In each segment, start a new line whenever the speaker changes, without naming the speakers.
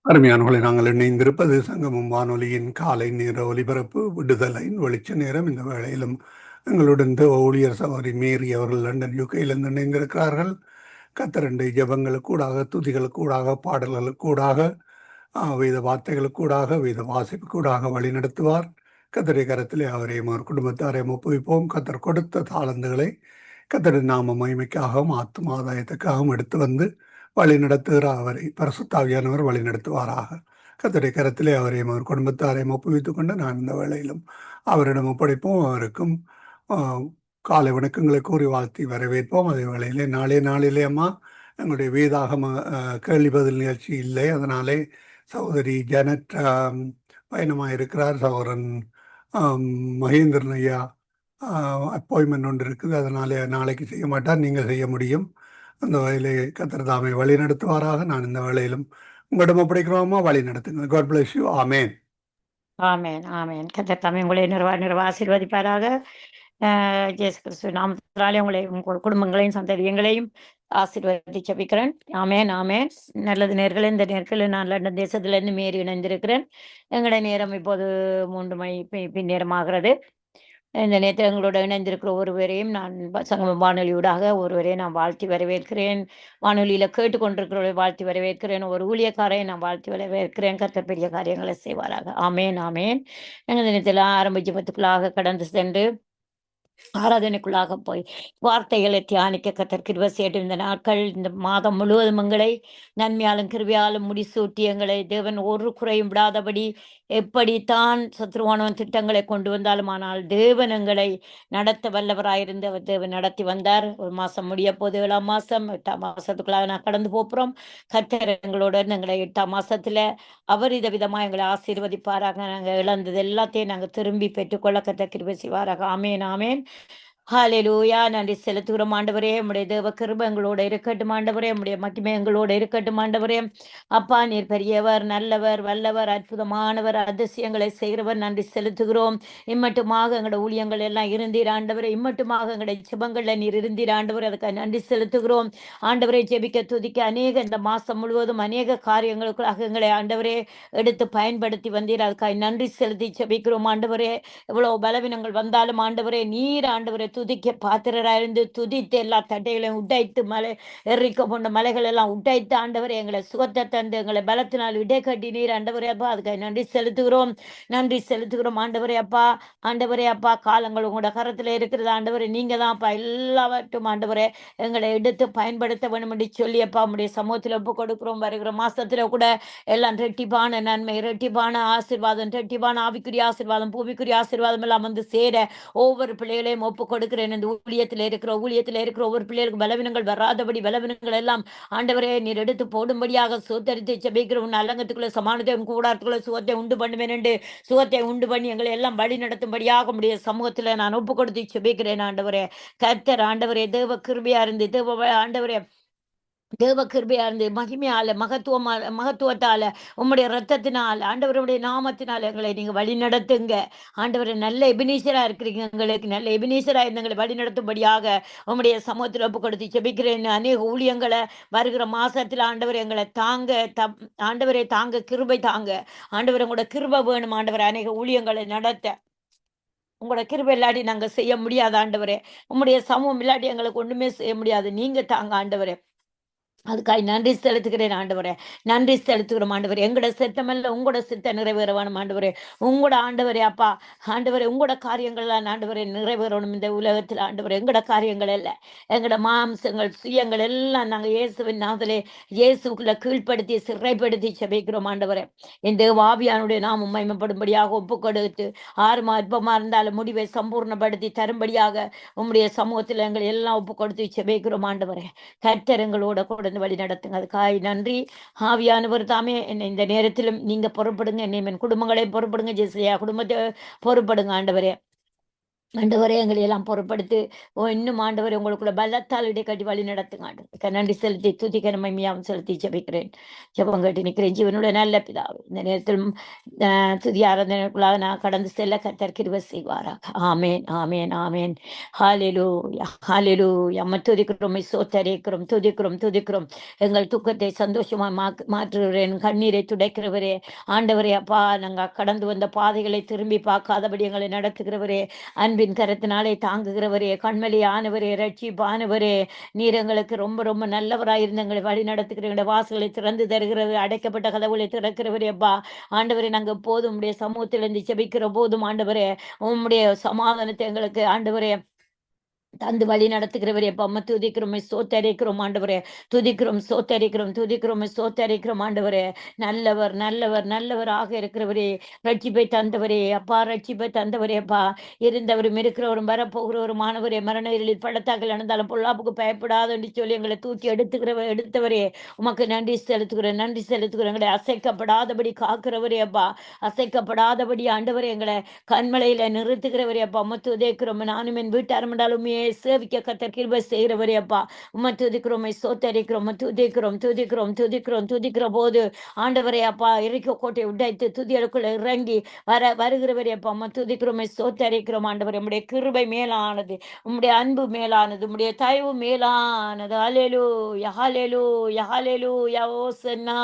அருமையானவர்களை நாங்கள் இணைந்திருப்பது சங்கமம் வானொலியின் காலை நேர ஒலிபரப்பு விடுதலையின் வெளிச்ச நேரம். இந்த வேளையிலும் எங்களுடன் ஊழியர் சகோதரி மேரி அவர்கள் லண்டன் யூகையிலிருந்து இணைந்திருக்கிறார்கள். கத்தரண்டை ஜபங்களுக்கூடாக, துதிகளுக்கூடாக, பாடல்களுக்கூடாக, வேத வார்த்தைகளுக்கூடாக, வேத வாசிப்புக்கூடாக வழி நடத்துவார். கத்தரை கரத்திலே அவரையும் அவர் குடும்பத்தாரையும் ஒப்புவிப்போம். கத்தர் கொடுத்த தாளந்துகளை கத்தரின் நாம மகிமைக்காகவும் ஆத்தும ஆதாயத்துக்காகவும் எடுத்து வந்து வழி நடத்துகிற அவரை பரிசுத்தாவியானவர் வழி நடத்துவாராக. கத்தருடைய கரத்திலே அவரையும் அவர் குடும்பத்தாரையும் ஒப்புவித்துக் கொண்டு நான் இந்த வேளையிலும் அவரிடம் ஒப்படைப்போம். அவருக்கும் காலை வணக்கங்களை கூறி வாழ்த்தி வரவேற்போம். அதே வேளையிலே நாளிலே அம்மா எங்களுடைய வேதாகம கேள்வி பதில் நிகழ்ச்சி இல்லை. அதனாலே சகோதரி ஜனட் பயணமாக இருக்கிறார். சகோதரன் மகேந்திரன் ஐயா அப்பாயின்மெண்ட் ஒன்று இருக்குது. அதனாலே நாளைக்கு செய்ய மாட்டார், நீங்கள் செய்ய முடியும். அந்த வகையிலே கர்த்தர் தாமே வழி நடத்துவாராக. நான் இந்த வேளையிலும் உங்களிடம் ஒப்படைக்கிறோமா, வழி நடத்துங்க. God bless you. ஆமேன்.
ஆமேன் ஆமேன். கர்த்தர் தாமே உங்களை நிர்வ ஆசீர்வதிப்பாராக. இயேசு கிறிஸ்து நாமத்தினாலே உங்களை உங்கள் குடும்பங்களையும் சந்ததியங்களையும் ஆசீர்வதி ஜெபிக்கிறேன். ஆமேன் ஆமேன். நல்லது நேர்களே, இந்த நேரத்தில் நான் லண்டன் தேசத்திலிருந்து மேரி இணைந்திருக்கிறேன். எங்களுடைய நேரம் இப்போது 3 மணி பின்னேரமாகிறது. இந்த நேரத்தில் எங்களோட இணைந்திருக்கிற ஒருவரையும் நான் சங்கமம் வானொலியூடாக ஒருவரையும் நான் வாழ்த்தி வரவேற்கிறேன். வானொலியில கேட்டுக்கொண்டிருக்கிறவரை வாழ்த்தி வரவேற்கிறேன். ஒரு ஊழியக்காரை நான் வாழ்த்தி வரவேற்கிறேன். கர்த்தர் பெரிய காரியங்களை செய்வாராக. ஆமேன் ஆமேன். எங்கள் தினத்தில் ஆரம்ப ஜெபத்துக்குள்ளாக கடந்து சென்று ஆராதனைக்குள்ளாக போய் வார்த்தைகளை தியானிக்க கர்த்தர் கிருபை செய்யட்டும். இந்த நாட்கள், இந்த மாதம் முழுவதும் எங்களை நன்மையாலும் கிருபையாலும் முடிசூட்டி எங்களை தேவன் ஒரு குறையும் விடாதபடி எப்படித்தான் சத்ருவானவன் திட்டங்களை கொண்டு வந்தாலும், ஆனால் தேவன் எங்களை நடத்த வல்லவராயிருந்து அவர் தேவன் நடத்தி வந்தார். ஒரு மாசம் முடிய போது 7ஆம் மாசம் 8ஆம் மாசத்துக்குள்ளாக நான் கடந்து போகிறோம். கர்த்தர் எங்களோட எங்களை 8ஆம் மாசத்துல அவர் விதமா எங்களை ஆசீர்வதிப்பாராக. நாங்கள் இழந்தது எல்லாத்தையும் நாங்கள் திரும்பி பெற்றுக்கொள்ள கர்த்தர் கிருபை செய்வாராக. ஆமேன் ஆமேன். ஹalleluya. நன்றி செலுத்துகிறோம் ஆண்டவரே. உம்முடைய தேவ கிருபை எங்களோட இருக்கட்டும் ஆண்டவரே. உம்முடைய மகிமை எங்களோட இருக்கட்டும் ஆண்டவரே. அப்பா, நீர் பெரியவர், நல்லவர், வல்லவர், அற்புதமானவர், அதிசயங்களை செய்கிறவர். நன்றி செலுத்துகிறோம். இம்மட்டுமாக எங்களோட ஊழியங்கள் எல்லாம் இருந்தீர் ஆண்டவரே. இம்மட்டுமாக எங்களுடைய ஜெபங்கள்ல நீர் இருந்தீர் ஆண்டவரே. அதுக்கு நன்றி செலுத்துகிறோம் ஆண்டவரே. ஜெபிக்க துதிக்க இந்த மாசம் முழுவதும் அநேக காரியங்களுக்காக எங்களை ஆண்டவரே எடுத்து பயன்படுத்தி வந்தீர். அதுக்காக நன்றி செலுத்தி ஜெபிக்கிறோம் ஆண்டவரே. எவ்வளவு பலவீனங்கள் வந்தாலும் ஆண்டவரே, நீர் ஆண்டவரே துதிக்க பாத்திரராயிருந்து துதித்து எல்லா தட்டைகளையும் உடைத்து எரிக்க போன்ற மலைகள் எல்லாம் உடைத்து ஆண்டவரே எங்களை சுகத்தை தந்து எங்களை பலத்தினால் இடை கட்டி நீர் ஆண்டவரே அப்பா. அதுக்கு நன்றி செலுத்துகிறோம். நன்றி செலுத்துகிறோம் ஆண்டவரே அப்பா. ஆண்டவரே அப்பா, காலங்கள் உங்களோட கரத்துல இருக்கிறது ஆண்டவரே. நீங்க தான் அப்பா எல்லாவற்றும் ஆண்டவரே எங்களை எடுத்து பயன்படுத்த வேண்டும் என்று சொல்லி அப்பா உடைய சமூகத்தில் ஒப்பு கொடுக்கிறோம். வருகிற மாசத்துல கூட எல்லாம் ரெட்டிப்பான நன்மை, ரெட்டிப்பான ஆசீர்வாதம், ரெட்டிப்பான ஆவிக்குரிய ஆசீர்வாதம், பூமிக்குரிய ஆசீர்வாதம் எல்லாம் வந்து சேர ஒவ்வொரு பிள்ளைகளையும் ஒப்பு கொடுக்கிறேன். இந்த ஊழியத்தில் இருக்கிற ஒவ்வொரு பிள்ளைகளுக்கு பலவீனங்கள் வராதபடி பலவீனங்கள் எல்லாம் ஆண்டவரே நீர் எடுத்து போடும்படியாக சுத்தரித்து ஜெபிக்கிறோம். அலங்கத்துக்குள்ள சமானத்தை கூடாரத்துக்குள்ள சுகத்தை உண்டு பண்ணுவேன் என்று சுகத்தை உண்டு பண்ணி எங்களை எல்லாம் வழி நடத்தும்படியாக உடைய சமூகத்தில் நான் ஒப்பு கொடுத்து ஜெபிக்கிறேன் ஆண்டவரே. கர்த்தர் ஆண்டவரே தேவ கிருபையா இருந்து ஆண்டவரே தேவ கிருபையா இருந்து மகிமையால மகத்துவத்தால உம்முடைய ரத்தத்தினால் ஆண்டவருடைய நாமத்தினால் எங்களை நீங்க வழி நடத்துங்க ஆண்டவரை. நல்ல எபினீசரா இருக்கிறீங்க, எங்களுக்கு நல்ல எபினீசரா இருந்து எங்களை வழி நடத்தும்படியாக உம்முடைய சமூகத்தில் ஒப்பு கொடுத்து ஜெபிக்கிறேன். அநேக ஊழியங்களை வருகிற மாசத்துல ஆண்டவர் எங்களை ஆண்டவரை தாங்க, கிருபை தாங்க ஆண்டவர். உங்களோட கிருபை வேணும் ஆண்டவர். அநேக ஊழியங்களை நடத்த உங்களோட கிருபை இல்லாட்டி நாங்க செய்ய முடியாது ஆண்டவரே. உம்முடைய சமூகம் இல்லாட்டி எங்களுக்கு ஒண்ணுமே செய்ய முடியாது. நீங்க தாங்க ஆண்டவரே. அதுக்காக நன்றி செலுத்துகிறேன் ஆண்டவரே. நன்றி செலுத்துகிறோம் ஆண்டவரே. எங்களோட சித்தமல்ல உங்களோட சித்த நிறைவேற வேணும் ஆண்டவரே. உங்களோட ஆண்டவரே அப்பா, ஆண்டவரே உங்களோட காரியங்கள்லாம் ஆண்டவரே நிறைவேறணும் இந்த உலகத்தில் ஆண்டவரே. எங்களோட காரியங்கள் இல்லை, எங்களோட மாம்சங்கள் சுயங்கள் எல்லாம் நாங்கள் இயேசுவின் நாமத்திலே இயேசுக்குள்ள கீழ்ப்படுத்தி சிறைப்படுத்தி செபிக்கிறோம் ஆண்டவரே. இந்த ஆவியானுடைய நாமம் மகிமைப்படும்படியாக ஒப்பு கொடுத்து ஆறுமா அற்பமா இருந்தாலும் முடிவை சம்பூர்ணப்படுத்தி தரும்படியாக உம்முடைய சமூகத்தில் எங்களை எல்லாம் ஒப்பு கொடுத்து செபிக்கிறோம் ஆண்டவரே. கர்த்தர் எங்களோட கூட வழி நடத்துங்க. அதுக்காய் நன்றி. ஆவியானவர் தாமே என்னை இந்த நேரத்திலும் நீங்க பொறுப்படுங்க. என்னை என் குடும்பங்களை பொறுப்படுங்க. ஜெசியா குடும்பத்தை பொறுப்படுங்க ஆண்டவரே. ஆண்டவரே எங்களை எல்லாம் பொறுப்படுத்து இன்னும் ஆண்டவரே உங்களுக்குள்ள பலத்தால் இடைக்கட்டி வழி நடத்துங்க ஆண்டவருக்கு நன்றி செலுத்தி துதிக்க நம்மையாவும் செலுத்தி ஜெபிக்கிறேன். ஜெபம் கட்டி நிற்கிறேன் ஜீவனுடைய நல்ல பிதாவே. இந்த நேரத்தில் துதி ஆராதனைக்குள்ளாக நான் கடந்து செல்ல கர்த்தர் கிருபை செய்வாராக. ஆமேன் ஆமேன் ஆமேன். ஹalleluya ஹalleluya. துதிக்கிறோம் சோத்தரிக்கிறோம் துதிக்கிறோம் துதிக்கிறோம். எங்கள் துக்கத்தை சந்தோஷமா மாற்றுகிறேன். கண்ணீரை துடைக்கிறவரே ஆண்டவரே அப்பா, நாங்கள் கடந்து வந்த பாதைகளை திரும்பி பார்க்காதபடி எங்களை நடத்துகிறவரே, அன்பின் கரத்தினாலே தாங்குகிறவரே, கண்மலையானவரே, ரட்சிப்பானவரே, நீர் எங்களுக்கு ரொம்ப ரொம்ப நல்லவராயிருந்து எங்களை வழி நடத்துகிற வாசல்களை திறந்து தருகிறது, அடைக்கப்பட்ட கதவுகளை திறக்கிறவரே அப்பா. ஆண்டவரே, நாங்கள் எப்போதும் உம்முடைய சமூகத்திலிருந்து செபிக்கிற போதும் ஆண்டவரே, உம்முடைய சமாதானத்தை எங்களுக்கு ஆண்டவரே தந்து வழி நடத்துகிறவரே அப்பா, துதிக்கிறோம் சோத்தரிக்கிறோம் ஆண்டவரே, துதிக்கிறோம் சோத்தரிக்கிறோம் துதிக்கிறோம் சோத்தரிக்கிறோம் ஆண்டவரே. நல்லவர் நல்லவர் நல்லவராக இருக்கிறவரே, ரட்சிப்பை தந்தவரே அப்பா, ரட்சிப்பை தந்தவரே அப்பா. இருந்தவரும் இருக்கிறவரும் வரப்போகிறவரும் மாணவரே, மரண இருளில் பள்ளத்தாக்கில் நடந்தாலும் பொல்லாப்புக்கு பயப்படாது என்று சொல்லி எங்களை தூக்கி எடுத்தவரே, உமக்கு நன்றி செலுத்துகிறேன் நன்றி செலுத்துகிறேன். எங்களை அசைக்கப்படாதபடி காக்கிறவரே அப்பா, அசைக்கப்படாதபடி ஆண்டவரே எங்களை கண்மலையில நிறுத்துகிறவரே அப்பா, துதிக்கிறோம். நானும் என் வீட்டாரும் என்றாலுமே சேவிக்க கர்த்தர் கிருபை செய்கிறவரே அப்பா, உம்மை துதிக்கிறோம் சோத்தரிக்கிறோம் துதிக்கிறோம் துதிக்கிறோம் துதிக்கிறோம். துதிக்கிற போது ஆண்டவரே அப்பா, எரிக்கோ கோட்டை உடைத்து துதிகளுக்குள்ள இறங்கி வருகிறவரே அப்பா, உம்மை துதிக்கிறோம் சோத்தரிக்கிறோம் ஆண்டவரே. உம்முடைய கிருபை மேலானது, உம்முடைய அன்பு மேலானது, உம்முடைய தயவு மேலானது. ஹல்லேலூயா ஹல்லேலூயா ஹல்லேலூயா ஓசன்னா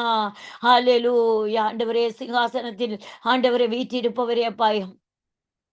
ஹல்லேலூயா. ஆண்டவரே, சிங்காசனத்தில் ஆண்டவரே வீற்றிருப்பவரே அப்பா,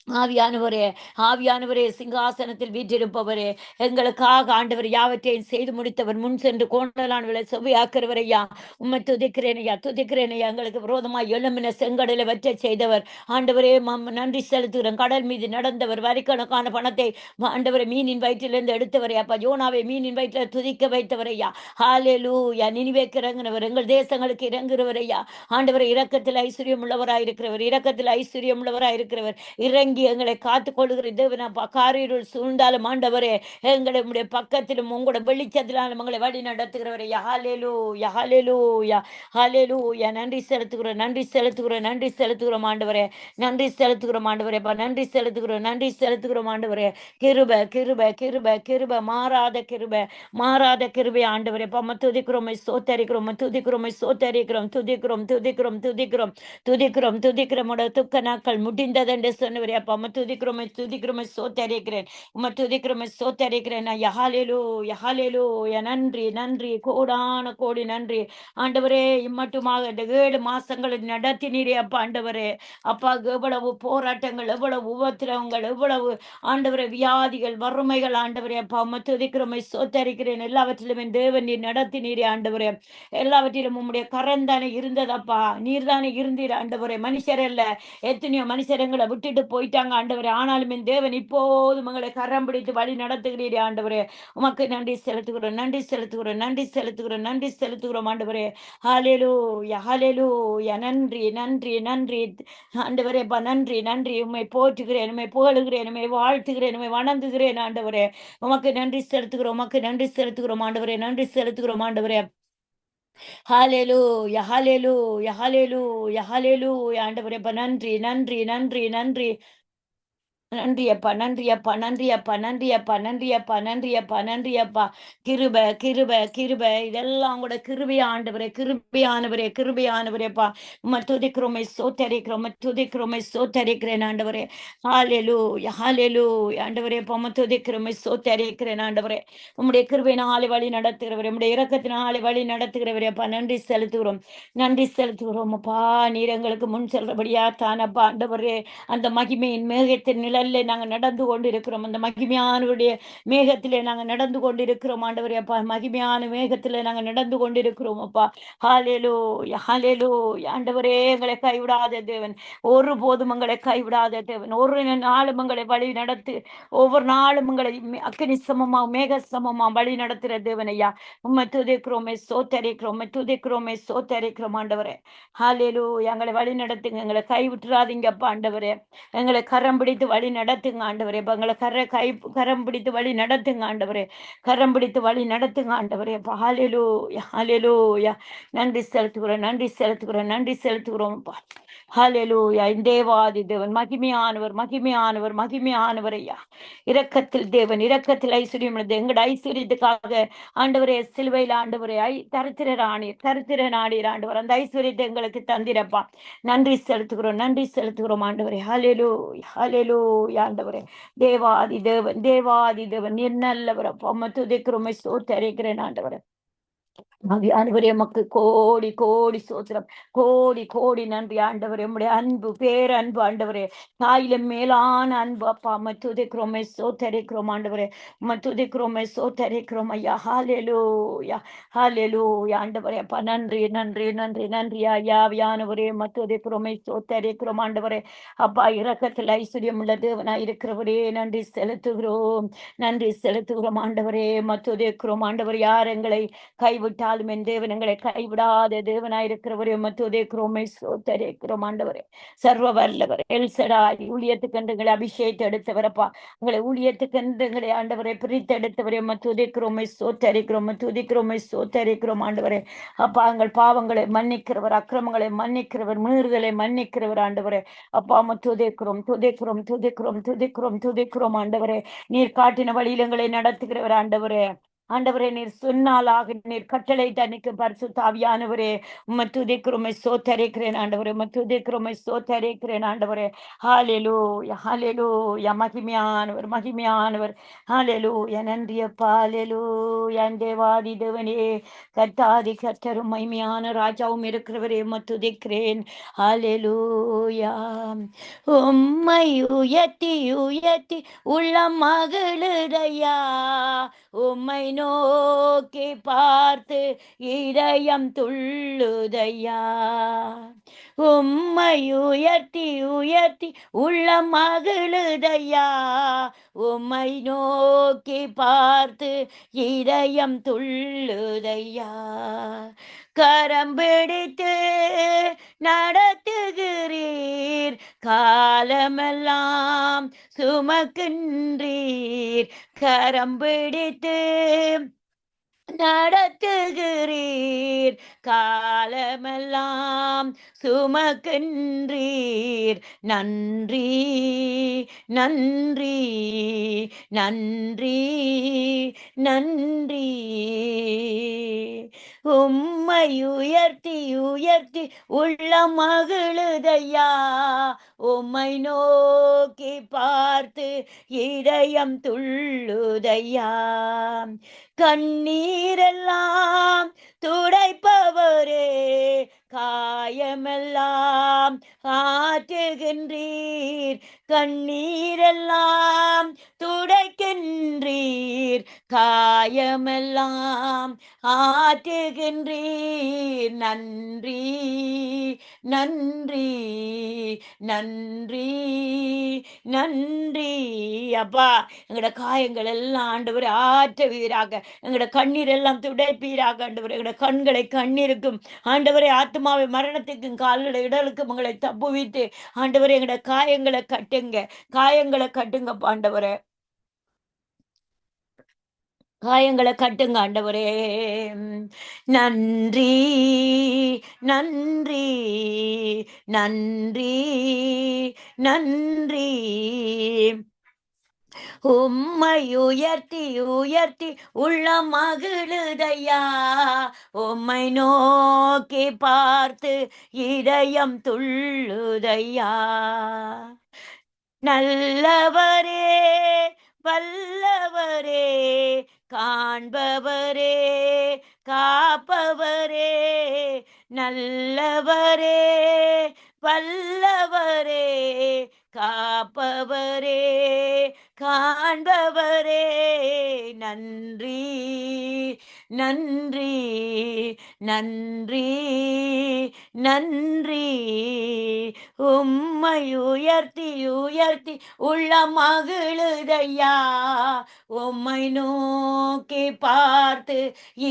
ஆவியானவரே ஆவியானவரே, சிங்காசனத்தில் வீற்றிருப்பவரே, எங்களுக்காக ஆண்டவர் யாவற்றையும் செய்து முடித்தவர், முன் சென்று கோண்டலானவர்களை செவ்வையாக்கிறவர் ஐயா. உம்மை துதிக்கிறேன் ஐயா துதிக்கிறேன் ஐயா. எங்களுக்கு விரோதமாய் எழும்பின செங்கடலை வற்ற செய்தவர் ஆண்டவரே, நன்றி செலுத்துகிறேன். கடல் மீது நடந்தவர், வரிக்கணக்கான பணத்தை ஆண்டவரை மீனின் வயிற்றிலிருந்து எடுத்தவரை அப்பா, யோனாவை மீனின் வயிற்றில் துதிக்க வைத்தவர் ஐயா. ஹல்லேலூயா. நினிவேக்கு இறங்கினவர், எங்கள் தேசங்களுக்கு இறங்குகிறவர் ஐயா. ஆண்டவர் இரக்கத்தில் ஐஸ்வர்யம் உள்ளவராயிருக்கிறவர், இரக்கத்தில் ஐஸ்வர்யம் உள்ளவராயிருக்கிறவர். இறங்கி எங்களை காத்து கொள்கிற தேவனப்பா, காரிருள் சூழ்ந்தாலும் ஆண்டவரே, எங்களுடைய பக்கத்திலும் உங்களோட வெளிச்சத்திலும் எங்களை வழி நடத்துகிறவரே. ஹல்லேலூயா ஹல்லேலூயா ஹல்லேலூயா. நன்றி செலுத்துகிறோம் நன்றி செலுத்துகிறோம் நன்றி செலுத்துகிறோம் ஆண்டவரே, நன்றி செலுத்துகிறோம் ஆண்டவரே அப்பா, நன்றி செலுத்துகிறோம் ஆண்டவரே. கிருபை கிருபை கிருபை கிருபை, மாறாத கிருபை மாறாத கிருபை ஆண்டவரே அப்பா, துதிக்கிறோம் சோத்தரிக்கிறோம் துதிக்கிறோம் சோத்தரிக்கிறோம் துதிக்கிறோம் துதிக்கிறோம் துதிக்கிறோம் துதிக்கிறோம் துதிக்கிறோம். துக்க நாட்கள் முடிந்தது என்று சொன்னவரே அப்பா, துதிக்கிறோம் சோத்தரிக்கிறேன், துதிக்கிறோம் சோத்தரிக்கிறேன். ஹல்லேலூயா ஹல்லேலூயா. நன்றி நன்றி கோடான கோடி நன்றி ஆண்டவரே. இம்மட்டுமாக இந்த 7 மாசங்கள் நடத்தினீரே அப்பா ஆண்டவரே அப்பா. எவ்வளவு போராட்டங்கள், எவ்வளவு உபத்திரவங்கள், எவ்வளவு ஆண்டவரே வியாதிகள், வறுமைகள் ஆண்டவரே அப்பா, துதிக்கிறோம் சோத்தரிக்கிறேன். எல்லாவற்றிலும் என் தேவன் நீர் நடத்தினீரே ஆண்டவரே, எல்லாவற்றிலும் உம்முடைய கரந்தானே இருந்ததப்பா, நீர் தானே இருந்தீர் ஆண்டவரே, மனுஷர் அல்ல. எத்தனையோ மனுஷர் எங்களை விட்டுட்டு போயிட்டாங்க ஆண்டவரே, ஆனாலும் என் தேவன் இப்போதும் எங்களை கரம் பிடித்து வழி நடத்துகிறீரே ஆண்டவரே. உமக்கு நன்றி செலுத்துகிறோம் நன்றி செலுத்துகிறோம் நன்றி செலுத்துகிறோம் நன்றி செலுத்துகிறோம் ஆண்டவரே. ஹல்லேலூயா ஹல்லேலூயா. நன்றி நன்றி நன்றி ஆண்டவரே அப்பா, நன்றி நன்றி. உம்மை போற்றுகிறேன், உம்மை புகழுகிறேன், உம்மை வாழ்த்துகிறேன், உம்மை வணங்குகிறேன் ஆண்டவரே. உமக்கு நன்றி செலுத்துகிறோம் உமக்கு நன்றி செலுத்துகிறோம் ஆண்டவரே, நன்றி செலுத்துகிறோம் ஆண்டவரே. ஹல்லேலூயா ஹல்லேலூயா ஹல்லேலூயா ஹல்லேலூயா. ஆண்டவரே அப்பா, நன்றி நன்றி நன்றி நன்றி நன்றி அப்பா நன்றி அப்பா நன்றி அப்பா நன்றி அப்பா நன்றி அப்பா நன்றி அப்பா நன்றி அப்பா. கிருபை கிருபை கிருபை, இதெல்லாம் கூட கிருபையா ஆண்டவரே, கிருபையானவரே கிருபையானவரேப்பா. உம்மை துதிக்கிறோமே சோத்தரிக்கிறோம் துதிக்கிறோமே சோத்தரிக்கிறேன் ஆண்டவரே. ஹல்லேலூயா ஹல்லேலூயா. ஆண்டவரே அப்பா, உம்மை துதிக்கிறோமே சோத்தரிக்கிறேன் ஆண்டவரே. உம்முடைய கிருபையினாலே வழி நடத்துகிறவரே, உம்முடைய இரக்கத்தினாலே வழி நடத்துகிறவரே அப்பா, நன்றி செலுத்துகிறோம் நன்றி செலுத்துகிறோம் அப்பா. நீர் எங்களுக்கு முன் செல்றபடியா தானப்பா ஆண்டவரே. அந்த மகிமையின் மேகத்தின் நிழல்ல நாங்கள் நடந்து கொண்டிருக்கிறோம், அந்த மகிமையானவருடைய மேகத்திலே நாங்கள் நடந்து கொண்டிருக்கிறோம் ஆண்டவரே அப்பா, மகிமையான மேகத்திலே நாங்கள் நடந்து கொண்டிருக்கிறோம் அப்பா. ஹல்லேலூயா ஹல்லேலூயா. ஆண்டவரே, எங்களை கைவிடாத தேவன், ஒருபோதும் எங்களை கைவிடாத தேவன், ஒரு நாளும் எங்களை வழி நடத்து, ஒவ்வொரு நாளும் எங்களை அக்கினி சமமா மேக சமமா வழி நடத்துகிற தேவன் ஐயா. உம்மை துதிக்கிறோமே சோத்தரிக்கிறோம் துதிக்கிறோமே சோத்தரிக்கிறோம் ஆண்டவரே. ஹல்லேலூயா. எங்களை வழி நடத்துங்க, எங்களை கைவிட்டுறாதீங்கப்பா ஆண்டவரே. எங்களை கரம் பிடித்து வழி நடத்துங்க ஆண்டவரே. எங்களை கரம் பிடித்து வழி நடத்துங்க ஆண்டவரே, கரம் பிடித்து வழி நடத்துங்க ஆண்டவரே. ஹல்லேலூயா ஹல்லேலூயா. நன்றி செலுத்துகிறோம் நன்றி செலுத்துகிறோம் நன்றி செலுத்துகிறோம் அப்பா. ஹalleluya. தேவாதி தேவன் மகிமையானவர், மகிமையானவர், மகிமையானவர் ஐயா. இரக்கத்தில் தேவன், இரக்கத்தில் ஐஸ்வர்யம் உள்ளது. எங்கட ஐஸ்வர்யத்துக்காக ஆண்டவரே சிலுவையில் ஆண்டவரே தரித்திர நாடீர் ஆண்டவர். அந்த ஐஸ்வர்யத்தை எங்களுக்கு தந்திரப்பா. நன்றி செலுத்துகிறோம், நன்றி செலுத்துகிறோம் ஆண்டவரே. ஹalleluya, ஹalleluya ஆண்டவரே. தேவாதி தேவன், தேவாதி தேவன் நீர் நல்லவரப்பா. உம்மை துதிக்கிறோம், ஸ்தோத்திரிக்கிறேன் ஆண்டவரே. ஆண்டவரே உமக்கு கோடி கோடி சோத்திரம், கோடி கோடி நன்றி ஆண்டவரே. உம்முடைய அன்பு, பேரன்பு ஆண்டவரே, தாயிலும் மேலான அன்பு அப்பா. உம்மை துதிக்கிறோம், ஸ்தோத்திரிக்கிறோம் ஆண்டவரே. உம்மை துதிக்கிறோம், ஸ்தோத்திரிக்கிறோம் ஐயா. ஹalleluya, ஹalleluya ஆண்டவரே. அப்பா நன்றி, நன்றி, நன்றி, நன்றி ஐயா. ஆவியானவரே உம்மை துதிக்கிறோம், ஸ்தோத்திரிக்கிறோம் ஆண்டவரே. அப்பா இரக்கத்தில் ஐஸ்வர்யம் உள்ள தேவனாய் இருக்கிறவரே நன்றி செலுத்துகிறோம், நன்றி செலுத்துகிறோம் ஆண்டவரே. உம்மை துதிக்கிறோம் ஆண்டவர். யார் எங்களை கைவிட்டாலும் என் தேவன் எங்களை கைவிடாத தேவனாயிருக்கிறவரே மத்துவதேக்கிறோமே சோத்தரேக்கிறோம் ஆண்டவரே. சர்வ வல்லவர் எல்சடாய் ஊழியத்துக்கென்று எங்களை அபிஷேகத்தை எடுத்தவரப்பா. எங்களை ஊழியத்துக்கென்று எங்களை ஆண்டவரை பிரித்து எடுத்தவரே மத்துவதேக்கிறோமே சோத்தரிக்கிறோம், மத்துவதிக்கிறோமே சோத்தரிக்கிறோம் ஆண்டவரே. அப்பா எங்கள் பாவங்களை மன்னிக்கிறவர், அக்கிரமங்களை மன்னிக்கிறவர், மீறுதலை மன்னிக்கிறவர் ஆண்டவரே. அப்பா மத்துவதேக்கிறோம், துதிக்கிறோம், துதிக்கிறோம், துதிக்கிறோம், துதிக்கிறோம் ஆண்டவரே. நீர் காட்டின வழியில் எங்களை நடத்துகிறவர் ஆண்டவரே. ஆண்டவரே நீர் சொன்னாலாக, நீர் கட்டளை தன்னைக்கு பரிசுத்த ஆவியானவரே உம்மை துதிக்கிறோம், ஸ்தோத்திரிக்கிறேன் ஆண்டவரே. உம்மை துதிக்கிறோம், ஸ்தோத்திரிக்கிறேன் ஆண்டவரே. ஹalleluya, ஹalleluya மகிமையானவர், மகிமையானவர். ஹalleluya நன்றி அப்பா. ஹalleluya தேவாதி தேவனே, கர்த்தாதி கர்த்தரும் மகிமையான ராஜாவும் இருக்கிறவரே உம்மை துதிக்கிறேன். ஹalleluya. உம்மை உயர்த்தி உயர்த்தி உள்ளம் மகிழுதையா. உம்மை நோக்கி பார்த்து இதயம் துள்ளுதையா. உம்மை உயர்த்தி உயர்த்தி உள்ளம் மகிழுதையா. உம்மை நோக்கி பார்த்து இதயம் துள்ளுதையா. கரம் பிடித்து நடத்துகிறீர், காலமெல்லாம் சுமக்கின்றீர். கரம் பிடித்து நடத்துகிறீர், காலமெல்லாம் சுமக்கின்றீர். நன்றி, நன்றி, நன்றி, நன்றி. உம்மை உயர்த்தி உயர்த்தி உள்ளம் மகிழுதையா. உம்மை நோக்கி பார்த்து இதயம் துள்ளுதையா. கண்ணீரெல்லாம் துடைப்பவரே, காயமெல்லாம் ஆற்றுகின்றீர். கண்ணீரெல்லாம் துடைக்கின்றீர், காயமெல்லாம் ஆற்றுகின்றீர். நன்றி, நன்றி, நன்றி, நன்றி அப்பா. எங்களோட காயங்கள் எல்லாம் ஆண்டவர் ஆற்றுவீராக. எங்களோட கண்ணீர் எல்லாம் துடைப்பீராக ஆண்டவர். எங்களோட கண்களை கண்ணீருக்கும் ஆண்டவரே, ஆத்மாவை மரணத்துக்கும் கால்களை இடலுக்கும் உங்களை தப்புவித்து ஆண்டவரே எங்களோட காயங்களை கட்டுங்க, காயங்களை கட்டுங்க ஆண்டவரே. காயங்களை கட்டுங்க ஆண்டவரே. நன்றி, நன்றி, நன்றி, நன்றி. உம்மை உயர்த்தி உயர்த்தி உள்ளம் மகிழுதையா. உம்மை நோக்கி பார்த்து இதயம் துள்ளுதையா. நல்லவரே, வல்லவரே, காண்பவரே, காப்பவரே. நல்லவரே, வல்லவரே, காப்பவரே, காண்பவரே. நன்றி, நன்றி, நன்றி, நன்றி. உம்மை உயர்த்தி உயர்த்தி உள்ளம் மகிழுதையா. உம்மை நோக்கி பார்த்து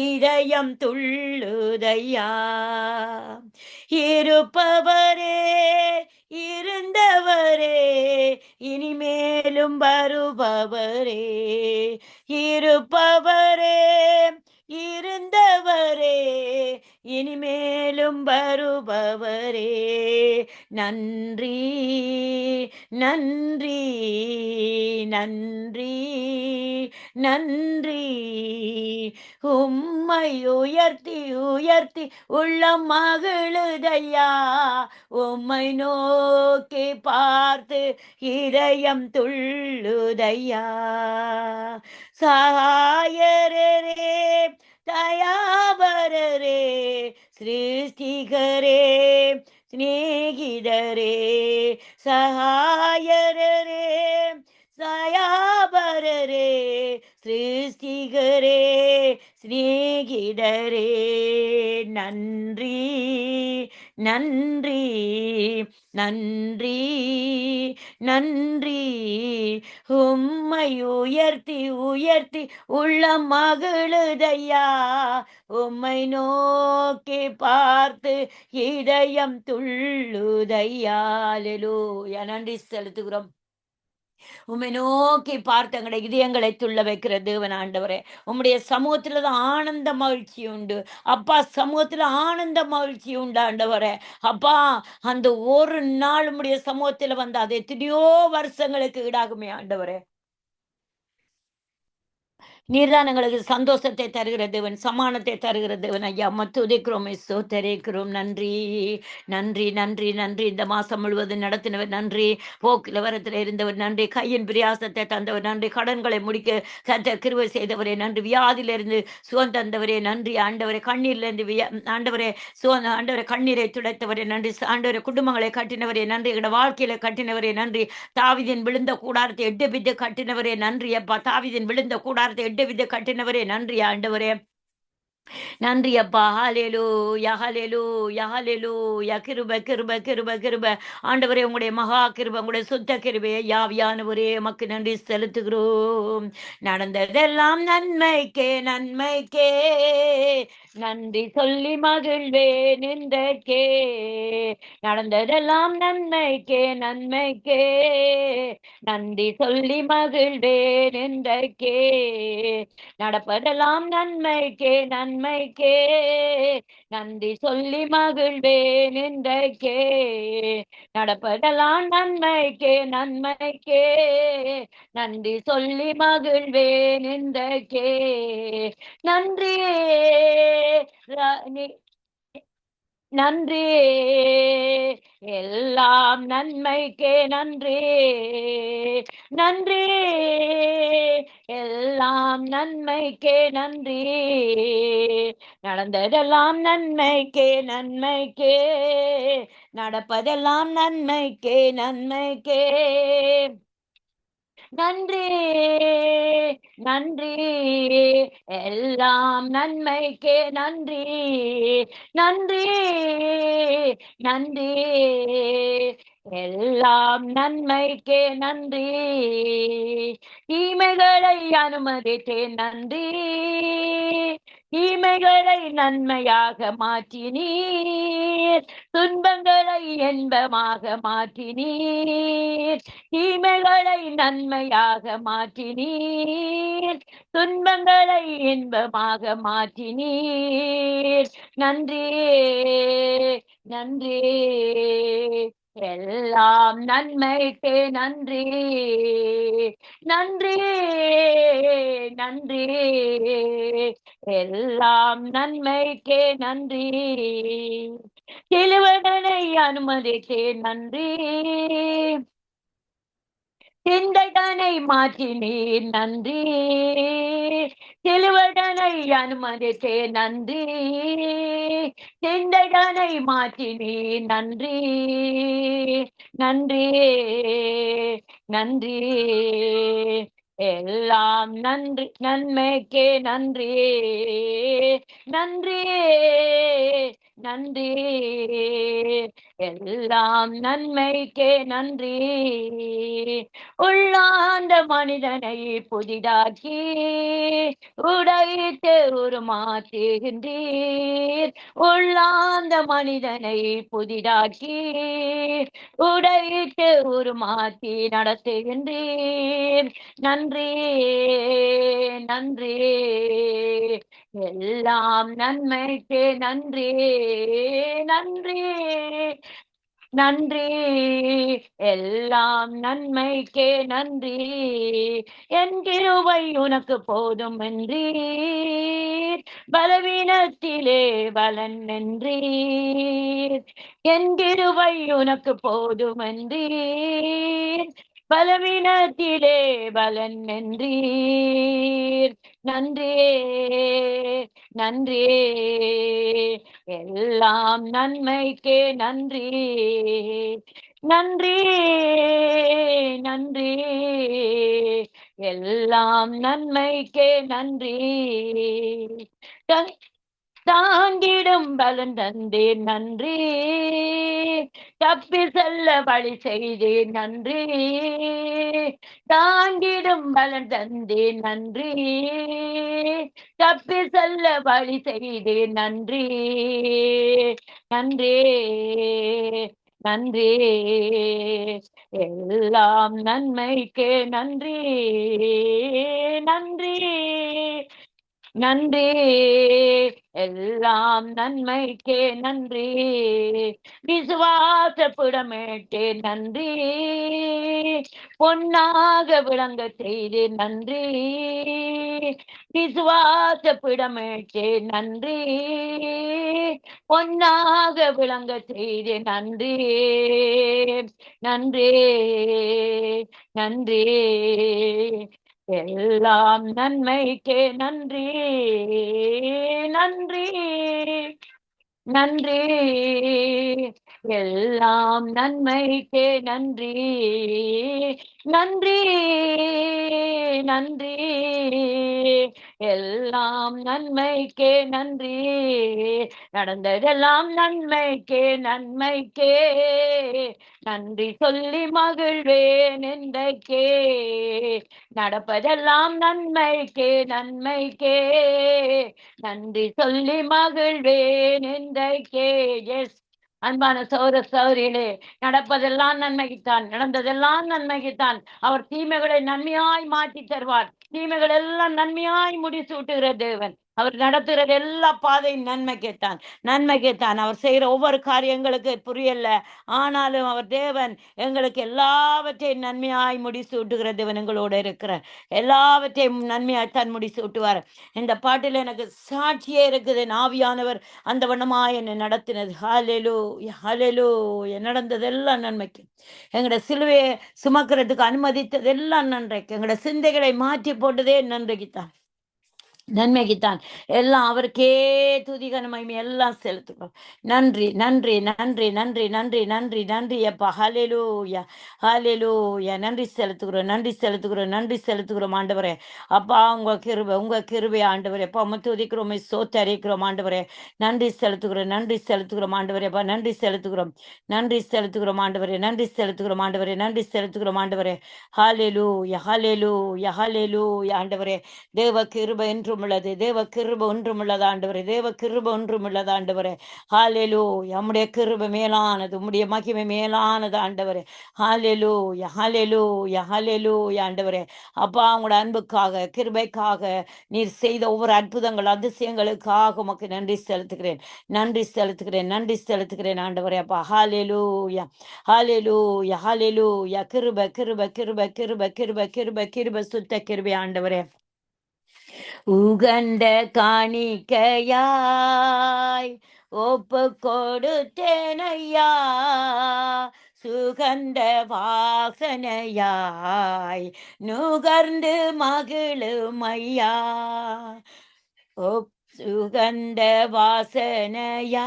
இதயம் துள்ளுதையா. இருப்பவரே, இருந்தவரே, இனிமேலும் வருபவரே. இருப்பவரே, இருந்தவரே, இனிமேலும் வருபவரே. நன்றி நன்றி நன்றி நன்றி. உம்மை உயர்த்தி உயர்த்தி உள்ளம் மகிழுதையா, உம்மை நோக்கி பார்த்து இதயம் துள்ளுதையா. சகாயரே தயாபரரே சிருஷ்டிகரே சிநேகிதரே சகாயரே தயாபரரே சிருஷ்டிகரே சிநேகிதரே. நன்றி நன்றி நன்றி நன்றி. உம்மை உயர்த்தி உயர்த்தி உள்ளம் மகிழுதையா, உம்மை நோக்கி பார்த்து இதயம் துள்ளுதையா. அல்லேலூயா. நன்றி செலுத்துகிறோம். உம்மை நோக்கி பார்த்து எங்களுடைய இதயங்களை துள்ள வைக்கிற தேவன் ஆண்டவரே, உம்முடைய சமூகத்துல தான் ஆனந்த மகிழ்ச்சி உண்டு அப்பா. சமூகத்துல ஆனந்த மகிழ்ச்சி உண்டு ஆண்டவரே. அப்பா, அந்த ஒரு நாள் உம்முடைய சமூகத்துல வந்து அது எத்தனையோ வருஷங்களுக்கு ஈடாகுமே ஆண்டவரே. நீர்தான் எங்களுக்கு சந்தோஷத்தை தருகிற தேவன், சமானத்தை தருகிற தேவன் ஐயா. துதிக்கிறோம், ஸ்தோத்திரிக்கிறோம். நன்றி நன்றி நன்றி நன்றி. இந்த மாசம் முழுவதும் நடத்தினவர் நன்றி. போக்கில் வரத்தில் இருந்தவர் நன்றி. கையின் பிரியாசத்தை தந்தவர் நன்றி. கடன்களை முடிக்க கர்த்தர் கிருபை செய்தவரே நன்றி. வியாதியிலிருந்து சுகம் தந்தவரே நன்றி ஆண்டவரே. கண்ணீரிலிருந்து ஆண்டவரே ஆண்டவரை கண்ணீரை துடைத்தவரே நன்றி. ஆண்டவரை குடும்பங்களை கட்டினவரே நன்றி. எங்களோட வாழ்க்கையில கட்டினவரே நன்றி. தாவீதின் விழுந்த கூடாரத்தை எட்டு கட்டினவரே நன்றி அப்பா. தாவீதின் விழுந்த கூடாரத்தை எட்டு கட்டினவரே நன்றி ஆண்டவரே. நன்றி அப்பா. ஹalleluya ஹalleluya ஹalleluya. கிருபை கிருபை கிருபை கிருபை ஆண்டவரே. உங்களுடைய மகா கிருபை, உங்களுடைய சுத்த கிருபை யாவியானவரே, மக்கு நன்றி செலுத்துகிறோம். நடந்ததெல்லாம் நன்மைக்கே நன்மைக்கே, நன்றி சொல்லி மகிழ்வேன் இன்றைக்கே. நடந்ததெல்லாம் நன்மைக்கே நன்மைக்கே, நன்றி சொல்லி மகிழ்வேன் இன்றைக்கே. நடப்பதெல்லாம் நன்மைக்கே நன்மைக்கே, நன்றி சொல்லி மகிழ்வேன் இன்றைக்கே. நடப்பதெல்லாம் நன்மைக்கே நன்மைக்கே, நன்றி சொல்லி மகிழ்வேன் இன்றைக்கே. நன்றியே நன்றி எல்லாம் நன்மைக்கே நன்றி. நன்றி எல்லாம் நன்மைக்கே நன்றி. நடந்ததெல்லாம் நன்மைக்கே நன்மைக்கே, நடப்பதெல்லாம் நன்மைக்கே நன்மைக்கே. நன்றி நன்றி எல்லாம் நன்மைக்கே நன்றி. நன்றி நன்றி எல்லாம் நன்மைக்கே நன்றி. தீமைகளை அனுமதித்தேன் நன்றி, தீமைகளை நன்மையாக மாற்றினீர், துன்பங்களை இன்பமாக மாற்றினீர். தீமைகளை நன்மையாக மாற்றினீர், துன்பங்களை இன்பமாக மாற்றினீர். நன்றி நன்றி எல்லாம் நன்மைக்கே நன்றி. நன்றி நன்றி எல்லாம் நன்மைக்கே நன்றி. சிலுவனை அனுமதித்தேன் நன்றி, சிந்தைதனை மாற்றினீர் நன்றி. சிலுவதனை அனுமதித்தே நன்றி, சிந்தைதனை மாற்றினீர் நன்றி. நன்றி நன்றி எல்லாம் நன்றி நன்மைக்கே நன்றி. நன்றி நன்றி எல்லாம் நன்மைக்கே நன்றி. உள்ளாந்த மனிதனை புதிதாக்கி உடைத்து உருமாற்றுகின்றீர். உள்ளாந்த மனிதனை புதிதாக்கி உடைத்து உருமாற்றி நடத்துகின்றீர். நன்றி நன்றி எல்லாம் நன்மைக்கே நன்றி, நன்றி, நன்றி, எல்லாம் நன்மைக்கே நன்றி, என் கிருபை உனக்கு போதும் என்றீர், பலவீனத்திலே பலன் என்றீர், என் கிருபை உனக்கு போதும் என்றீர், பலவீனத்திலே பலன் என்றீர், நன்றி, நன்றி, எல்லாம் நன்மைக்கே நன்றி, நன்றி, நன்றி, எல்லாம் நன்மைக்கே நன்றி, தாங்கிடும் பலன் தந்தேன் நன்றி, தப்பி செல்ல வழி செய்தேன் நன்றி, தாங்கிடும் பலன் தந்தேன் நன்றி, தப்பி செல்ல வழி செய்தேன் நன்றி, நன்றி, நன்றி, எல்லாம் நன்மைக்கே நன்றி, நன்றி, நன்றி, எல்லாம் நன்மைக்கே நன்றி, விசுவாசப்படமேட்டே நன்றி, பொன்னாக விளங்க செய்து நன்றி, விசுவாசப்படமேட்டே நன்றி, பொன்னாக விளங்க செய்து நன்றி, நன்றி, நன்றி, எல்லாம் நன்மைக்கே நன்றி, நன்றி, நன்றி, எல்லாம் நன்மைக்கே நன்றி, நன்றி, நன்றி, எல்லாம் நன்மைக்கே நன்றி, நடந்ததெல்லாம் நன்மைக்கே, நன்மைக்கே, நன்றி சொல்லி மகிழ்வேன் என்றைக்கே, நடப்பதெல்லாம் நன்மைக்கே, நன்மைக்கே, நன்றி சொல்லி மகிழ்வேன் என்றைக்கே. எஸ், அன்பான சௌர சௌரியிலே, நடப்பதெல்லாம் நன்மைக்குத்தான், நடந்ததெல்லாம் நன்மைக்குத்தான். அவர் தீமைகளை நன்மையாய் மாற்றி தருவார். தீமைகள் எல்லாம் நன்மையாய் முடிசூட்டுகிற தேவன். அவர் நடத்துகிற எல்லா பாதையும் நன்மைக்குத்தான், நன்மைக்குத்தான். அவர் செய்கிற ஒவ்வொரு காரியங்களுக்கு புரியல, ஆனாலும் அவர் தேவன் எங்களுக்கு எல்லாவற்றையும் நன்மையாய் முடிசூட்டுகிற தேவன் எங்களோடு இருக்கிறார். எல்லாவற்றையும் நன்மையாய்த்தான் முடிசூட்டுவார். இந்த பாட்டில் எனக்கு சாட்சியே இருக்குது. ஆவியானவர் அந்த வண்ணமா என்னை நடத்தினது. ஹalleluya, ஹalleluya. நடந்ததெல்லாம் நன்மைக்கு. எங்களோட சிலுவையை சுமக்கிறதுக்கு அனுமதித்ததெல்லாம் நன்றைக்கு. எங்களோட சிந்தைகளை மாற்றி போட்டதே நன்றைக்குத்தான், நன்மைக்குத்தான். எல்லாம் அவருக்கே துதிகன மகிமை எல்லாம் செலுத்துகிறோம். நன்றி, நன்றி, நன்றி, நன்றி, நன்றி, நன்றி, நன்றி அப்பா. ஹalleluya, ஹalleluya. நன்றி செலுத்துகிறோம், நன்றி செலுத்துகிறோம், நன்றி செலுத்துகிறோம் ஆண்டவரே. அப்பா உங்க கிருபை ஆண்டவரே. அப்பா உம்மை துதிக்கிறோம், சோத்தரிக்கிறோம் ஆண்டவரே. நன்றி செலுத்துகிறோம், நன்றி செலுத்துகிறோம் ஆண்டவரே. அப்பா நன்றி செலுத்துகிறோம், நன்றி செலுத்துகிறோம் ஆண்டவரே. நன்றி செலுத்துகிறோம் ஆண்டவரே. நன்றி செலுத்துகிறோம் ஆண்டவரே. ஹalleluya, ஹalleluya, ஹalleluya ஆண்டவரே. தேவ கிருபை என்றும் உள்ளது, தேவ கிருபை ஒன்றும் உள்ளது ஆண்டவரே. தேவ கிருபை ஒன்றும் உள்ளது ஆண்டவரே. ஹalleluya. உம்முடைய கிருபை மேலானது, உம்முடைய மகிமை மேலானது ஆண்டவரே. ஹalleluya, ஹalleluya, ஹalleluya ஆண்டவரே. அப்பா உங்களோட அன்புக்காக, கிருபைக்காக, நீர் செய்த ஒவ்வொரு அற்புதங்கள் அதிசயங்களுக்காக உமக்கு நன்றி செலுத்துகிறேன், நன்றி செலுத்துகிறேன், நன்றி செலுத்துகிறேன் ஆண்டவரே. அப்பா ஹalleluya, ஹalleluya, ஹalleluya. கிருபை, கிருபை, கிருபை, கிருபை, கிருபை, கிருபை, கிருபை, சுத்த கிருபை ஆண்டவரே. உகந்த காணிக்கையாய் ஒப்பு கொடுத்தேனையா, சுகந்த வாசனையாய் நுகர்ந்து மகிழுமையா, சுகந்த வாசனையாய்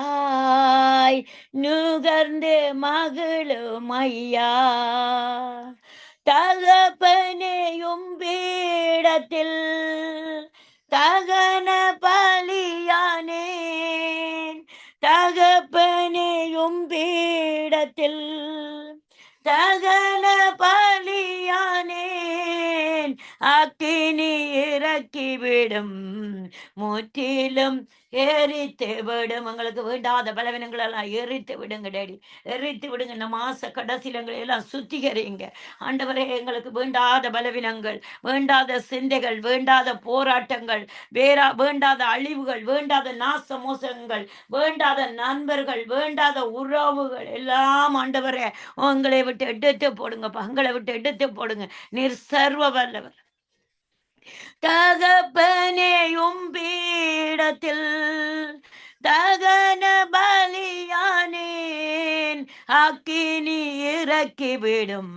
நுகர்ந்து மகிழுமையா, தகப்பனேயும் பீடத்தில் தகன பலியானேன், தகப்பனேயும் பீடத்தில் தகன பலியானேன், அக்கினி இறக்கிவிடும் முற்றிலும் எரித்து விடும். எங்களுக்கு வேண்டாத பலவீனங்கள் எல்லாம் எரித்து விடுங்க டேடி, எரித்து விடுங்க. இந்த மாச கடைசியில எங்களை எல்லாம் சுத்திகரிங்க ஆண்டவரே. எங்களுக்கு வேண்டாத பலவீனங்கள், வேண்டாத சிந்தைகள், வேண்டாத போராட்டங்கள், வேண்டாத அழிவுகள், வேண்டாத நாச மோசங்கள், வேண்டாத நண்பர்கள், வேண்டாத உறவுகள் எல்லாம் ஆண்டவரே உங்களை விட்டு எடுத்து போடுங்க, எங்களை விட்டு எடுத்து போடுங்க. நீர் சர்வ வல்லவர் தகப்பனேயும் பீடத்தில் தகன பலியானேன், அக்கினி இறக்கிவிடும்,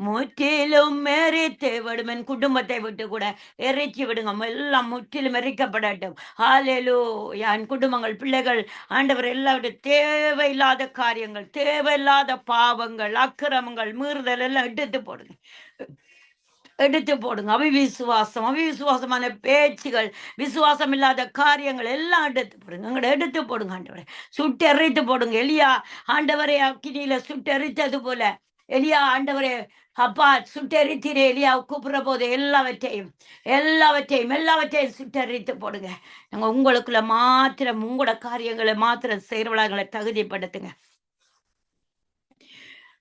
முற்றிலும் எரித்து விடும். என் குடும்பத்தை விட்டு கூட எரிச்சு விடுங்க, எல்லாம் முற்றிலும் எரிக்கப்படட்டும். ஹல்லேலூயா. என் குடும்பங்கள், பிள்ளைகள், ஆண்டவர் எல்லாருடைய தேவையில்லாத காரியங்கள், தேவையில்லாத பாவங்கள், அக்கிரமங்கள், மீறுதல் எல்லாம் எடுத்து போடுங்க, எடுத்து போடுங்க. அவிசுவாசமான பேச்சுகள், விசுவாசம் இல்லாத காரியங்கள் எல்லாம் எடுத்து போடுங்க. எங்களை எடுத்து போடுங்க ஆண்டவரே, சுட்டெரித்து போடுங்க. எலியா ஆண்டவரே அக்கினியில சுட்டெரித்தது போல, எலியா ஆண்டவரே அப்பா சுட்டெரித்தீரே, எலியா கூப்பிடுற போது எல்லாவற்றையும் சுட்டெரித்து போடுங்க. நாங்க உங்களுக்குள்ள மாத்திரம், உங்களோட காரியங்களை மாத்திரம் செய்கிறவளை தகுதிப்படுத்துங்க.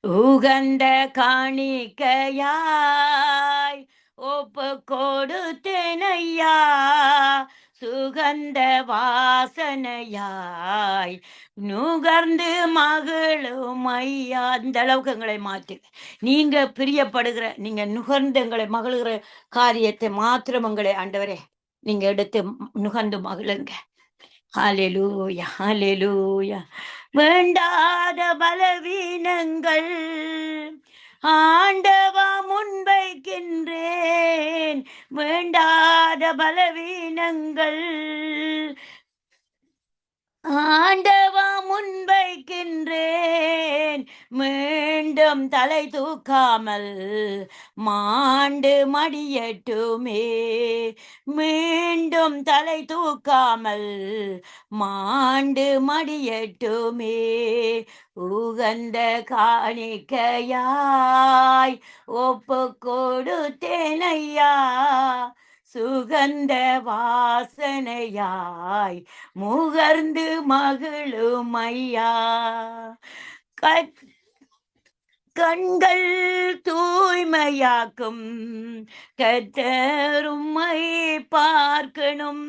உகந்த காணிக்கையாய் ஒப்பு கொடுத்தேனையா, சுகந்த வாசனையாய் நுகர்ந்து மகளும் ஐயா. அந்த அளவுக்கு எங்களை மாற்றுங்க. நீங்க பிரியப்படுகிற, நீங்க நுகர்ந்து எங்களை மகிழ்கிற காரியத்தை மாத்திரம் எங்களை ஆண்டவரே நீங்க எடுத்து நுகர்ந்து மகிழுங்க. ஹல்லேலூயா, ஹல்லேலூயா. வேண்டாத பலவீனங்கள் ஆண்டவா முன்வைக்கின்றேன், வேண்டாத பலவீனங்கள் ஆண்டவா முன்வைக்கின்றேன், மீண்டும் தலை தூக்காமல் மாண்டு மடியட்டுமே, மீண்டும் தலை தூக்காமல் மாண்டு மடியட்டுமே. உகந்த காணிக்கையாய் ஒப்பு கொடுத்தேனையா, சுகந்த வாசனையாய் முகர்ந்து மகிழும் ஐயா. கண்கள் தூய்மையாக்கும் கர்த்தரும்மை பார்க்கணும்,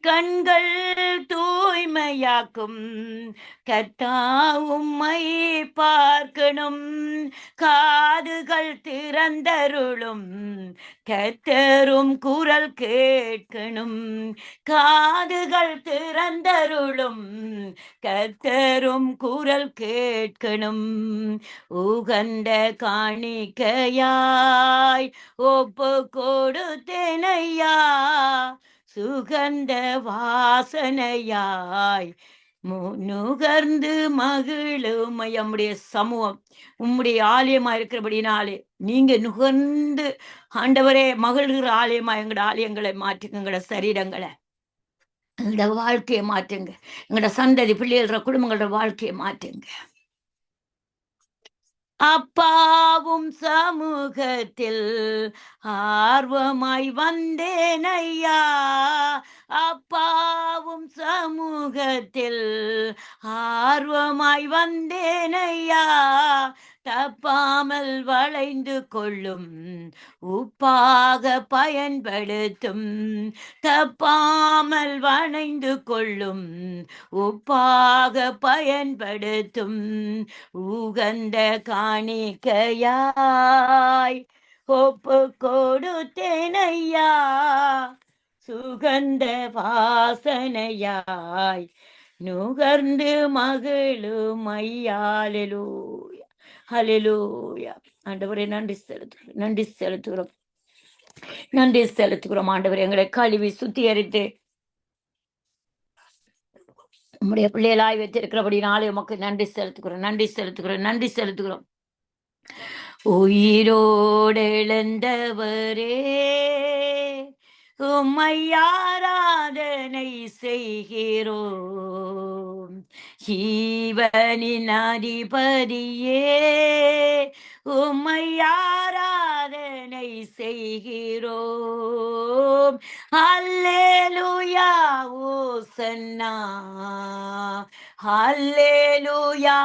கண்கள் தூய்மையாக்கும் கர்த்தாவும்மை பார்க்கணும், காதுகள் திறந்தருளும் கர்த்தரும் குரல் கேட்கணும், காதுகள் திறந்தருளும் கர்த்தரும் குரல் கேட்கணும். உகந்த காணிக்கையாய் ஒப்பு கொடுத்தேனையா, சுகந்த வாசனையாய் நுகர்ந்து மகிழும். நம்முடைய சமூகம் உம்முடைய ஆலயமா இருக்கிறபடினாலே நீங்க நுகர்ந்து ஆண்டவரே மகிழ்கிற ஆலயமா எங்களோட ஆலயங்களை மாற்றுங்க, எங்களோட சரீரங்களை, எங்களோட வாழ்க்கையை மாற்றுங்க, எங்களோட சந்ததி பிள்ளைகள குடும்பங்களோட வாழ்க்கையை மாற்றுங்க. அப்பாவும் சமூகத்தில் ஆர்வமாய் வந்தேன் ஐயா, அப்பாவும் சமூகத்தில் ஆர்வமாய் வந்தேன் ஐயா, தப்பாமல் வளைந்து கொள்ளும் உப்பாக பயன்படுத்தும், தப்பாமல் வளைந்து கொள்ளும் உப்பாக பயன்படுத்தும். உகந்த காணிக்கையாய் ஒப்பு கொடுத்தேனையா, சுகந்த வாசனையாய் நுகர்ந்து மகிழும் ஐயா. ஹல்லேலூயா, ஹல்லேலூயா. ஆண்டவரே நன்றி செலுத்துகிறோம் ஆண்டவரே. எங்களை கழுவி சுத்திகரித்து நம்முடைய பிள்ளைகளாய் வைத்திருக்கிறபடினாலே உமக்கு நன்றி செலுத்துகிறோம். உயிரோடு எழுந்தவரே, உம்மை ஆராதனை செய்கிறோம். ஜீவனின் அதிபதியே, உம்மை ஆராதனை செய்கிறோம். அல்லேலூயா ஓசன்னா, அல்லேலூயா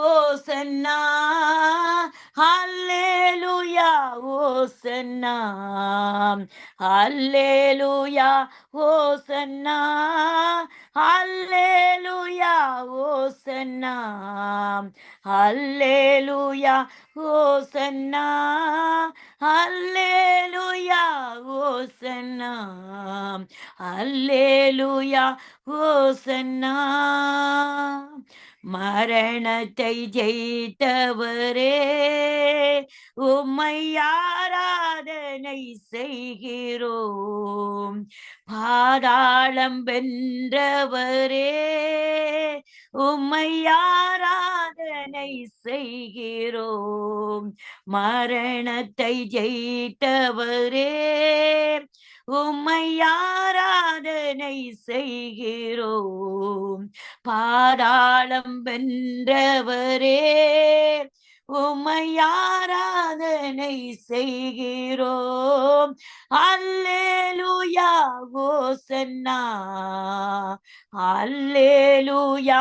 ஓசன்னா, அல்லேலூயா ஓசன்னா, அல்லேலூயா ஓசன்னா, அல்லேலூயா ஓசன்னா, அல்லேலூயா ஓசன்னா, அல்லேலூயா ஓசன்னா, அல்லேலூயா ஓசன்னா. மரணத்தை ஜெயித்தவரே, உம்மை ஆராதனை செய்கிறோம். பாதாளம் வென்றவரே, உம்மை ஆராதனை செய்கிறோம். மரணத்தை ஜெயித்தவரே, உம்மை ஆராதனை செய்கிறோம். பாதாளம் வென்றவரே, உம்மை ஆராதனை செய்கிறோம். அல்லேலூயா ஓசன்னா, அல்லேலூயா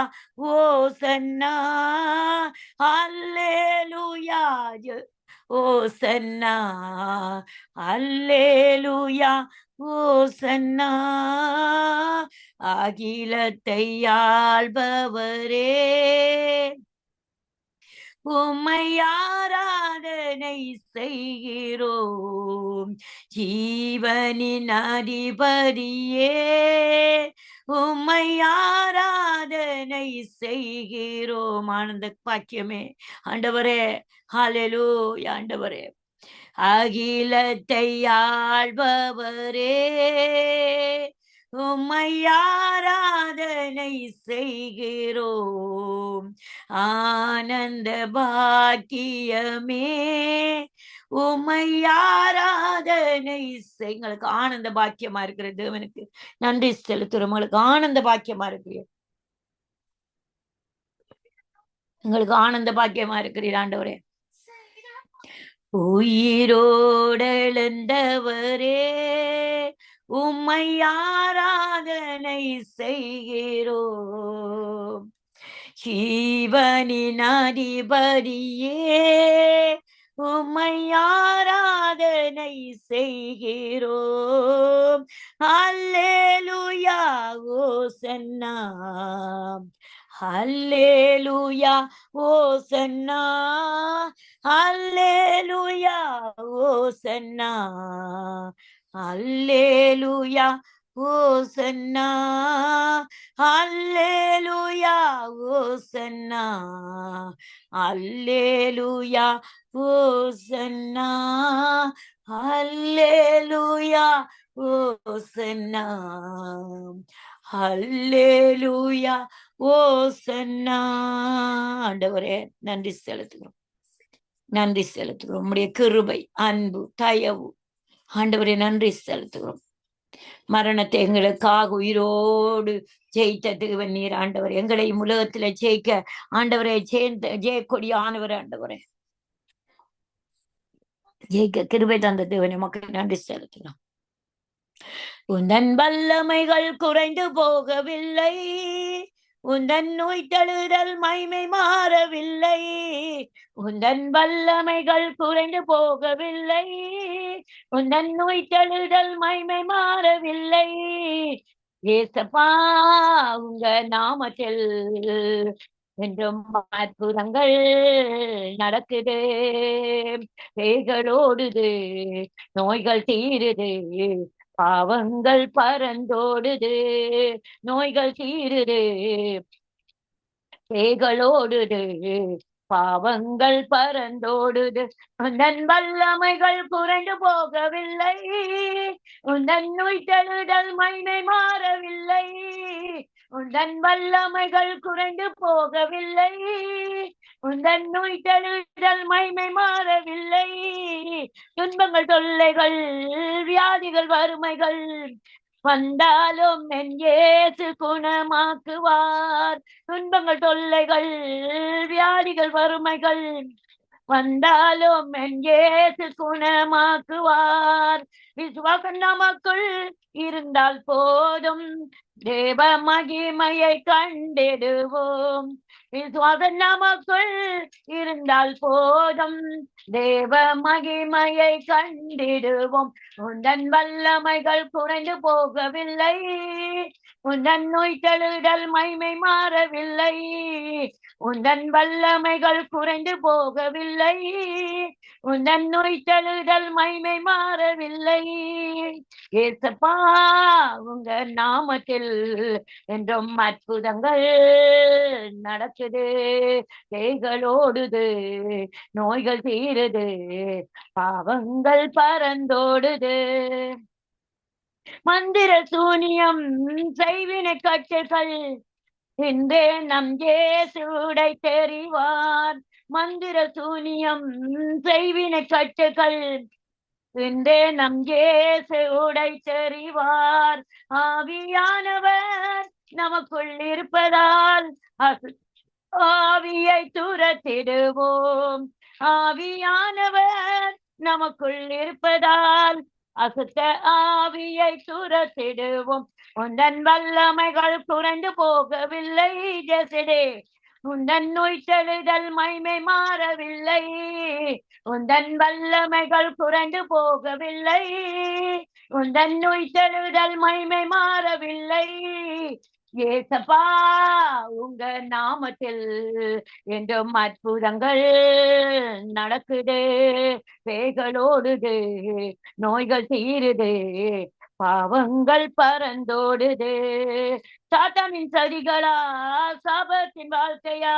ஓசன்னா, அல்லேலூயா ஓசன்னா, அல்லேலூயா ஓசன்னா. அகிலத்தை ஆள்பவரே, உம்மை ஆராதனை செய்கிறோம். ஜீவனின் அதிபதியே, உம்மை ஆராதனை செய்கிறோம். ஆனந்த பாக்கியமே ஆண்டவரே, ஹல்லேலூயா ஆண்டவரே. அகிலத்தை ஆள்பவரே, உம்மை ஆராதனை செய்கிறோம். ஆனந்த பாக்கியமே, உம்மை ஆராதனை எங்களுக்கு ஆனந்த பாக்கியமா இருக்கிற தேவனுக்கு நன்றி செலுத்துறோம். உங்களுக்கு ஆனந்த பாக்கியமா இருக்கிறீர், எங்களுக்கு ஆனந்த பாக்கியமா இருக்கிறீர் ஆண்டவரே. உயிரோடெழுந்தவரே, உம்மை ஆராதனை செய்கிறோம். ஜீவனின் அதிபதியே, உம்மை ஆராதனை செய்கிறோம். அல்லேலூயா ஓசன்னா, அல்லேலூயா ஓசன்னா, அல்லேலூயா ஓசன்னா, அல்லேலூயா ஓசன்னா, அல்லேலூயா ஓசன்னா, அல்லேலூயா ஓசன்னா, அல்லேலூயா ஓசன்னா, அல்லேலூயா ஓசன்னா. ஆண்டவரே நன்றி செலுத்துகிறோம், நன்றி செலுத்துகிறோம். உம்முடைய கிருபை, அன்பு, தயவு ஆண்டவரே நன்றி செலுத்துகிறோம். மரணத்தை எங்களுக்காக உயிரோடு ஜெயித்த தேவன் நீர் ஆண்டவர். எங்களையும் உலகத்துல ஜெயிக்க ஆண்டவரை ஜெயக்கொடி ஆனவர் ஆண்டவரே. ஜெயிக்க கிருபை தந்த தேவனை மக்கள் நன்றி செலுத்தலாம். உந்தன் வல்லமைகள் குறைந்து போகவில்லை, உந்தன் நோய் தழுதல் மைமை மாறவில்லை. உந்தன் வல்லமைகள் குறைந்து போகவில்லை, உந்தன் நோய் தழுதல் மைமை மாறவில்லை. ஏசப்பா உங்க நாமத்தில் என்றும் அற்புதங்கள் நடக்குது, பேய்களோடுது, நோய்கள் தீருது, பாவங்கள் பறந்தோடுது, நோய்கள் தீருது, பேய்களோடுது, பாவங்கள் பறந்தோடுது. உந்தன் வல்லமைகள் குறைந்து போகவில்லை, உந்தன் நோய் தழுதல் மைமை மாறவில்லை. உந்தன் வல்லமைகள் குறைந்து போகவில்லை, உந்தன் நோய் தழுதல் மைமை மாறவில்லை. துன்பங்கள் தொல்லைகள் வியாதிகள் வறுமைகள் வந்தாலும் என் இயேசு குணமாக்குவார். துன்பங்கள் தொல்லைகள் வியாதிகள் வறுமைகள் வந்தாலும் என் இயேசு குணமாக்குவார். விசுவாசம் நமக்குள் இருந்தால் போதும், தேவ மகிமையை கண்டிடுவோம். விசுவாசம் நமக்குள் இருந்தால் போதும், தேவ மகிமையை கண்டிடுவோம். உந்தன் வல்லமைகள் குறைந்து போகவில்லை, உந்தன் நோய் தழுதல் மைமை மாறவில்லை. உந்தன் வல்லமைகள் குறைந்து போகவில்லை, உந்தன் நோய் தழுதல் மைமை மாறவில்லை. ஏசப்பா உங்க நாமத்தில் என்றும் அற்புதங்கள் நடக்குது, பேய்களோடுது, நோய்கள் தீருது, பாவங்கள் பறந்தோடுது. மந்திர சூனியம் செய்வினை கட்டுகள் இன்றே நம் இயேசுடை தெரிவார். மந்திர சூனியம் செய்வினை கட்டுகள் இன்றே நம் இயேசுடை தெரிவார். ஆவியானவர் நமக்குள் இருப்பதால் ஆவியை துரத்திடுவோம். ஆவியானவர் நமக்குள் இருப்பதால் அசுத்த ஆவியை துரத்திடுவோம். உந்தன் வல்லமைகள் குறைந்து போகவில்லை ஜெசிடே, உந்தன் நோய் தழுதல் மைமை மாறவில்லை. உந்தன் வல்லமைகள் குறைந்து போகவில்லை, உந்தன் நோய் தழுதல் மைமை மாறவில்லை. ஏசப்பா உங்க நாமத்தில் என்றும் அற்புதங்கள் நடக்குது, பேய்களோடுது, நோய்கள் தீருது, பாவங்கள் பறந்தோடுது. சாத்தானின் சதிகளா சாபத்தின் வாழ்க்கையா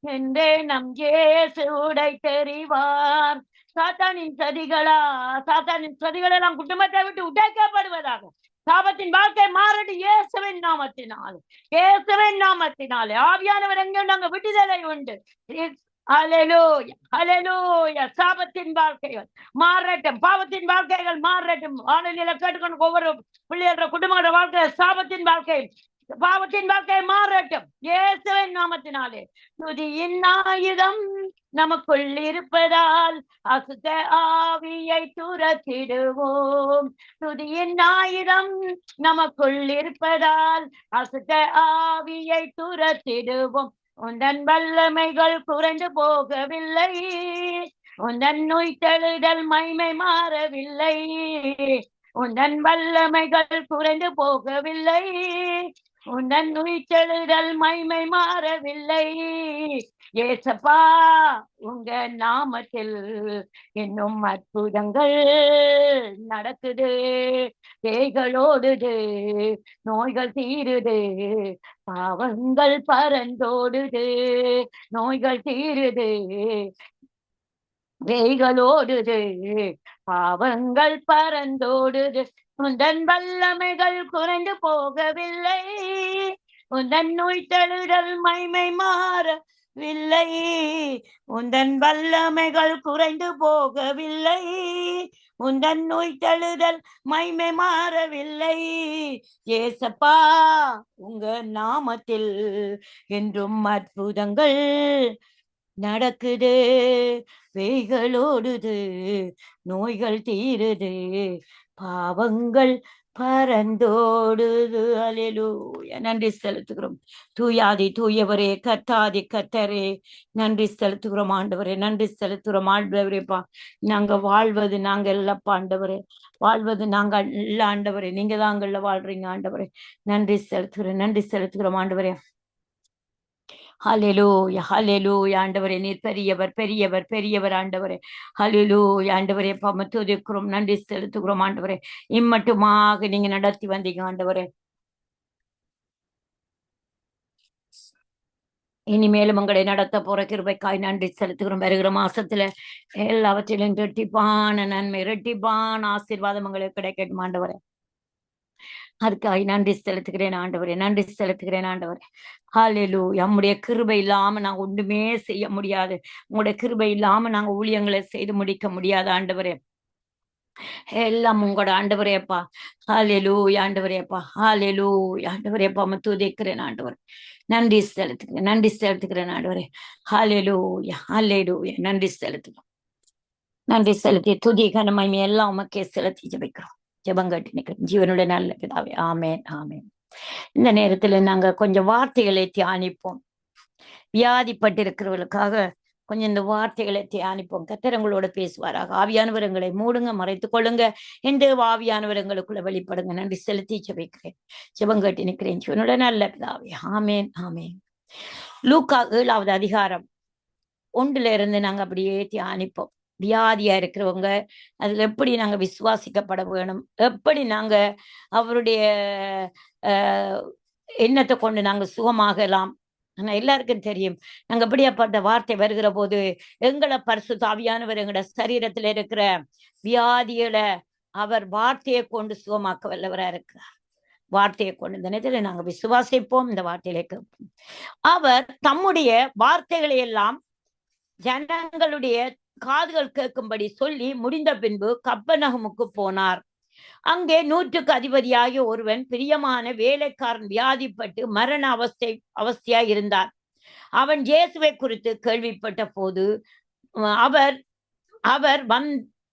என்றே நம் இயேசுடை தெரிவார். சாத்தானின் சதிகளெல்லாம் குடும்பத்தை விட்டு உடைக்கப்படுவதாக. சாபத்தின் வாழ்க்கை மாறட்டு இயேசுவின் நாமத்தினாலே, இயேசுவின் நாமத்தினாலே. ஆவியானவர் எங்கே நாங்க விடுதலை உண்டு. ஹல்லேலூயா, ஹல்லேலூயா. சாபத்தின் வாழ்க்கைகள் மாறட்டும், பாவத்தின் வாழ்க்கைகள் மாறட்டும். ஆளுநிலை கேட்டுக்கொண்டு ஒவ்வொரு பிள்ளைகளோட குடும்பங்களோட வாழ்க்கை சாபத்தின் வாழ்க்கை பாவத்தின் வாழ்க்கை மாறட்டும் இயேசுவின் நாமத்தினாலே. துதியின் ஆயுதம் நமக்குள் இருப்பதால் அசுத்த ஆவியை துரத்திடுவோம். துதியின் ஆயுதம் நமக்குள் இருப்பதால் அசுத்த ஆவியை துரத்திடுவோம். உந்தன் வல்லமைகள் குறைந்து போகவில்லை, உந்தன் நோய் தழுதல் மைமை மாறவில்லை. உந்தன் வல்லமைகள் குறைந்து போகவில்லை, உந்தன் நோய் தழுதல் மைமை மாறவில்லை. ஏசப்பா உங்க நாமத்தில் இன்னும் அற்புதங்கள் நடக்குது, பேய்களோடுது, நோய்கள் தீருது, பாவங்கள் பறந்தோடுது, நோய்கள் தீருது, பேய்களோடுது, பாவங்கள் பறந்தோடுது. உந்தன் வல்லமைகள் குறைந்து போகவில்லை, உந்தன் நோய் தழுதல் மைமை மாறவில்லை. உந்தன் வல்லமைகள் குறைந்து போகவில்லை, உந்தன் நோய் தழுதல் மைமை மாறவில்லை. ஏசப்பா உங்க நாமத்தில் என்றும் அற்புதங்கள் நடக்குது, பேய்களோடுது, நோய்கள் தீருது, பாவங்கள் பறந்தோடுது. அல்லேலூயா. நன்றி செலுத்துகிறோம். தூயாதி தூயவரே, கர்த்தாதி கர்த்தரே, நன்றி செலுத்துகிறோம் ஆண்டவரே, நன்றி செலுத்துகிறோம் ஆண்டவரேப்பா. நாங்க வாழ்வது நாங்க இல்லப்பா ஆண்டவரே, வாழ்வது நாங்க இல்ல ஆண்டவரே, நீங்க தாங்கள்ல வாழ்றீங்க ஆண்டவரே. நன்றி செலுத்துகிறோம், நன்றி செலுத்துகிறோம் ஆண்டவரே. ஹல்லேலூயா, ஹல்லேலூயா. ஆண்டவரே நீர் பெரியவர், பெரியவர், பெரியவர் ஆண்டவரே. ஹல்லேலூயா ஆண்டவரே, துதிக்கிறோம், நன்றி செலுத்துகிறோம் ஆண்டவரே. இம்மட்டுமாக நீங்க நடத்தி வந்தீங்க ஆண்டவரே. இனிமேலும் உங்களை நடத்த போற கிருபைக்காய் நன்றி செலுத்துகிறோம். வருகிற மாசத்துல எல்லாவற்றிலும் இரட்டிப்பான நன்மை, இரட்டிப்பான ஆசீர்வாதம் உங்களுக்கு கிடைக்கட்டும் ஆண்டவரே. அதுக்காக நன்றி செலுத்துகிறேன் ஆண்டவரே, நன்றி செலுத்துகிறேன் ஆண்டவரே. ஹalleluya. நம்முடைய கிருபை இல்லாம நாங்க ஒன்றுமே செய்ய முடியாது. உங்களுடைய கிருபை இல்லாம நாங்க ஊழியங்களை செய்து முடிக்க முடியாது ஆண்டவரே. எல்லாம் உங்களோட ஆண்டவரேப்பா. ஹalleluya ஆண்டவரேப்பா, ஹalleluya ஆண்டவரேப்பா. துதிக்கிறேன் ஆண்டவரே, நன்றி செலுத்துகிறேன், நன்றி செலுத்துகிறேன் ஆண்டவரே. ஹalleluya, ஹalleluya. நன்றி செலுத்துகிறோம், நன்றி செலுத்தி துதி கனமகிமை எல்லாம் உமக்கே செலுத்தி ஜெபிக்கிறோம். ஜெபங்கட்டி நிற்கிறோம் ஜீவனுடைய நல்ல பிதாவே. ஆமென், ஆமென். இந்த நேரத்துல நாங்க கொஞ்சம் வார்த்தைகளை தியானிப்போம். வியாதிப்பட்டிருக்கிறவர்களுக்காக கொஞ்சம் இந்த வார்த்தைகளை தியானிப்போம். கர்த்தர் உங்களோட பேசுவாராக. ஆவியானவரங்களை மூடுங்க, மறைத்துக் கொள்ளுங்க. எந்த ஆவியானவரங்களுக்குள்ள வெளிப்படுங்க. நன்றி செலுத்தி ஜெபிக்கிறேன், ஜெபங்கட்டி நிற்கிறேன் ஜீவனோட நல்ல பிதாவே. ஆமென், ஆமென். லூக்கா 7வது அதிகாரம் 1 நாங்க அப்படியே தியானிப்போம். வியாதியா இருக்கிறவங்க அதுல எப்படி நாங்க விசுவாசிக்கப்பட வேணும், எப்படி நாங்க அவருடைய எண்ணத்தை கொண்டு நாங்க சுகமாகலாம். ஆனா எல்லாருக்கும் தெரியும், நாங்க எப்படியாப்பட்ட வார்த்தை வருகிற போது எங்களை பரிசுத்த ஆவியானவர் எங்களோட சரீரத்துல இருக்கிற வியாதிகளை அவர் வார்த்தையை கொண்டு சுகமாக்க வல்லவரா இருக்கிறார். வார்த்தையை கொண்டு இந்த நேரத்துல நாங்க விசுவாசிப்போம், இந்த வார்த்தையில கேட்போம். அவர் தம்முடைய வார்த்தைகளை எல்லாம் ஜனங்களுடைய காதுகள் கேட்கும்படி சொல்லி முடிந்த பின்பு கப்பர்நகமுக்கு போனார். அங்கே 100க்கு அதிபதியாகிய ஒருவன் பிரியமான வேலைக்காரன் வியாதிப்பட்டு மரண அவஸ்தையாய் இருந்தார். அவன் இயேசுவை குறித்து கேள்விப்பட்ட போது அவர்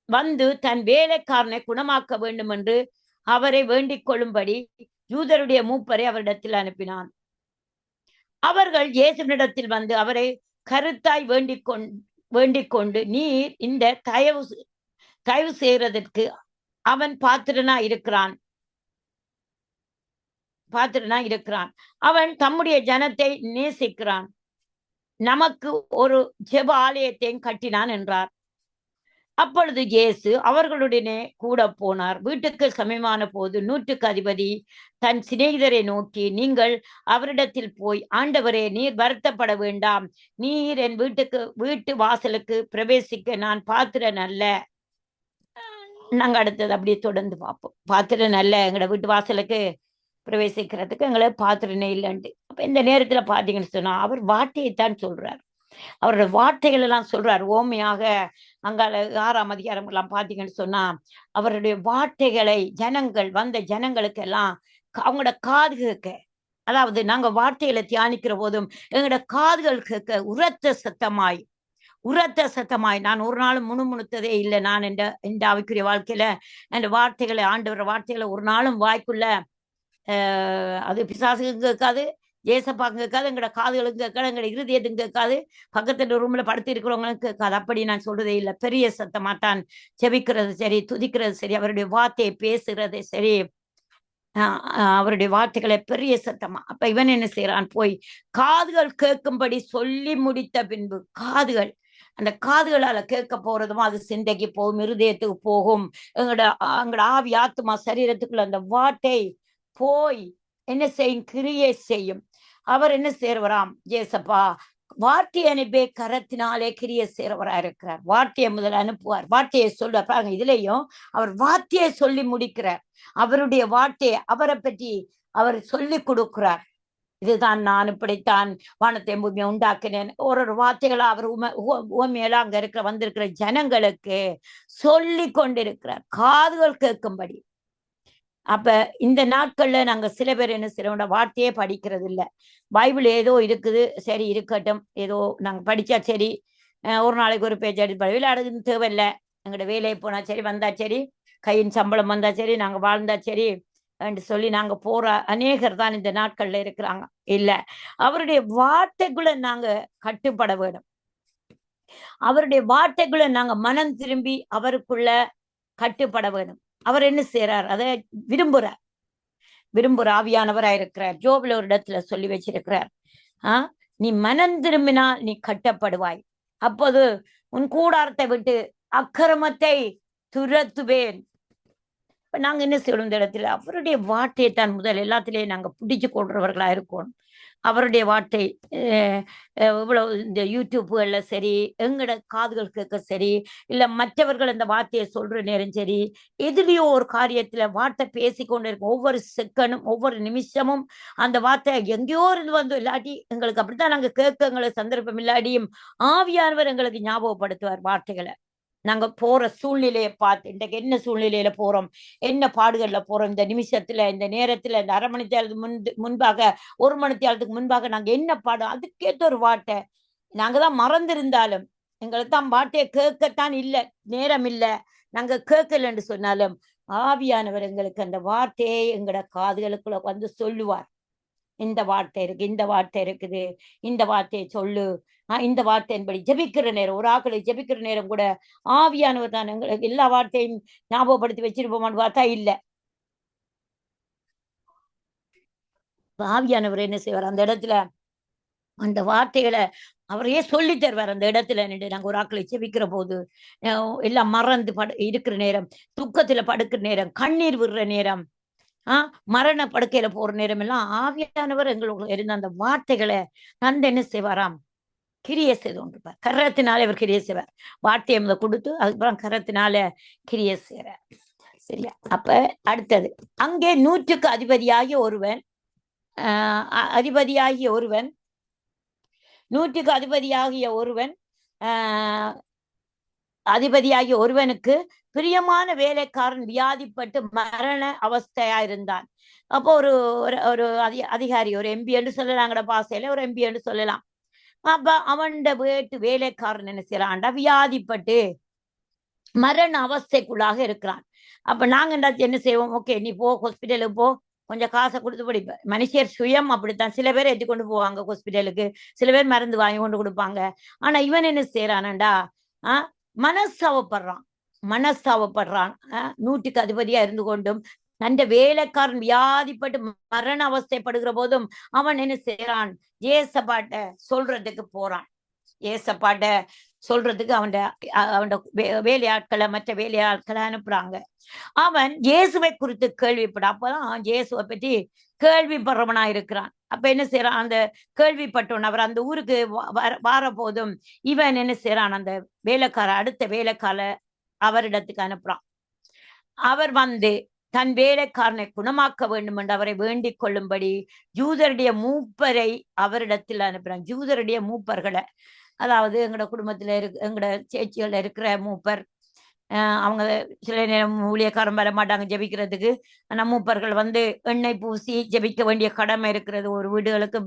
வந்து தன் வேலைக்காரனை குணமாக்க வேண்டும் என்று அவரை வேண்டிக் கொள்ளும்படி யூதருடைய மூப்பரை அவரிடத்தில் அனுப்பினான். அவர்கள் இயேசுவினிடத்தில் வந்து அவரை கருத்தாய் வேண்டிக் கொண்டு நீர் இந்த தயவு செய்யறதற்கு அவன் பாத்திரனா இருக்கிறான். அவன் தம்முடைய ஜனத்தை நேசிக்கிறான். நமக்கு ஒரு ஜெப ஆலயத்தையும் கட்டினான் என்றார். அப்பொழுது இயேசு அவர்களுடனே கூட போனார். வீட்டுக்கு சமயமான போது 100க்கு அதிபதி தன் சிநேகிதரை நோக்கி, நீங்கள் அவரிடத்தில் போய், ஆண்டவரே, நீர் வருத்தப்பட வேண்டாம், நீர் என் வீட்டு வாசலுக்கு பிரவேசிக்க நான் பாத்திரன் அல்ல. நாங்க அடுத்தது அப்படியே தொடர்ந்து பார்ப்போம். பாத்திரன் அல்ல, எங்களோட வீட்டு வாசலுக்கு பிரவேசிக்கிறதுக்கு எங்களை பாத்திரனே இல்லைன்ட்டு. அப்ப இந்த நேரத்துல பாத்தீங்கன்னு சொன்னா அவர் வார்த்தையைத்தான் சொல்றார். அவரோட வார்த்தைகள் எல்லாம் சொல்றார். ஓமையாக அங்கால 6ஆம் அதிகாரம் எல்லாம் பாத்தீங்கன்னு சொன்னா அவருடைய வார்த்தைகளை வந்த ஜனங்களுக்கு எல்லாம் அவங்களோட காது கேட்க, அதாவது நாங்க வார்த்தைகளை தியானிக்கிற போதும் எங்களோட காதுகள் கேட்க உரத்த சத்தமாய் நான் ஒரு நாளும் முணுமுணுத்ததே இல்லை. நான் இந்த ஆவிக்குரிய வாழ்க்கையில என் வார்த்தைகளை, ஆண்டவர வார்த்தைகளை ஒரு நாளும் வாய்க்குள்ள அது பிசாசுக்கும் கேட்காது, ஏசப்பாங்க கேட்காது, எங்களோட காதுகளும் கேட்காது, எங்களோட இருதயத்துக்கும் கேட்காது, பக்கத்துல ரூம்ல படுத்து இருக்கிறவங்களும் கேட்காது. அப்படி நான் சொல்றதே இல்லை. பெரிய சத்தமாட்டான் ஜெபிக்கிறது சரி, துதிக்கிறது சரி, அவருடைய வார்த்தையை பேசுறது சரி, அவருடைய வார்த்தைகளை பெரிய சத்தமா. அப்ப இவன் என்ன செய்யறான், போய் காதுகள் கேட்கும்படி சொல்லி முடித்த பின்பு அந்த காதுகளால கேட்க போறதும் அது சிந்தைக்கு போகும், இருதயத்துக்கு போகும், எங்களோட ஆவி ஆத்துமா சரீரத்துக்குள்ள அந்த வார்த்தை போய் என்ன செய்யும், கிரியை செய்யும். அவர் என்ன செய்யறவராம், ஏசப்பா வார்த்தையை அனுப்பி கரத்தினாலே கிரியை செய்யறவரா இருக்கிறார். வார்த்தையை முதல் அனுப்புவார், வார்த்தையை சொல்லுவார். பாருங்க, இதுலயும் அவர் வார்த்தையை சொல்லி முடிக்கிறார். அவருடைய வார்த்தையை அவரை பற்றி அவர் சொல்லி கொடுக்கிறார். இதுதான் நான் இப்படித்தான் வானத்தை பூமியை உண்டாக்கினேன். ஒரு வார்த்தைகளா அவர் உவமையெல்லாம் அங்க வந்திருக்கிற ஜனங்களுக்கு சொல்லி கொண்டிருக்கிறார், காதுகள் கேட்கும்படி. அப்ப இந்த நாட்கள்ல நாங்க சில பேர் என்ன செய்யறோம், வார்த்தையே படிக்கிறது இல்லை. பைபிள் ஏதோ இருக்குது, சரி இருக்கட்டும், ஏதோ நாங்க படிச்சா சரி, ஒரு நாளைக்கு ஒரு பேஜ் அடி விளையாடுறது தேவையில்லை, எங்களோட வேலையை போனா சரி, வந்தா சரி, கையின் சம்பளம் வந்தா சரி, நாங்க வாழ்ந்தா சரி என்று சொல்லி நாங்க போற அநேகர் தான் இந்த நாட்கள்ல இருக்கிறாங்க. இல்ல, அவருடைய வார்த்தைக்குள்ள நாங்க கட்டுப்பட வேணும். அவருடைய வார்த்தைக்குள்ள நாங்க மனம் திரும்பி அவருக்குள்ள கட்டுப்பட வேணும். அவர் என்ன செய்யறார், அதை விரும்புற ஆவியானவராயிருக்கிறார். ஜோபில் ஒரு இடத்துல சொல்லி வச்சிருக்கிறார், நீ மனம் திரும்பினால் நீ கட்டப்படுவாய், அப்போது உன் கூடாரத்தை விட்டு அக்கிரமத்தை துரத்துவேன். இப்ப நாங்க என்ன செய்யணும், இந்த இடத்துல அவருடைய வார்த்தையை தான் முதல் எல்லாத்திலேயும் நாங்க பிடிச்சு கொள்றவர்களா இருக்கணும். அவருடைய வார்த்தை இவ்வளவு இந்த யூடியூப்புகள்ல சரி, எங்கட காதுகள் கேட்க சரி, இல்ல மற்றவர்கள் அந்த வார்த்தையை சொல்ற நேரம் சரி, எதுலயோ ஒரு காரியத்துல வார்த்தை பேசிக்கொண்டு இருக்கும். ஒவ்வொரு செகண்டும் ஒவ்வொரு நிமிஷமும் அந்த வார்த்தை எங்கேயோ இருந்து வந்து இல்லாட்டி எங்களுக்கு அப்படித்தான் நாங்க கேட்க எங்களுக்கு சந்தர்ப்பம் இல்லாட்டியும் ஆவியானவர் எங்களுக்கு ஞாபகப்படுத்துவார் வார்த்தைகளை. நாங்க போற சூழ்நிலையை பார்த்து இன்றைக்கு என்ன சூழ்நிலையில போறோம், என்ன பாடுகள்ல போறோம், இந்த நிமிஷத்துல இந்த நேரத்துல இந்த அரை மணி நேரத்துக்கு முன்பாக 1 மணி நேரத்துக்கு முன்பாக நாங்க என்ன பாடும், அதுக்கேற்ற ஒரு வார்த்தை. நாங்க தான் மறந்திருந்தாலும் எங்களுக்கு தான் வார்த்தையை கேட்கத்தான் இல்லை, நேரம் இல்லை, நாங்க கேட்கலன்னு சொன்னாலும் ஆவியானவர் எங்களுக்கு அந்த வார்த்தையை எங்களோட காதுகளுக்குள்ள வந்து சொல்லுவார். இந்த வார்த்தை இருக்கு, இந்த வார்த்தை இருக்குது, இந்த வார்த்தையை சொல்லு, இந்த வார்த்தையின்படி ஜெபிக்கிற நேரம், ஒரு ஆக்களை ஜெபிக்கிற நேரம் கூட ஆவியானவர் தான் எங்களுக்கு எல்லா வார்த்தையும் ஞாபகப்படுத்தி வச்சிருப்போமான்னு பார்த்தா இல்ல. ஆவியானவர் என்ன செய்வார் அந்த இடத்துல, அந்த வார்த்தைகளை அவரையே சொல்லி தருவார். அந்த இடத்துல நின்று நாங்க ஒரு ஆக்களை ஜெபிக்கிற போது எல்லாம் மறந்து இருக்கிற நேரம், துக்கத்துல படுக்கிற நேரம், கண்ணீர் விடுற நேரம், மரண படுக்கையில போற நேரம் எல்லாம் ஆவியானவர் எங்களுக்கு இருந்த அந்த வார்த்தைகளை நந்த என்ன செய்வாராம், கிரிய செய்து கொண்டிருப்பார். கரத்தினால இவர் கிரிய செய்வார். வார்த்தையை முதல் கொடுத்து அதுக்கப்புறம் கரத்தினால கிரிய செய்றார். சரியா? அப்ப அடுத்தது அங்கே 100க்கு அதிபதியாகிய ஒருவன், அதிபதியாகிய ஒருவன் 100க்கு அதிபதியாகிய ஒருவன் அதிபதியாகிய ஒருவனுக்கு பிரியமான வேலைக்காரன் வியாதிப்பட்டு மரண அவஸ்தையா இருந்தான். அப்போ ஒரு ஒரு அதிகாரி, ஒரு எம்பி என்று சொல்லலாங்கட பாசையில ஒரு எம்பி என்று சொல்லலாம். அப்ப அவன் வீட்டு வேலைக்காரன் என்ன செய்யறான்டா, வியாதிப்பட்டு மரண அவஸ்தைக்குள்ளாக இருக்கிறான். அப்ப நாங்க என்ன செய்வோம், ஓகே நீ போ ஹாஸ்பிட்டலுக்கு போ, கொஞ்சம் காசை கொடுத்து படிப்ப. மனுஷர் சுயம் அப்படித்தான். சில பேர் எடுத்து கொண்டு போவாங்க ஹாஸ்பிட்டலுக்கு, சில பேர் மருந்து வாங்கி கொண்டு கொடுப்பாங்க. ஆனா இவன் என்ன செய்யறானண்டா, மனஸ்தாவப்படுறான். 100க்கு அதிபதியா இருந்து கொண்டும் தன் வேலைக்காரன் வியாதிப்பட்டு மரண அவஸ்தைப்படுகிற போதும் அவன் என்ன செய்யறான், ஏசப்பாட்ட சொல்றதுக்கு போறான். ஏசப்பாட்ட சொல்றதுக்கு அவன் வேலையாட்களை, மற்ற வேலையாட்களை அனுப்புறாங்க. அவன் இயேசுவை குறித்து கேள்விப்பட, அப்பதான் இயேசுவை பற்றி கேள்விப்படுறவனா இருக்கிறான். அப்ப என்ன செய்யறான், அந்த கேள்விப்பட்டவன் அவர் அந்த ஊருக்கு வார போதும் இவன் என்ன செய்யறான், அந்த அடுத்த வேலைக்கார அவரிடத்துக்கு அனுப்புறான். அவர் வந்து தன் வேலைக்காரனை குணமாக்க வேண்டும் என்று அவரை வேண்டிக் கொள்ளும்படி ஜூதருடைய மூப்பரை அவரிடத்தில் அனுப்புறான். ஜூதருடைய மூப்பர்களை, அதாவது எங்களோட குடும்பத்துல எங்களோட சேச்சிகள் இருக்கிற மூப்பர், அவங்க சில நேரம் ஊழியக்காரன் வர மாட்டாங்க ஜெபிக்கிறதுக்கு. ஆனா மூப்பர்கள் வந்து எண்ணெய் பூசி ஜெபிக்க வேண்டிய கடமை இருக்கிறது ஒரு வீடுகளுக்கு,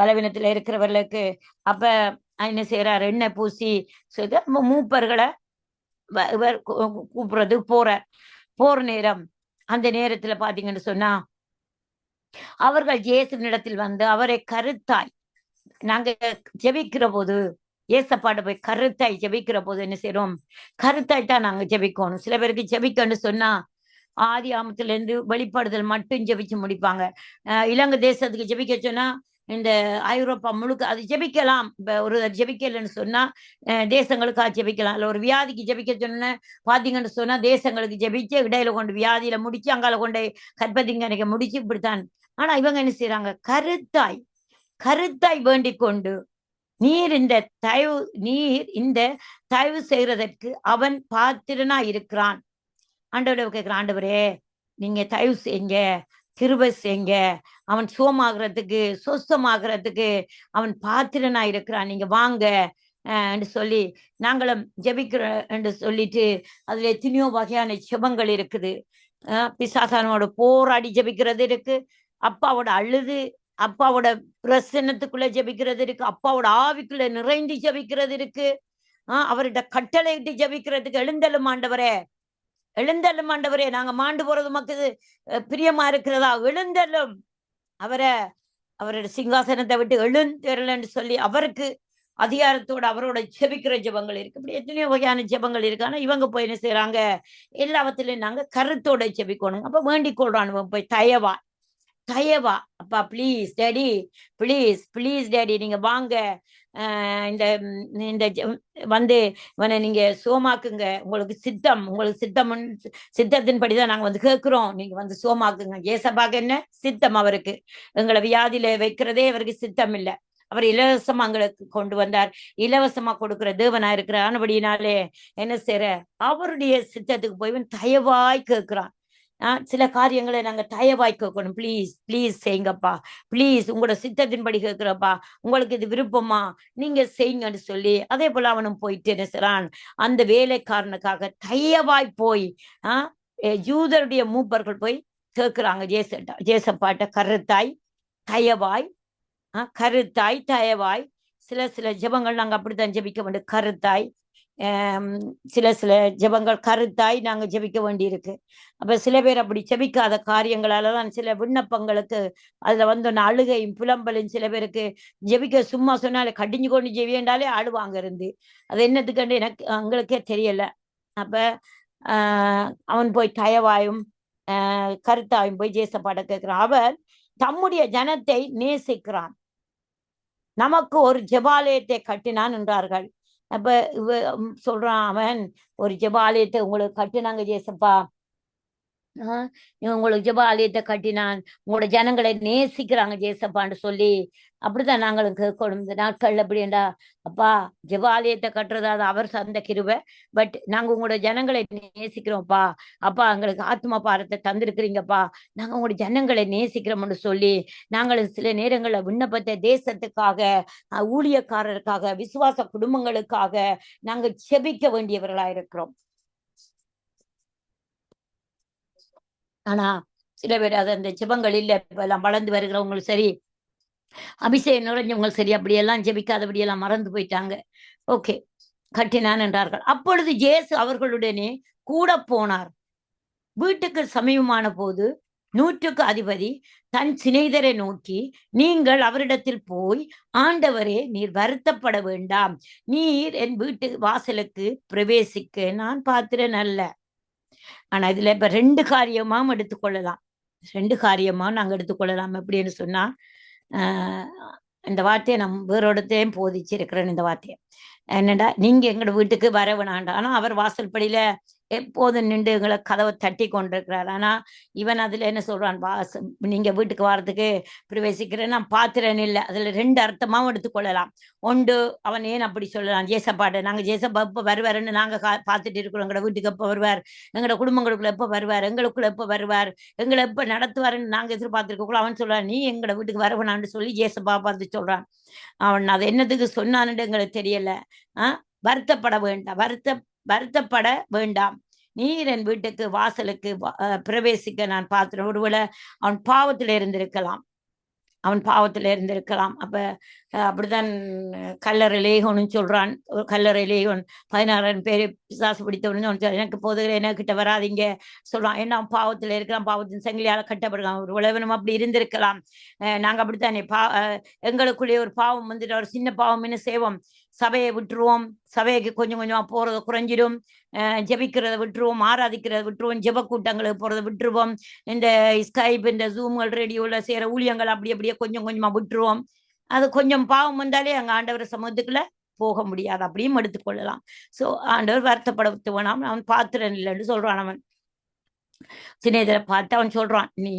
பலவீனத்துல இருக்கிறவர்களுக்கு. அப்ப என்ன செய்யறாரு, எண்ணெய் பூசி மூப்பர்களை இவர் கூப்பிடுறது போற நேரம். அந்த நேரத்துல பாத்தீங்கன்னு சொன்னா அவர்கள் இயேசுவினிடத்தில் வந்து அவரை கருத்தாய், நாங்க ஜெபிக்கிற போது ஏசப்பாடு போய் கருத்தாய் ஜெபிக்கிற போது என்ன செய்யறோம், கருத்தாய் தான் நாங்க ஜெபிக்கணும். சில பேருக்கு ஜெபிக்கன்னு சொன்னா ஆதி ஆமத்துல இருந்து வெளிப்படுதல் மட்டும் ஜெபிச்சு முடிப்பாங்க. இலங்கை தேசத்துக்கு ஜெபிக்க சொன்னா இந்த ஐரோப்பா முழுக்க அது ஜெபிக்கலாம். இப்ப ஒரு ஜெபிக்கலன்னு சொன்னா தேசங்களுக்காக ஜெபிக்கலாம். இல்ல ஒரு வியாதிக்கு ஜெபிக்க சொன்ன பாத்தீங்கன்னு சொன்னா தேசங்களுக்கு ஜெபிச்சு இடையில கொண்டு வியாதியில முடிச்சு அங்கால கொண்டு கற்பதிங்க முடிச்சு இப்படித்தான். ஆனா இவங்க என்ன செய்யறாங்க, கருத்தாய் வேண்டிக் கொண்டு நீர் இந்த தயவு செய்யறதற்கு அவன் பாத்திரனா இருக்கிறான். ஆண்டவரை கேட்கிறான், ஆண்டவரே நீங்க தயவு செய்யுங்க, கிருபை செய்யுங்க, அவன் சுகமாகறதுக்கு சொஸ்தமாகறதுக்கு அவன் பாத்திரனா இருக்கிறான், நீங்க வாங்க என்று சொல்லி நாங்களும் ஜெபிக்கிற என்று சொல்லிட்டு அதுல எத்தனையோ வகையான ஜெபங்கள் இருக்குது. பிசாசானோட போராடி ஜெபிக்கிறது இருக்கு, அப்பாவோட அழுது அப்பாவோட பிரசன்னத்துக்குள்ள ஜெபிக்கிறது இருக்கு, அப்பாவோட ஆவிக்குள்ள நிறைந்து ஜெபிக்கிறது இருக்கு, அவர்கிட்ட கட்டளையிட்டு ஜெபிக்கிறதுக்கு எழுந்தலும் ஆண்டவரே நாங்க மாண்டு போறது மக்கள் பிரியமா இருக்கிறதா, எழுந்தலும் அவரோட சிங்காசனத்தை விட்டு எழுந்தருளன்னு சொல்லி அவருக்கு அதிகாரத்தோட அவரோட ஜெபிக்கிற ஜெபங்கள் இருக்கு. இப்படி எத்தனையோ வகையான ஜெபங்கள் இருக்கு. ஆனா இவங்க போய் என்ன செய்யறாங்க, எல்லாவத்திலையும் நாங்க கருத்தோட ஜெபிக்கணும். அப்ப வேண்டிக் கொள்றான் போய் தயவா தயவா அப்பா please daddy, please please daddy நீங்க வாங்க, இந்த இந்த வந்து இவனை நீங்க சோமாக்குங்க, உங்களுக்கு சித்தம், உங்களுக்கு சித்தத்தின்படிதான் நாங்க வந்து கேட்கிறோம், நீங்க வந்து சோமாக்குங்க. ஏசப்பாக்கு என்ன சித்தம்? அவருக்கு எங்களை வியாதியில வைக்கிறதே அவருக்கு சித்தம் இல்லை. அவர் இலவசமா எங்களுக்கு கொண்டு வந்தார், இலவசமா கொடுக்கிற தேவனா இருக்கிற ஆனபடினாலே என்ன செய்யற, அவருடைய சித்தத்துக்கு போய் தயவாய் கேட்கிறான். சில காரியங்களை நாங்க தயவாய் கேட்கணும். ப்ளீஸ் ப்ளீஸ் செய்யுங்கப்பா, ப்ளீஸ் உங்களோட சித்தத்தின்படி கேட்கிறப்பா, உங்களுக்கு இது விருப்பமா, நீங்க செய்யுங்கன்னு சொல்லி அதே போல அவனும் போயிட்டு என்ன செய்றான், அந்த வேலைக்காரனுக்காக தயவாய் போய் யூதருடைய மூப்பர்கள் போய் கேட்கிறாங்க ஜேசப்பாட்ட, கருத்தாய் தயவாய், கருத்தாய் தயவாய். சில ஜெபங்கள் நாங்க அப்படித்தான் ஜெபிக்க வேண்டும், கருத்தாய். சில ஜெபங்கள் கருத்தாய் நாங்க ஜெபிக்க வேண்டி இருக்கு. அப்ப சில பேர் அப்படி ஜெபிக்காத காரியங்களாலதான் சில விண்ணப்பங்களுக்கு அதுல வந்து அழுகையும் புலம்பலும், சில பேருக்கு ஜெபிக்க சும்மா சொன்னாலே கடிஞ்சு கொண்டு ஜெபியண்டாலே அழுவாங்க இருந்து, அது என்னத்துக்கு எங்களுக்கே தெரியல. அப்ப அவன் போய் தயவாயும் கருத்தாயும் போய் ஜேசப்பாட கேட்கிறான். அவர் தம்முடைய ஜனத்தை நேசிக்கிறான். நமக்கு ஒரு ஜெபாலயத்தை கட்டினான் என்றார்கள். அப்ப சொல்றான் அவன், ஒரு ஜெபாலயத்தை உங்களுக்கு கட்டினாங்க ஜேசப்பா, உங்களுக்கு ஜெபாலயத்தை கட்டினான், உங்களோட ஜனங்களை நேசிக்கிறாங்க ஜேசப்பான்னு சொல்லி அப்படித்தான் நாங்களும் கேட்கணும் இந்த நாட்கள். அப்படின்டா அப்பா, ஜெபாலயத்தை கட்டுறதா அவர் சந்த கிருபை, பட் நாங்க உங்களோட ஜனங்களை நேசிக்கிறோம்ப்பா, அப்பா எங்களுக்கு ஆத்மா பாரத்தை தந்திருக்கிறீங்கப்பா, நாங்க உங்களோட ஜனங்களை நேசிக்கிறோம்னு சொல்லி நாங்களும் சில நேரங்கள்ல விண்ணப்பத்தை தேசத்துக்காக, ஊழியக்காரருக்காக, விசுவாச குடும்பங்களுக்காக நாங்க செபிக்க வேண்டியவர்களா இருக்கிறோம். ஆனா சில பேர் அது அந்த ஜெபங்கள் இல்லை. இப்ப எல்லாம் வளர்ந்து வருகிறவங்களும் சரி, அபிஷேகம் நிறைஞ்சவங்களும் சரி, அப்படியெல்லாம் ஜெபிக்காதபடியெல்லாம் மறந்து போயிட்டாங்க. ஓகே, கட்டினான் என்றார்கள். அப்பொழுது இயேசு அவர்களுடனே கூட போனார். வீட்டுக்கு சமீபமான போது 100க்கு அதிபதி தன் சிநேகிதரை நோக்கி, நீங்கள் அவரிடத்தில் போய், ஆண்டவரே நீர் வருத்தப்பட வேண்டாம், நீர் என் வீட்டு வாசலுக்கு பிரவேசிக்க நான் பாத்திரன் அல்ல. ஆனா இதுல இப்ப 2 காரியமாவும் எடுத்துக்கொள்ளலாம், 2 காரியமா நாங்க எடுத்துக்கொள்ளலாம். எப்படின்னு சொன்னா, இந்த வார்த்தையை நான் வேறோடத்தையும் போதிச்சிருக்கிறேன். இந்த வார்த்தையை என்னடா, நீங்க எங்களோட வீட்டுக்கு வர வேணாண்டா, ஆனா அவர் வாசல்படியில எப்போதும் நின்று எங்களை கதவை தட்டி கொண்டிருக்கிறார். ஆனா இவன் அதுல என்ன சொல்றான், நீங்க வீட்டுக்கு வர்றதுக்கு பிரவேசிக்கிறேன் நான் பாத்திரன் இல்லை. அதுல 2 அர்த்தமாவும் எடுத்துக்கொள்ளலாம். ஒன்று, அவன் ஏன் அப்படி சொல்லலாம், ஜேசப்பாட்ட நாங்க ஜேசப்பா எப்ப வருவாருன்னு நாங்க பார்த்துட்டு இருக்கிறோம், எங்களோட வீட்டுக்கு எப்ப வருவார், எங்களோட குடும்பங்களுக்குள்ள எப்ப வருவார், எங்களுக்குள்ள எப்ப வருவார், எங்களை எப்ப நடத்துவாருன்னு நாங்க எதிர்பார்த்திருக்கோம். அவன் சொல்றான், நீ எங்களோட வீட்டுக்கு வரவேணான்னு சொல்லி ஜேசப்பா பார்த்து சொல்றான். அவன் அது என்னதுக்கு சொன்னான்னு எங்களுக்கு தெரியல. வருத்தப்பட வேண்டாம், வருத்தப்பட வேண்டாம், நீர் என் வீட்டுக்கு வாசலுக்கு பிரவேசிக்க நான் பார்க்கிறேன். ஒருவேளை அவன் பாவத்துல இருந்திருக்கலாம், அப்ப அப்படித்தான் கல்லறையிலேயோன்னு சொல்றான். கல்லறையிலேயோன் 16 பேர் பிசாசு பிடித்தவன்னு எனக்கு போதுகிற என்கிட்ட வராதிங்க சொல்றான். ஏன்னா அவன் பாவத்துல இருக்கிறான், பாவத்தின் சங்கிலியால கட்டப்படுறான். ஒரு உழவனும் அப்படி இருந்திருக்கலாம். நாங்க அப்படித்தானே எங்களுக்குள்ளேயே ஒரு பாவம் வந்துட்டு, ஒரு சின்ன பாவம் என்ன செய்வோம், சபையை விட்டுருவோம், சபைக்கு கொஞ்சம் கொஞ்சமா போறதை குறைஞ்சிடும், ஜெபிக்கிறத விட்டுருவோம், ஆராதிக்கிறத விட்டுருவோம், ஜெப கூட்டங்களுக்கு போறதை விட்டுருவோம், இந்த ஸ்கைப், இந்த ஜூம்கள், ரேடியோல செய்யற ஊழியங்கள் அப்படியே கொஞ்சம் கொஞ்சமா விட்டுருவோம். அது கொஞ்சம் பாவம் வந்தாலே அங்க ஆண்டவர் சமூகத்துக்குள்ள போக முடியாது, அப்படியும் எடுத்துக்கொள்ளலாம். சோ ஆண்டவர் வருத்தப்படுத்துவானாம், அவன் பாத்திரன் இல்லைன்னு சொல்றான். அவன் சிநேகிதரை பார்த்து அவன் சொல்றான், நீ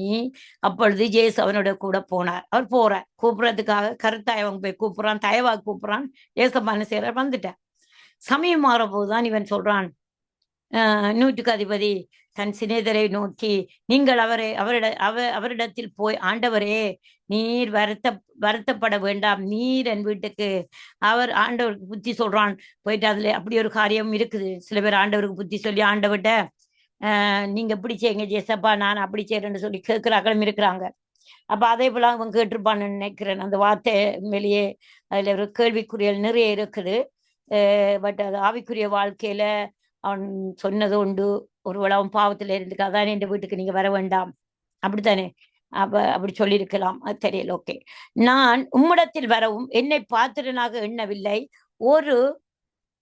அப்பொழுது ஜேசு அவனோட கூட போனார். அவர் போறார் கூப்பிடுறதுக்காக, கருத்தாய் அவங்க போய் கூப்பிடுறான், தயவாக கூப்பிடுறான். ஏசப்பான செய்யற வந்துட்டேன். சமயம் மாற போதுதான் இவன் சொல்றான், 100க்கு அதிபதி தன் சிநேகிதரை நோக்கி, நீங்கள் அவரிடத்தில் போய், ஆண்டவரே நீர் வருத்தப்பட வேண்டாம், நீர் என் வீட்டுக்கு, அவர் ஆண்டவருக்கு புத்தி சொல்றான். போயிட்டு அதுல அப்படி ஒரு காரியம் இருக்குது. சில பேர் ஆண்டவருக்கு புத்தி சொல்லி ஆண்டவர்கிட்ட நீங்க இப்படி செய்யுங்க ஜேசப்பா, நான் அப்படி செய்யறேன்னு சொல்லி கேட்கிறாக்களும் இருக்கிறாங்க. அப்ப அதே போல அவன் கேட்டிருப்பான்னு நினைக்கிறேன். அந்த வார்த்தை வெளியே அதுல ஒரு கேள்விக்குறியல் நிறைய இருக்குது. பட் அது ஆவிக்குரிய வாழ்க்கையில அவன் சொன்னது உண்டு. ஒருவேளை அவன் பாவத்துல இருந்துக்கு, அதானே என் வீட்டுக்கு நீங்க வர வேண்டாம், அப்படித்தானே, அப்படி சொல்லியிருக்கலாம், அது தெரியல. ஓகே, நான் உம்மிடத்தில் வரவும் என்னை பாத்திரனாக எண்ணவில்லை, ஒரு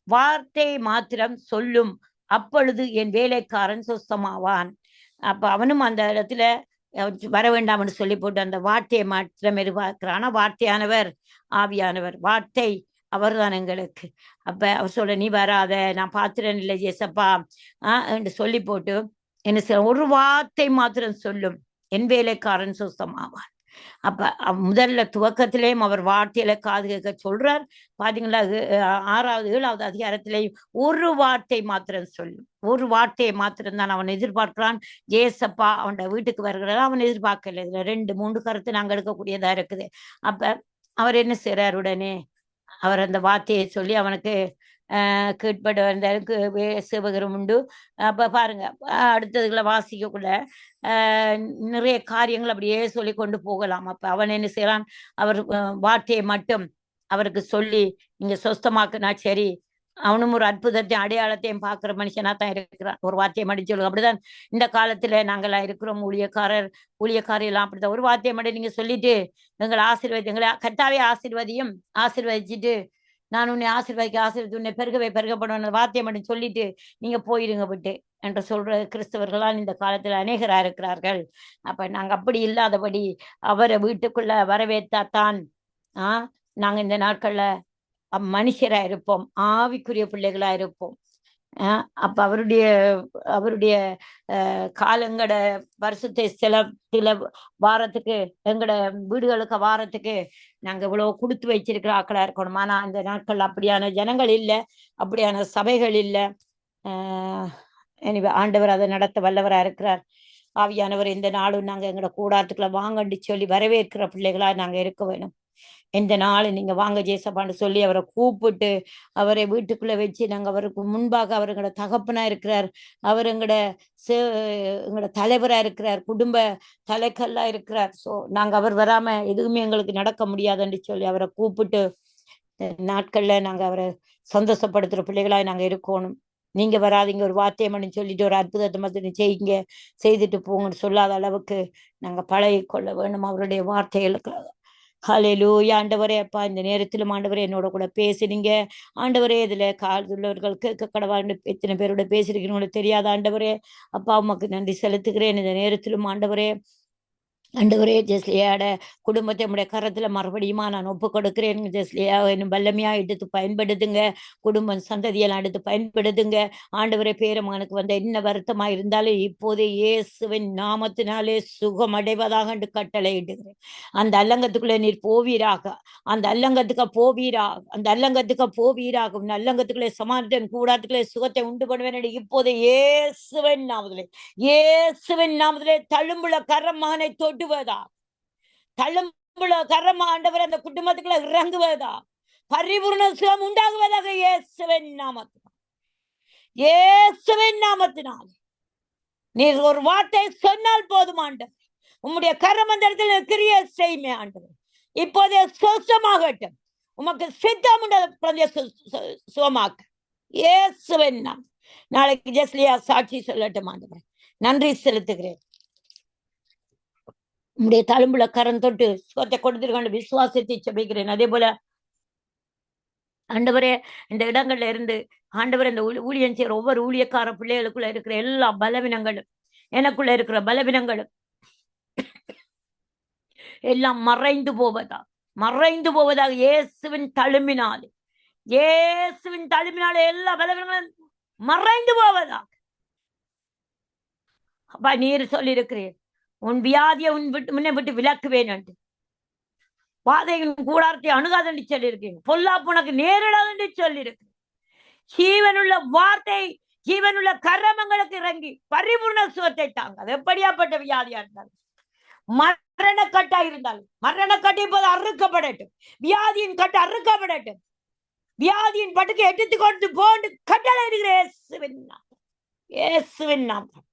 வார்த்தை மாத்திரம் சொல்லும், அப்பொழுது என் வேலைக்காரன் சுத்தமாவான். அப்ப அவனும் அந்த இடத்துல வர வேண்டாம் என்று சொல்லி போட்டு அந்த வார்த்தையை மாத்திரம் எதிர்பார்க்கிறார். ஆனா வார்த்தையானவர் ஆவியானவர், வார்த்தை அவர்தான் எங்களுக்கு. அப்ப அவர் சொல்ல, நீ வராத, நான் பாத்திரன் இல்லை ஜேசப்பா என்று சொல்லி போட்டு என்ன ஒரு வார்த்தை மாத்திரம் சொல்லும், என் வேலைக்காரன் சுத்தமாவான். அப்ப முதல்ல துவக்கத்திலேயும் அவர் வார்த்தையில காது கேட்க சொல்றார். பாத்தீங்களா, 6வது 7வது அதிகாரத்திலேயும் ஒரு வார்த்தை மாத்திரம் சொல்லும், ஒரு வார்த்தையை மாத்திரம் தான் அவன் எதிர்பார்க்கிறான். ஏசப்பா அவன் வீட்டுக்கு வருகிறதா அவன் எதிர்பார்க்கல. இதுல 2 3 கருத்து நாங்க எடுக்கக்கூடியதா இருக்குது. அப்ப அவர் என்ன செய்யறார், உடனே அவர் அந்த வார்த்தையை சொல்லி அவனுக்கு கீழ்பட வந்ததுக்கு சேவகரும் உண்டு. அப்ப பாருங்க, அடுத்ததுகளை வாசிக்கக்குள்ள நிறைய காரியங்கள் அப்படியே சொல்லி கொண்டு போகலாம். அப்ப அவன் என்ன செய்யறான், அவர் வார்த்தையை மட்டும் அவருக்கு சொல்லி நீங்க சொஸ்தமாக்குனா சரி, அவனும் ஒரு அற்புதத்தையும் அடையாளத்தையும் பார்க்கிற மனுஷனா தான் இருக்கிறான். ஒரு வார்த்தையை மட்டும் சொல்லுங்க. அப்படிதான் இந்த காலத்துல நாங்கெல்லாம் இருக்கிறோம், ஊழியக்காரர் எல்லாம் அப்படிதான். ஒரு வார்த்தையை மட்டும் நீங்க சொல்லிட்டு எங்களை எங்களை கட்டாவே ஆசீர்வதிச்சுட்டு, நான் உன்னை ஆசீர்வதித்து உன்னை பெருகப்படும் வார்த்தையை மட்டும் சொல்லிட்டு நீங்க போயிடுங்க விட்டு என்று சொல்ற கிறிஸ்தவர்களால் இந்த காலத்துல அநேகரா இருக்கிறார்கள். அப்ப நாங்க அப்படி இல்லாதபடி அவரை வீட்டுக்குள்ள வரவேற்றாத்தான் நாங்க இந்த நாட்கள்ல மனுஷரா இருப்போம், ஆவிக்குரிய பிள்ளைகளா இருப்போம். அப்ப அவருடைய காலங்கட வருஷத்தை சில வாரத்துக்கு எங்கட வீடுகளுக்கு வாரத்துக்கு நாங்க இவ்வளவு கொடுத்து வச்சிருக்கிற ஆக்களா இருக்கணும். ஆனா அந்த நாட்கள் அப்படியான ஜனங்கள் இல்லை, அப்படியான சபைகள் இல்லை. ஆண்டவர் அதை நடத்த வல்லவரா இருக்கிறார். ஆவியானவர் இந்த நாளும் நாங்க எங்கட கூடாரத்துக்குள்ள வாங்கன்னு சொல்லி வரவேற்கிற பிள்ளைகளா நாங்க இருக்க வேணும். எந்த நாள் நீங்க வாங்க ஜேசப்பான்னு சொல்லி அவரை கூப்பிட்டு அவரை வீட்டுக்குள்ள வச்சு நாங்க அவருக்கு முன்பாக அவர் எங்களோட தகப்பனா இருக்கிறார், அவர் எங்களோட தலைவரா இருக்கிறார், குடும்ப தலைக்கல்லா இருக்கிறார். ஸோ நாங்க அவர் வராம எதுவுமே எங்களுக்கு நடக்க முடியாதுன்னு சொல்லி அவரை கூப்பிட்டு நாட்கள்ல நாங்க அவரை சந்தோஷப்படுத்துற பிள்ளைகளா நாங்க இருக்கணும். நீங்க வராதிங்க, ஒரு வார்த்தையை மட்டும் சொல்லிட்டு ஒரு அற்புதத்தை மட்டும் செய்துட்டு போங்கன்னு சொல்லாத அளவுக்கு நாங்க பழகி கொள்ள வேணும் அவருடைய வார்த்தைகளுக்கு. ஹல்லேலூயா. ஆண்டவரே, அப்பா இந்த நேரத்திலும் ஆண்டவரே என்னோட கூட பேசுறீங்க ஆண்டவரே. இதுல உள்ளவர்கள் கேட்க கடவாண்டு எத்தனை பேரோட பேசிருக்கீங்களோ தெரியாத ஆண்டவரே. அப்பா உமக்கு நன்றி செலுத்துகிறேன். இந்த நேரத்திலும் ஆண்டவரே ஜெஸ்லியாட குடும்பத்தை உடைய கரத்துல மறுபடியுமா நான் ஒப்பு கொடுக்கிறேன். ஜெஸ்லியா என்னும் வல்லமையா எடுத்து பயன்படுத்துங்க, குடும்பம் சந்ததியெல்லாம் எடுத்து பயன்படுத்துங்க ஆண்டவரே. பேரமகனுக்கு வந்த என்ன வருத்தமா இருந்தாலும் இப்போதே இயேசுவின் நாமத்தினாலே சுகம் அடைவதாக கட்டளை இடுகிறேன். அந்த அல்லங்கத்துக்குள்ள நீர் போவீராக, அந்த அல்லங்கத்துக்கு போவீராகும். அல்லங்கத்துக்குள்ளே சமாளித்தன் கூடாரத்துக்குள்ளே சுகத்தை உண்டு பண்ணுவேன். இப்போதே இயேசுவின் நாமத்திலே தழும்புல கரமகனை தொட்டு தழும்புல கரமா ஆண்டவர் அந்த குடும்பத்துக்குள்ள இறங்குவதா, பரிபூர்ண சுகம் உண்டாகுவதாக இயேசுவின் நாமத்தினால் நீர் ஒரு வார்த்தை சொன்னால் போதும் ஆண்டவர். உம்முடைய கரம் அந்த இடத்துல கிரியை செய்யுமே ஆண்டவர். இப்போதே சுகமாகட்டும், உமக்கு சித்தம் உண்டதை சுகமாக்க இயேசுவின் நாமம். நாளைக்கு ஜெஸ்லியா சாட்சி சொல்லட்டும் ஆண்டவர். நன்றி செலுத்துகிறேன். உடைய தழும்புல கரம் தொட்டு சுகத்தை கொடுத்திருக்க விசுவாசத்தை செபிக்கிறேன். அதே போல ஆண்டவரே இந்த இடங்கள்ல இருந்து ஆண்டவர் இந்த ஊழியம் செய்யற ஒவ்வொரு ஊழியக்கார பிள்ளைகளுக்குள்ள இருக்கிற எல்லா பலவீனங்களும், எனக்குள்ள இருக்கிற பலவீனங்களும் எல்லாம் மறைந்து போவதாக இயேசுவின் தழும்பினாலே எல்லா பலவீனங்களும் மறைந்து போவதாக அப்பா நீர் சொல்லி இருக்கிறேன். உன் வியாதியை முன்னை விட்டு விலக்குவேன் என்று, வாதையின் கூடாரத்தை அணுகாதென்று சொல்லியிருக்கேன். பொல்லாப்பு உனக்கு நேரிடாதென்று சொல்லியிருக்கேன். ஜீவனுள்ள வார்த்தை, ஜீவனுள்ள கரமங்களுக்கு இறங்கி பரிபூர்ண சுகத்தை தாங்க. அது எப்படியாப்பட்ட வியாதியா இருந்தாலும், மரணக்கட்டா இருந்தாலும் மரணக்கட்டை இப்போது அறுக்கப்படட்டும். வியாதியின் கட்டு அறுக்கப்படட்டும். வியாதியின் பட்டுக்கு எடுத்து கொண்டு போண்டு கட்டளை இருக்கிற இயேசுவின் நாமம்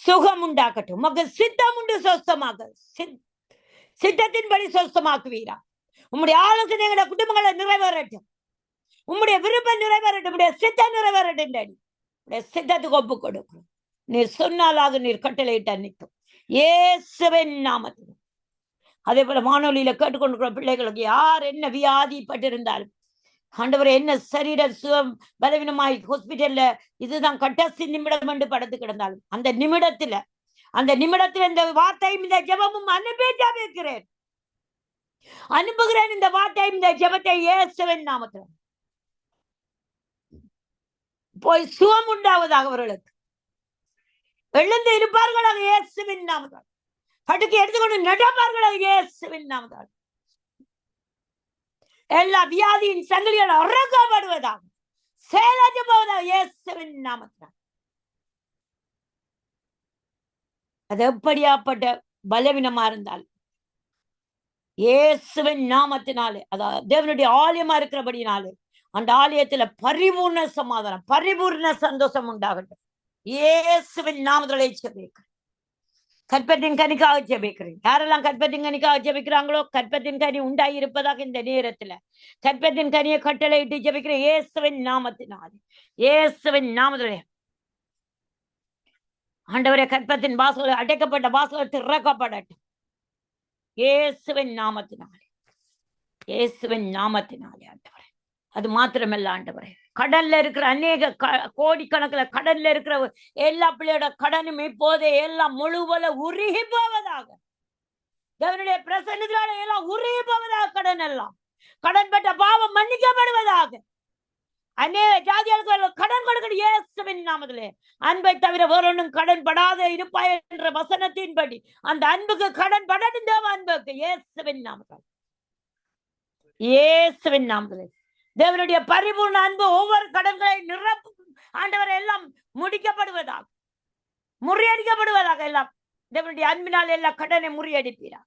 சுகம் உண்டாக்கட்டும். மக்கள் சித்தம் உண்டு சொஸ்தமாக, சித்தத்தின்படி சொஸ்தமாக்குவீரா. உம்முடைய ஆலோசனை எங்களுடைய குடும்பங்களை நிறைவேறட்டும். உம்முடைய விருப்பம் நிறைவேறட்டும். உடைய சித்தம் நிறைவேறட்டும். உடைய சித்தத்துக்கு ஒப்பு கொடுக்கும். நீர் சொன்னாலாக நீர் கட்டளையிட்ட நிற்கும் இயேசுவின் நாமத்தில். அதே போல வானொலியில கேட்டுக்கொண்டிருக்கிற பிள்ளைகளுக்கு யார் என்ன வியாதிப்பட்டிருந்தாலும் ஆண்டவரை, என்ன சரீர சுகம் பலவீனமாய் ஹாஸ்பிட்டல்ல இதுதான் கடைசி நிமிடம் என்று படுத்து கிடந்தாலும் அந்த நிமிடத்துல அந்த நிமிடத்தில் இந்த வார்த்தையும் இந்த ஜெபமும் அனுப்புகிறேன் இந்த வார்த்தையும் இந்த ஜெபத்தை இயேசுவின் நாமத்தில் போய் சுகம் உண்டாவதாக அவர்களுக்கு எழுந்து இருப்பார்களாக இயேசுவின் நாமத்தால் படுக்கை எடுத்துக்கொண்டு நடப்பார்களாக இயேசுவின் நாமத்தால் எல்லா வியாதியின் சங்கிலிகள் அறக்கப்படுவதாக செயலாற்ற போவதாக இயேசுவின் நாமத்தால். அது எப்படியாப்பட்ட பலவீனமா இருந்தால் இயேசுவின் நாமத்தினாலே, அதாவது தேவனுடைய ஆலயமா இருக்கிறபடினாலே அந்த ஆலயத்துல பரிபூர்ண சமாதானம் பரிபூர்ண சந்தோஷம் உண்டாகட்டும். இயேசுவின் நாமத்திலே ஜெபிக்கிறேன். கற்பத்தின் கனிக்காக ஜெபிக்கிறேன். யாரெல்லாம் கற்பத்தின் கனிக்காக ஜெபிக்கிறாங்களோ கற்பத்தின் கனி உண்டாகி இருப்பதாக இந்த நேரத்துல கற்பத்தின் கனியை கட்டளை இட்டு ஜெபிக்கிறேன் இயேசுவின் நாமத்தினாலே. இயேசுவின் நாமத்திலே ஆண்டவரே கற்பத்தின் வாசல்கள் அடைக்கப்பட்ட வாசல்கள் திறக்கப்படட்டும் இயேசுவின் நாமத்தினாலே. இயேசுவின் நாமத்தினாலே ஆண்டவரே. அது மாத்திரமல்ல ஆண்டவரே, கடன்ல இருக்கிற அநேக கோடிக்கணக்கில் கடன்ல இருக்கிற எல்லா பிள்ளையோட கடனும் இப்போதே எல்லாம் முழுவல உருகி போவதாக. தேவனுடைய பிரசன்னத்தினால எல்லாம் உருகி போவதாக. கடன் எல்லாம் கடன் பெற்ற பாவம் மன்னிக்கப்படுவதாக. அநேக ஜாதியாளுக்கு கடன் கொடுக்கிற இயேசுவின் நாமத்திலே. அன்பை தவிர வேறொன்னும் கடன் படாத இருப்பாய் என்ற வசனத்தின்படி அந்த அன்புக்கு கடன் படட்டும். தேவ அன்புக்கு இயேசுவின் நாமத்தில் இயேசுவின் நாமத்திலே தேவனுடைய பரிபூர்ண அன்பு ஒவ்வொரு கடன்களை நிரப்பும் ஆண்டவரை எல்லாம் முடிக்கப்படுவதாக முறியடிக்கப்படுவதாக. எல்லாம் தேவனுடைய அன்பினால் எல்லா கடனை முறியடிப்பீரா.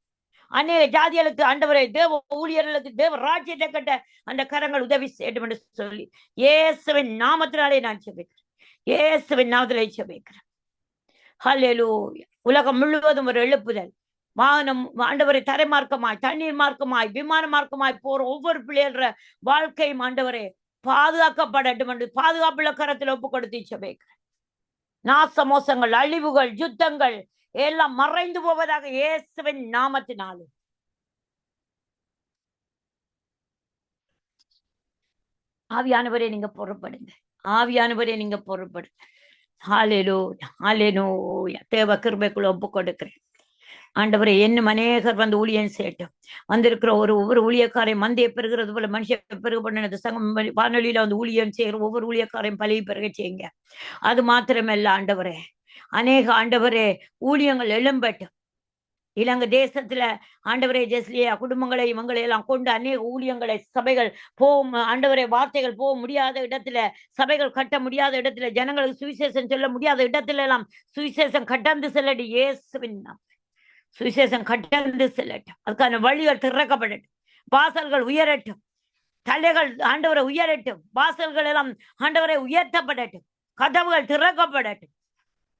அநேக ஜாதிகளுக்கு ஆண்டவரை தேவ ஊழியர்களுக்கு தேவ ராஜ்யத்தை கட்ட அந்த கரங்கள் உதவி செய்யட்டும் என்று சொல்லி இயேசுவின் நாமத்தினாலே நான் ஜெபிக்கிறேன். இயேசுவின் நாமத்திலே ஜெபிக்கிறேன். ஹல்லேலூயா. உலகம் முழுவதும் ஒரு எழுப்புதல். வாகனம் ஆண்டவரை தரை மார்க்கமாய் தண்ணீர் மார்க்கமாய் விமான மார்க்கமாய் போற ஒவ்வொரு பிள்ளைகள வாழ்க்கையும் ஆண்டவரை பாதுகாக்கப்படட்டும் என்று பாதுகாப்புள்ள கரத்தில் ஒப்பு கொடுத்து ஜெபிக்கிறேன். நாச மோசங்கள் அழிவுகள் யுத்தங்கள் எல்லாம் மறைந்து போவதாக இயேசுவின் நாமத்தினாலே. ஆவியானவரே நீங்க பொறுப்படுங்க. ஆவியானவரே நீங்க பொறுப்படுங்க. ஹல்லேலூயா ஹல்லேலூயா. தேவ கிருபைக்குள்ள ஒப்பு கொடுக்கிறேன் ஆண்டவரே. என்னும் அநேகர் வந்து ஊழியம் செய்யட்டும். வந்திருக்கிற ஒவ்வொரு ஊழியக்காரையும் மந்தையை பெறுகிறது போல மனுஷன் பெருகப்பட்ட சங்கம் வானொலியில வந்து ஊழியம் செய்கிற ஒவ்வொரு ஊழியக்காரையும் பழகி பெருக செய்யுங்க. அது மாத்திரமல்ல ஆண்டவரே, அநேக ஆண்டவரே ஊழியங்கள் எழும்பட்டும். இலங்கை தேசத்துல ஆண்டவரே ஜெஸ்லியா குடும்பங்களை இவங்களை எல்லாம் கொண்டு அநேக ஊழியங்களை சபைகள் போகும் ஆண்டவரே. வார்த்தைகள் போக முடியாத இடத்துல, சபைகள் கட்ட முடியாத இடத்துல, ஜனங்களுக்கு சுவிசேஷம் சொல்ல முடியாத இடத்துல எல்லாம் சுவிசேஷம் கட்டந்து செல்லடி இயேசுவின் சுவிசேஷம் கட்டந்து செல்லட்டும். அதுக்கான வழிகள் திறக்கப்படட்டும். வாசல்கள் உயரட்டும். தலைகள் ஆண்டவரை உயரட்டும். வாசல்கள் எல்லாம் ஆண்டவரை உயர்த்தப்படட்டும். கதவுகள் திறக்கப்படட்டும்.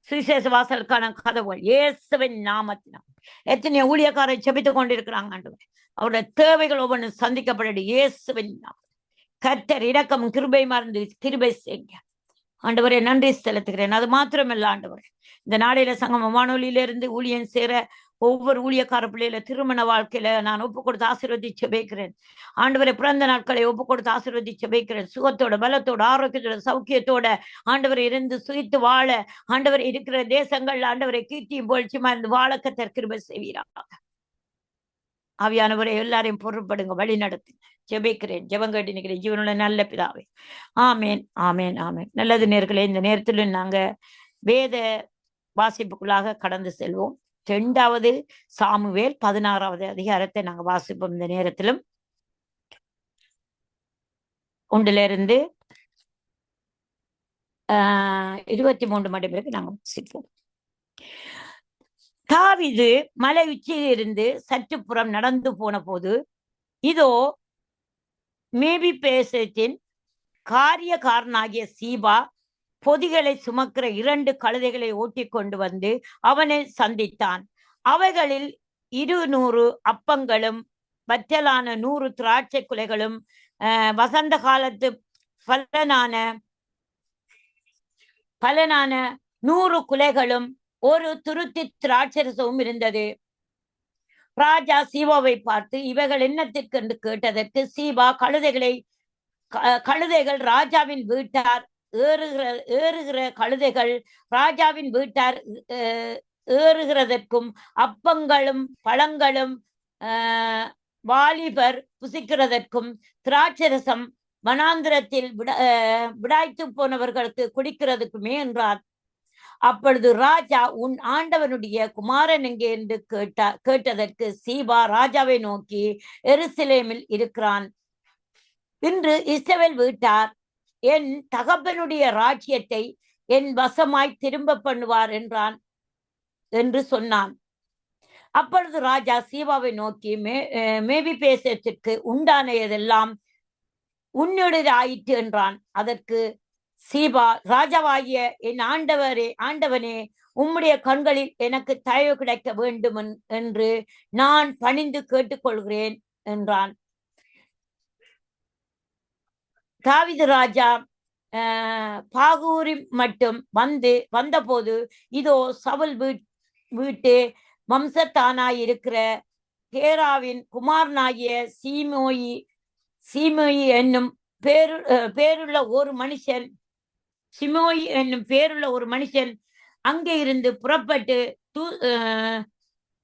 சுவிசேஷ வாசலுக்கான கதவுகள் இயேசுவின் நாமத்தினால். எத்தனை ஊழியக்காரை செபித்துக் கொண்டிருக்கிறாங்க ஆண்டவரே. அவருடைய தேவைகள் ஒவ்வொன்றும் சந்திக்கப்படட்டும் இயேசுவின் நாமத்தில். கர்த்தர் இரக்கம் கிருபை மறந்து கிருபை செய்ய ஆண்டவரே நன்றி செலுத்துகிறேன். அது மாத்திரமல்ல ஆண்டவரே, இந்த நாளையில சங்கம வானொலியிலிருந்து ஊழியம் சேர ஒவ்வொரு ஊழியக்கார பிள்ளையில திருமண வாழ்க்கையில நான் ஒப்பு கொடுத்து ஆசீர்வதிச்சு வைக்கிறேன் ஆண்டவரை. பிறந்த நாட்களை ஒப்பு கொடுத்து ஆசீர்வதிச்சு வைக்கிறேன். சுகத்தோட பலத்தோட ஆரோக்கியத்தோட சௌக்கியத்தோட ஆண்டவரை இருந்து சுயித்து வாழ ஆண்டவர் இருக்கிற தேசங்கள் ஆண்டவரை கீர்த்தியும் போழ்ச்சியுமா இருந்து வாழ கர்த்தர் கிருபை செய்வீராக. ஆவியானவரை எல்லாரையும் பொருட்படுங்க, வழி நடத்துங்க. ஜெபிக்கிறேன், ஜெபம் கேட்டு ஜீவனுள்ள நல்ல பிதாவே. ஆமேன் ஆமேன் ஆமேன். நல்லது நேர்களே, இந்த நேரத்தில் நாங்க வேத வாசிப்புக்குள்ளாக கடந்து செல்வோம். 2வது சாமுவேல் 16வது அதிகாரத்தை நாங்க வாசிப்போம். இந்த நேரத்திலும் 1 23 மணி பிறகு நாங்க வாசிப்போம். தாவீது மலை உச்சியிலிருந்து சற்றுப்புறம் நடந்து போன போது, இதோ மேபிபோசேத்தின் காரியக்காரனாகிய சீபா பொதிகளை சுமக்கிற 2 கழுதைகளை ஓட்டி கொண்டு வந்து அவனை சந்தித்தான். அவைகளில் 200 அப்பங்களும் வற்றலான 100 திராட்சை குலைகளும் வசந்த காலத்து பலனான 100 குலைகளும் ஒரு துருத்தி திராட்சரசமும் இருந்தது. ராஜா சீபாவை பார்த்து, இவைகள் என்னத்திற்கு என்று கேட்டதற்கு, சீபா கழுதைகள் ராஜாவின் வீட்டார் ஏறுகிற கழுதைகள் ராஜாவின் வீட்டார் ஏறுகிறதற்கும் அப்பங்களும் பழங்களும் வாலிபர் புசிக்கிறதற்கும் திராட்சரசம் வனாந்திரத்தில் விடாய்த்து போனவர்களுக்கு குடிக்கிறதுக்குமே என்றார். அப்பொழுது ராஜா, உன் ஆண்டவனுடைய குமாரன் எங்கே என்று கேட்டதற்கு சீபா ராஜாவை நோக்கி, எருசலேமில் இருக்கிறான். இன்று இஸ்ரவேல் வீட்டார் என் தகப்பனுடைய ராஜ்யத்தை என் வசமாய் திரும்ப பண்ணுவார் என்றான் என்று சொன்னான். அப்பொழுது ராஜா சீபாவை நோக்கி, மேவிபோசேத்திற்கு உண்டானதெல்லாம் உன்னுடைய ஆயிற்று என்றான். அதற்கு சீபா, ராஜாவாகிய என் ஆண்டவனே, உம்முடைய கண்களில் எனக்கு தயவு கிடைக்க வேண்டும் என்று நான் பணிந்து கேட்டுக்கொள்கிறேன் என்றான். தாவீது ராஜா பாகூரி மட்டும் வந்தபோது, இதோ சவுல் வீட்டு வம்சத்தானாயிருக்கிற கேராவின் குமாரனாகிய சீமோயி என்னும் பேருள்ள ஒரு மனுஷன் அங்கே இருந்து புறப்பட்டு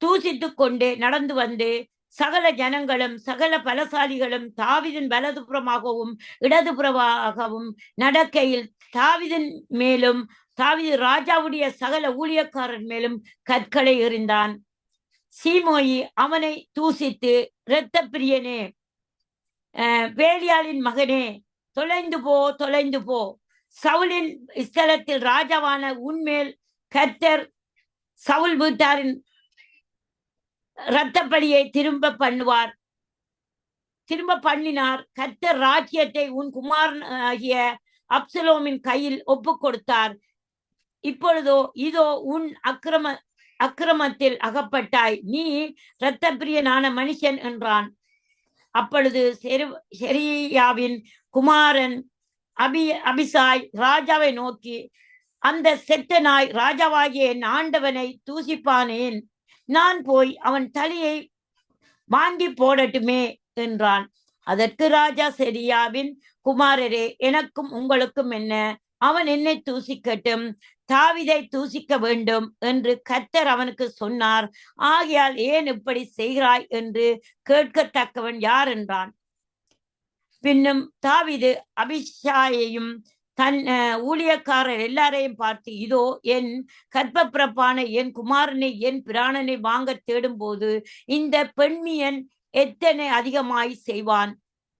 தூசித்து கொண்டே நடந்து வந்து சகல ஜனங்களும் சகல பலசாலிகளும் தாவீதின் வலதுபுறமாகவும் இடதுபுறமாகவும் நடக்கையில் தாவீதின் மேலும் தாவீது ராஜாவுடைய சகல ஊழியக்காரன் மேலும் கற்களை எறிந்தான். சீமோயி அவனை தூசித்து, இரத்த பிரியனே, பேலியாளின் மகனே, தொலைந்து போ, சவுலின் ஸ்தலத்தில் ராஜாவான உன்மேல் கர்த்தர் சவுல் வீட்டாரின் இரத்தப்பழியை திரும்ப பண்ணினார். கர்த்தர் ராஜ்யத்தை உன் குமாரன் ஆகிய அப்சலோமின் கையில் ஒப்பு கொடுத்தார். இப்பொழுதோ இதோ உன் அக்கிரமத்தில் அகப்பட்டாய், நீ இரத்த பிரியனான மனுஷன் என்றான். அப்பொழுது செரியாவின் குமாரன் அபிசாய் ராஜாவை நோக்கி, அந்த செத்த நாய் ராஜாவாகிய என் ஆண்டவனை தூசிப்பானேன், நான் போய் அவன் தலையை வாங்கி போடட்டுமே என்றான். அதற்கு ராஜா, செரியாவின் குமாரரே, எனக்கும் உங்களுக்கும் என்ன? அவன் என்னை தூசிக்கட்டும், தாவீதை தூசிக்க வேண்டும் என்று கர்த்தர் அவனுக்கு சொன்னார். ஆகையால் ஏன் இப்படி செய்கிறாய் என்று கேட்கத்தக்கவன் யார் என்றான். பின்னும் தாவீது அபிஷாயையும் தன் ஊழியக்காரர் எல்லாரையும் பார்த்து, இதோ என் கற்பப்பிறப்பான என் குமாரனை என் பிராணனை வாங்க தேடும் போது இந்த பெண்மியன் எத்தனை அதிகமாய் செய்வான்,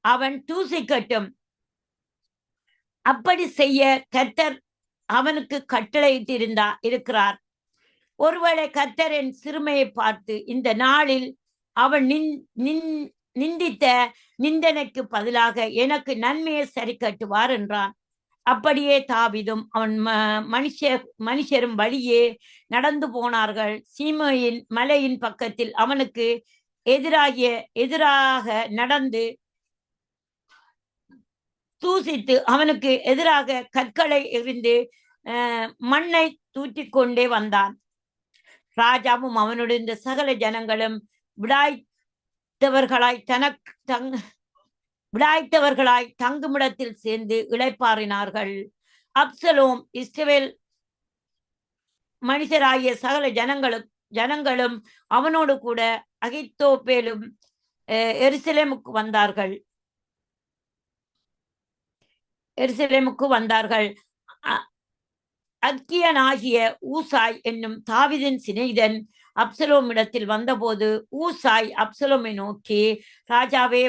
அவன் தூசிக்கட்டும். அப்படி செய்ய கர்த்தர் அவனுக்கு கட்டளையிட்டு இருக்கிறார். ஒருவேளை கர்த்தர் என் சிறுமையை பார்த்து இந்த நாளில் அவன் நிந்தித்த நிந்தனைக்கு பதிலாக எனக்கு நன்மையை சரி கட்டுவார் என்றான். அப்படியே தாவீதும் அவன் மனுஷரும் வழியே நடந்து போனார்கள். சீமோயின் மலையின் பக்கத்தில் அவனுக்கு எதிராக நடந்து தூசித்து அவனுக்கு எதிராக கற்களை எறிந்து மண்ணை தூற்றிக்கொண்டே வந்தான். ராஜாவும் அவனுடைய இந்த சகல ஜனங்களும் விடாய்த்தவர்களாய் தங்குமிடத்தில் சேர்ந்து இளைப்பாறினார்கள். அப்சலோம் இஸ்ரவேல் மனுஷராகிய சகல ஜனங்களும் அவனோடு கூட அகித்தோப்பேலும் எருசலேமுக்கு வந்தார்கள். அக்கியனாகிய ஊசாய் என்னும் தாவீதின் சிநேகிதன் அப்சலோமிடத்தில் வந்தபோது ஊசாய் அப்சலோமை நோக்கி, ராஜாவே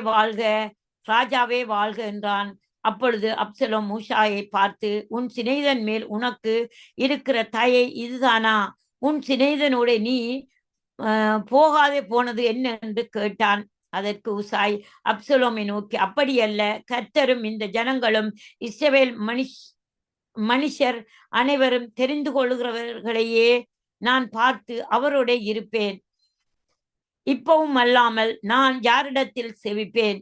வாழ்க என்றான். அப்பொழுது அப்சலோம் ஊசாயை பார்த்து, உன் சிநேகிதன் மேல் உனக்கு இருக்கிற தயை இதுதானா? உன் சிநேகிதனோட நீ போகாதே போனது என்ன என்று கேட்டான். அதற்கு ஊசாய் அப்சலோமை நோக்கி, அப்படியல்ல, கர்த்தரும் இந்த ஜனங்களும் இஸ்ரவேல் மனுஷர் அனைவரும் தெரிந்து கொள்கிறவர்களையே நான் பார்த்து அவரோட இருப்பேன். இப்பவும் அல்லாமல் நான் யாரிடத்தில் செவிப்பேன்?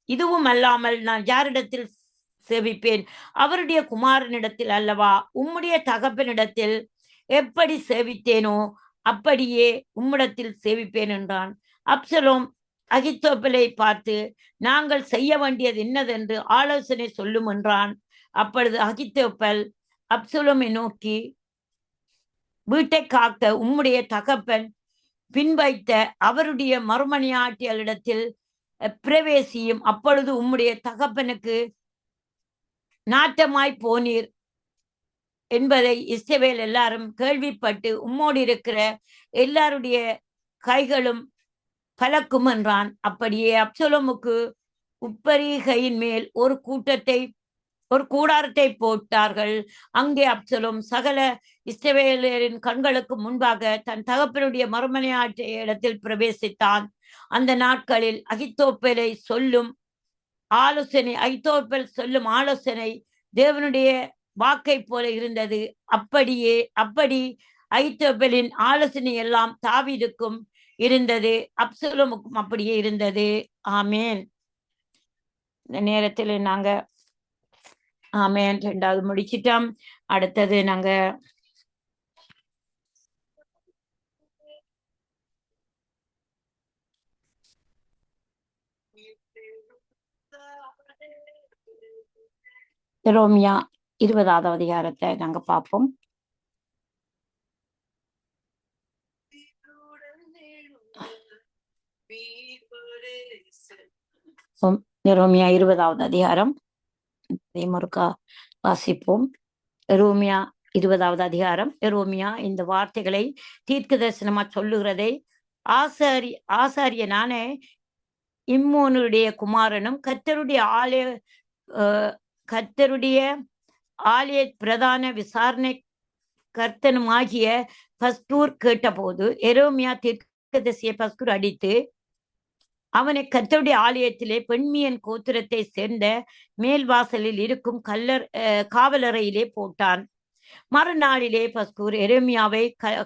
இதுவும் அல்லாமல் நான் யாரிடத்தில் செவிப்பேன்? அவருடைய குமாரனிடத்தில் அல்லவா? உம்முடைய தகப்பனிடத்தில் எப்படி சேவித்தேனோ அப்படியே உம்மிடத்தில் சேவிப்பேன் என்றான். அப்சலோம் அகித்தோப்பலை பார்த்து, நாங்கள் செய்ய வேண்டியது என்னதென்று ஆலோசனை சொல்லும் என்றான். அப்பொழுது அகித்தோப்பல் அப்சலோமை நோக்கி, வீட்டை காக்க உம்முடைய தகப்பன் பின்வைத்த அவருடைய மறுமணியாட்டியலிடத்தில் பிரவேசியும். அப்பொழுது உம்முடைய தகப்பனுக்கு நாட்டமாய் போனீர் என்பதை இஸ்ரவேல் எல்லாரும் கேள்விப்பட்டு உம்மோடு இருக்கிற எல்லாருடைய கைகளும் கலக்கும் என்றான். அப்படியே அப்சலோமுக்கு உப்பரிகையின் மேல் ஒரு கூடாரத்தை போட்டார்கள். அங்கே அப்சலோம் சகல இஸ்ரவேலரின் கண்களுக்கு முன்பாக தன் தகப்பனுடைய மறுமனையாற்றிய இடத்தில் பிரவேசித்தான். அந்த நாட்களில் அகித்தோப்பேல் சொல்லும் ஆலோசனை தேவனுடைய வாக்கை போல இருந்தது. அப்படி அகித்தோப்பேலின் ஆலோசனை எல்லாம் தாவீதுக்கும் இருந்தது, அப்சலோமுக்கும் அப்படியே இருந்தது. ஆமேன். இந்த நேரத்தில் நாங்க ஆமேன் 2வது முடிச்சிட்டோம். அடுத்தது நாங்க எரேமியா 20வது அதிகாரத்தை நாங்க பார்ப்போம். எரேமியா 20வது அதிகாரம் மறுக்கா வாசிப்போம். எரேமியா 20வது அதிகாரம். எரேமியா இந்த வார்த்தைகளை தீர்க்க தரிசனமா சொல்லுகிறதை ஆசாரியனான இம்மோனுடைய குமாரனும் கர்த்தருடைய ஆலய பிரதான விசாரணை கர்த்தனுமாகிய பஸ்தூர் கேட்டபோது எரேமியா தீர்க்கதரிசியை பஸ்தூர் அடித்து அவனை கர்த்தருடைய ஆலயத்திலே பெண்மியன் கோத்திரத்தை சேர்ந்த மேல்வாசலில் இருக்கும் காவலறையிலே போட்டான். மறுநாளிலே பஸ்தூர் எரேமியாவை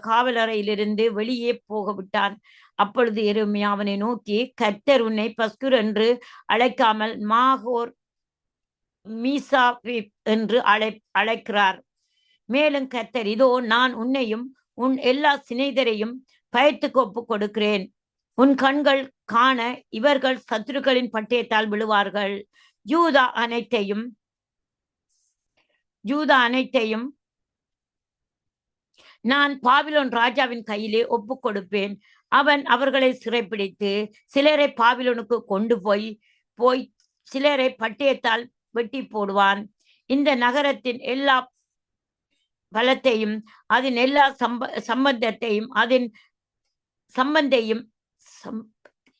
காவலறையிலிருந்து வெளியே போக விட்டான். அப்பொழுது எரேமியா அவனை நோக்கி, கர்த்தர் உன்னை பஸ்தூர் என்று அழைக்காமல் மாகோர் மீசாபிப் என்று அழைக்கிறார். மேலும் கர்த்தர், இதோ நான் உன்னையும் உன் எல்லா சிநேகிதரையும் பயத்துக்கு ஒப்புக் கொடுக்கிறேன். உன் கண்கள் காண இவர்கள் சத்துருக்களின் பட்டயத்தால் விழுவார்கள். யூதா அனைத்தையும் நான் பாபிலோன் ராஜாவின் கையிலே ஒப்புக் கொடுப்பேன். அவன் அவர்களை சிறைப்பிடித்து சிலரை பாபிலோனுக்கு கொண்டு போய் சிலரை பட்டயத்தால் வெட்டி போடுவான். இந்த நகரத்தின் எல்லா பலத்தையும் அதன் எல்லா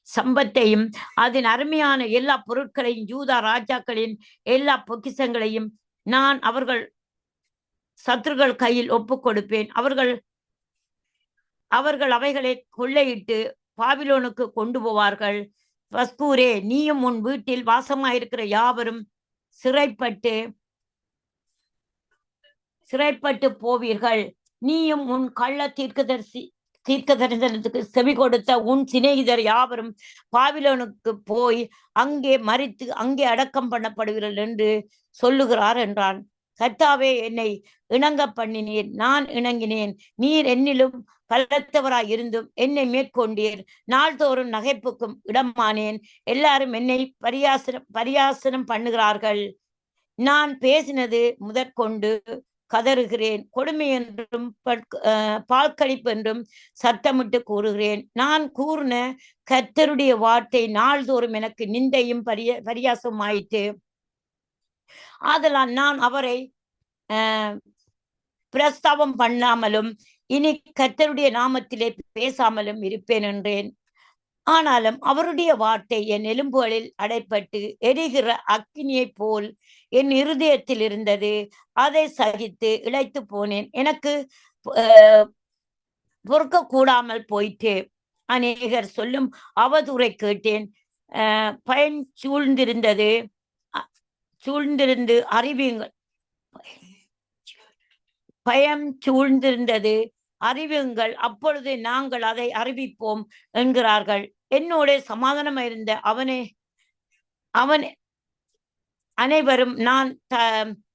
சம்பத்தையும் அதன் அருமையான எல்லா பொருட்களையும் யூதா ராஜாக்களின் எல்லா பொக்கிஷங்களையும் நான் அவர்கள் சத்துருக்கள் கையில் ஒப்புக் கொடுப்பேன். அவர்கள் அவைகளை கொள்ளையிட்டு பாபிலோனுக்கு கொண்டு போவார்கள். பஸ்தூரே, நீயும் உன் வீட்டில் வாசமாயிருக்கிற யாவரும் சிறைப்பட்டு போவீர்கள். நீயும் உன் கள்ள தீர்க்க தரிசனத்துக்கு செவி கொடுத்த உன் சிநேகிதர் யாவரும் பாபிலோனுக்கு போய் அங்கே மரித்து அங்கே அடக்கம் பண்ணப்படுவீர்கள் என்று சொல்லுகிறார் என்றான். கர்த்தாவே, என்னை இணங்க பண்ணினீர், நான் இணங்கினேன். நீர் என்னிலும் பலத்தவராய் இருந்தும் என்னை மேற்கொண்டீர். நாள்தோறும் நகைப்புக்கும் இடமானேன். எல்லாரும் என்னை பரியாசனம் பண்ணுகிறார்கள். நான் பேசினது முதற்கொண்டு கதறுகிறேன். கொடுமை என்றும் பால்கடிப்பு என்றும் சத்தமிட்டு கூறுகிறேன். நான் கூறின கர்த்தருடைய வார்த்தை நாள்தோறும் எனக்கு நிந்தையும் பரியாசம் ஆயிற்று. ஆதலால் நான் அவரை பிரஸ்தாபம் பண்ணாமலும் இனி கர்த்தருடைய நாமத்திலே பேசாமலும் இருப்பேன் என்றேன். ஆனாலும் அவருடைய வார்த்தை என் எலும்புகளில் அடைப்பட்டு எரிகிற அக்கினியை போல் என் இருதயத்தில் இருந்தது. அதை சகித்து இளைத்து போனேன். எனக்கு பொறுக்க கூடாமல் போயிட்டு அநேகர் சொல்லும் அவதூறை கேட்டேன். பயன் சூழ்ந்திருந்து அறிவியுங்கள், அப்பொழுது நாங்கள் அதை அறிவிப்போம் என்கிறார்கள். என்னோட சமாதானம் இருந்த அவன் அனைவரும் நான்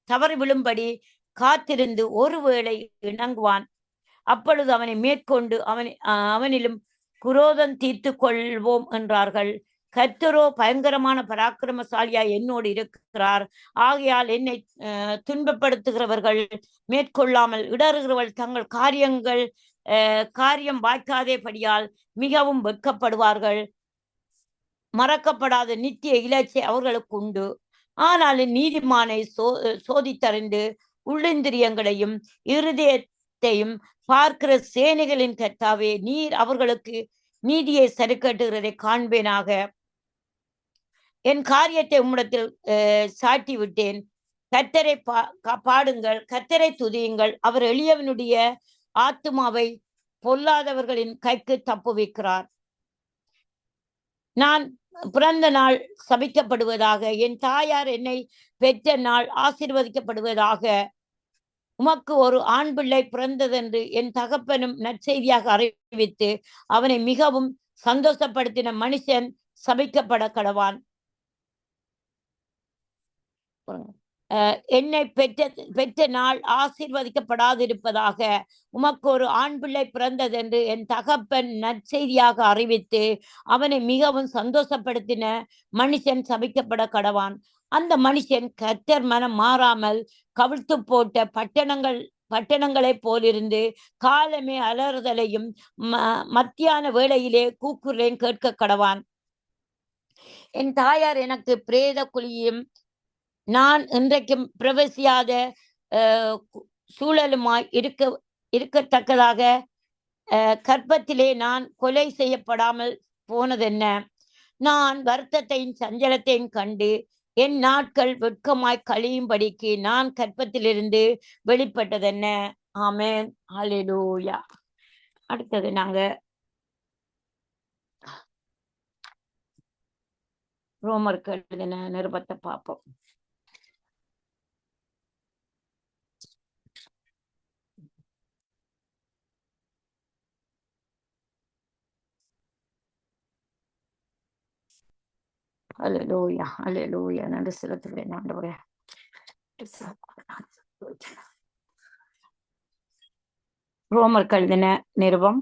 தவறு விழும்படி காத்திருந்து ஒருவேளை இணங்குவான். அப்பொழுது அவனை மேற்கொண்டு அவனிலும் குரோதம் தீர்த்து கொள்வோம் என்றார்கள். கர்த்தரோ பயங்கரமான பராக்கிரமசாலியாய் என்னோடு இருக்கிறார். ஆகையால் என்னை துன்பப்படுத்துகிறவர்கள் மேற்கொள்ளாமல் இடறுகிறவர்கள் தங்கள் காரியம் வாய்க்காதேபடியால் மிகவும் வெட்கப்படுவார்கள். மறக்கப்படாத நித்திய இலச்சை அவர்களுக்கு உண்டு. ஆனாலும் நீதிமானை சோதித்தறிந்து உள்ளிந்திரியங்களையும் இருதயத்தையும் பார்க்கிற சேனைகளின் கர்த்தாவே, நீர் அவர்களுக்கு நீதியை சரிக்கட்டுகிறதை காண்பேனாக. என் காரியத்தை உம்மிடத்தில் சாட்டி விட்டேன். கர்த்தரை பாடுங்கள், கர்த்தரை துதியுங்கள். அவர் எளியவனுடைய ஆத்துமாவை பொல்லாதவர்களின் கைக்கு தப்புவிக்கிறார். நான் பிறந்த நாள் சபிக்கப்படுவதாக, என் தாயார் என்னை பெற்ற நாள் ஆசீர்வதிக்கப்படுவதாக. உமக்கு ஒரு ஆண் பிள்ளை பிறந்ததென்று என் தகப்பனும் நற்செய்தியாக அறிவித்து அவனை மிகவும் சந்தோஷப்படுத்தின மனுஷன் சபிக்கப்பட கடவான். என்னை பெற்ற நாள் ஆசீர்வதிக்கப்படாதிருப்பதாக. உமக்கு ஒரு ஆண் பிள்ளை பிறந்ததென்று என் தகப்பன் நற்செய்தியாக அறிவித்து அவனை மிகவும் சந்தோஷப்படுத்தின மனுஷன் சபிக்கப்பட கடவான். அந்த மனுஷன் கர்த்தர் மனம் மாறாமல் கவிழ்த்து போட்ட பட்டணங்களைப் போலிருந்து காலமே அலறுதலையும் மத்தியான வேளையிலே கூக்குரலையும் கேட்க கடவான். என் தாயார் எனக்கு பிரேத குழியும் நான் இன்றைக்கும் பிரவேசியாத சூழலுமாய் இருக்கத்தக்கதாக கர்ப்பத்திலே நான் கொலை செய்யப்படாமல் போனதென்ன? நான் வருத்தத்தையும் சஞ்சலத்தையும் கண்டு என் நாட்கள் வெட்கமாய் கழியும்படிக்கு நான் கர்ப்பத்திலிருந்து வெளிப்பட்டதென்ன? ஆமென். ஹல்லேலூயா. அடுத்தது நாங்க ரோமருக்கு எழுதின நிருபத்தை பார்ப்போம். ஹல்லேலூயா, ஹல்லேலூயா. நன்றி செலுத்துகிறேன் ஆண்டவரே. ரோமருக்கு எழுதின நிருபம்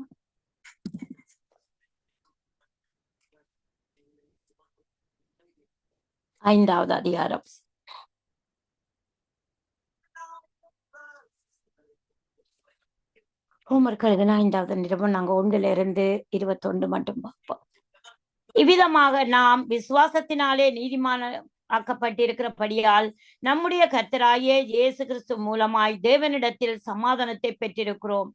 5வது அதிகாரம். ரோமருக்கு எழுதின 5வது நிருபம் நாங்க 1-21 மட்டும் பார்ப்போம். இவ்விதமாக நாம் விசுவாசத்தினாலே நீதிமான ஆக்கப்பட்டிருக்கிறபடியால் நம்முடைய கர்த்தராகிய இயேசு கிறிஸ்து மூலமாய் தேவனிடத்தில் சமாதானத்தை பெற்றிருக்கிறோம்.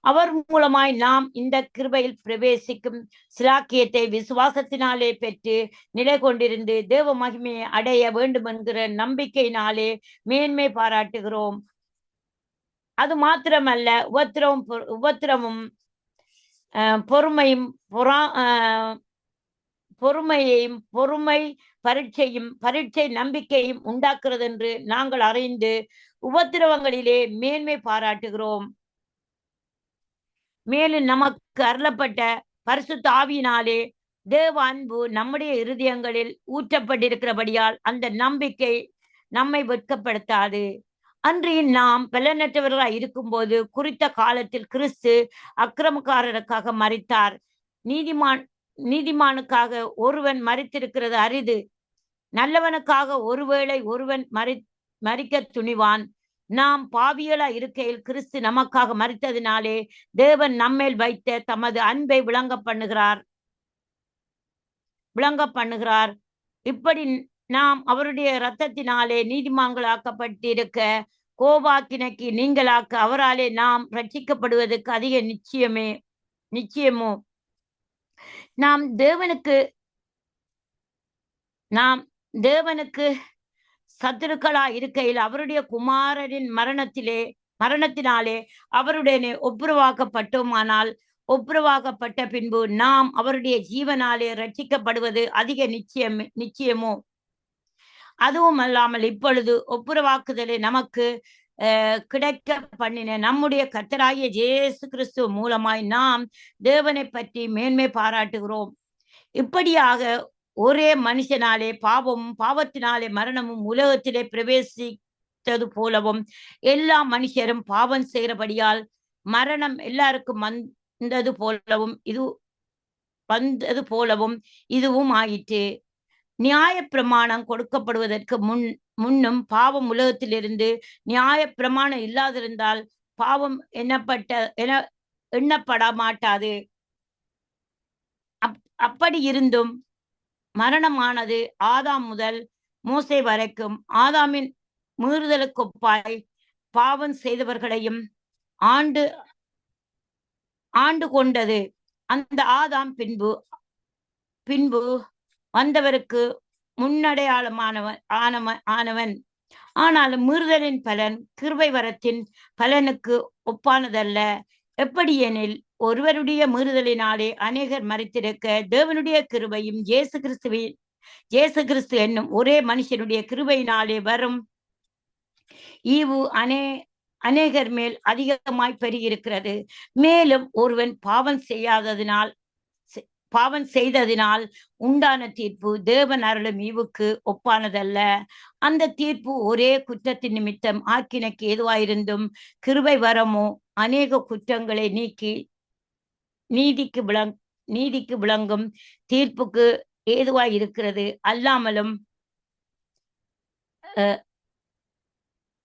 அவர் மூலமாய் நாம் இந்த கிருபையில் பிரவேசிக்கும் சிலாக்கியத்தை விசுவாசத்தினாலே பெற்று நிலை கொண்டிருந்து தேவ மகிமையை அடைய வேண்டும் என்கிற நம்பிக்கையினாலே மேன்மை பாராட்டுகிறோம். அது மாத்திரமல்ல, உபத்திரமும் பொறுமை பரீட்சை நம்பிக்கையும் உண்டாக்குறது என்று நாங்கள் அறிந்து உபத்திரவங்களிலே மேன்மை பாராட்டுகிறோம். மேலும் நமக்கு அருளப்பட்ட பரிசுத்த ஆவியினாலே தேவ அன்பு நம்முடைய இருதயங்களில் ஊற்றப்பட்டிருக்கிறபடியால் அந்த நம்பிக்கை நம்மை வெட்கப்படுத்தாது. அன்றியும் நாம் பலனற்றவர்களாய் இருக்கும்போது குறித்த காலத்தில் கிறிஸ்து அக்கிரமக்காரருக்காக மரித்தார். நீதிமானுக்காக ஒருவன் மரித்திருக்கிறது அரிது. நல்லவனுக்காக ஒருவேளை ஒருவன் மரிக்க துணிவான். நாம் பாவிகளா இருக்கையில் கிறிஸ்து நமக்காக மரித்ததினாலே தேவன் நம்மேல் வைத்த தமது அன்பை விளங்க பண்ணுகிறார். இப்படி நாம் அவருடைய இரத்தத்தினாலே நீதிமான்களாக்கப்பட்டிருக்க கோபாக்கினைக்கு நீங்களாக்க அவராலே நாம் ரட்சிக்கப்படுவதற்கு அதிக நிச்சயமோ. நாம் தேவனுக்கு சத்துருக்களா இருக்கையில் அவருடைய குமாரரின் மரணத்தினாலே அவருடனே ஒப்புரவாக்கப்பட்டோமானால் ஒப்புரவாக்கப்பட்ட பின்பு நாம் அவருடைய ஜீவனாலே ரட்சிக்கப்படுவது அதிக நிச்சயமோ. அதுவும் அல்லாமல் இப்பொழுது ஒப்புரவாக்குதலை நமக்கு கிடைக்க பண்ணின நம்முடைய கர்த்தராகிய இயேசு கிறிஸ்து மூலமாய் நாம் தேவனை பற்றி மேன்மை பாராட்டுகிறோம். இப்படியாக ஒரே மனுஷனாலே பாவத்தினாலே மரணமும் உலகத்திலே பிரவேசித்தது போலவும் எல்லா மனுஷரும் பாவம் செய்கிறபடியால் மரணம் எல்லாருக்கும் வந்தது போலவும் வந்தது போலவும் இதுவும் ஆயிற்று. நியாயப்பிரமாணம் கொடுக்கப்படுவதற்கு முன்னும் பாவம் உலகத்திலிருந்து நியாயப்பிரமாணம் இல்லாதிருந்தால் பாவம் எண்ணப்பட மாட்டாது. அப்படி இருந்தும் மரணமானது ஆதாம் முதல் மோசே வரைக்கும் ஆதாமின் மீறுதலுக்கொப்பாய் பாவம் செய்தவர்களையும் ஆண்டு கொண்டது. அந்த ஆதாம் பின்பு வந்தவருக்கு முன்னடையாளமானவன். ஆனாலும் மீறுதலின் பலன் கிருபை வரத்தின் பலனுக்கு ஒப்பானதல்ல. எப்படியெனில் ஒருவருடைய மீறுதலினாலே அநேகர் மரித்திருக்க, தேவனுடைய கிருபையும் இயேசு கிறிஸ்து என்னும் ஒரே மனுஷனுடைய கிருபையினாலே வரும் ஈவு அநேகர் மேல் அதிகமாய் பெருகியிருக்கிறது. மேலும் ஒருவன் பாவம் செய்ததினால் உண்டான தீர்ப்பு தேவன் அருளும் ஈவுக்கு ஒப்பானதல்ல. அந்த தீர்ப்பு ஒரே குற்றத்தின் நிமித்தம் ஆக்கினைக்கு ஏதுவாயிருந்தும் கிருபை வரமோ அநேக குற்றங்களை நீக்கி நீதிக்கு விளங்கும் தீர்ப்புக்கு ஏதுவாய் இருக்கிறது.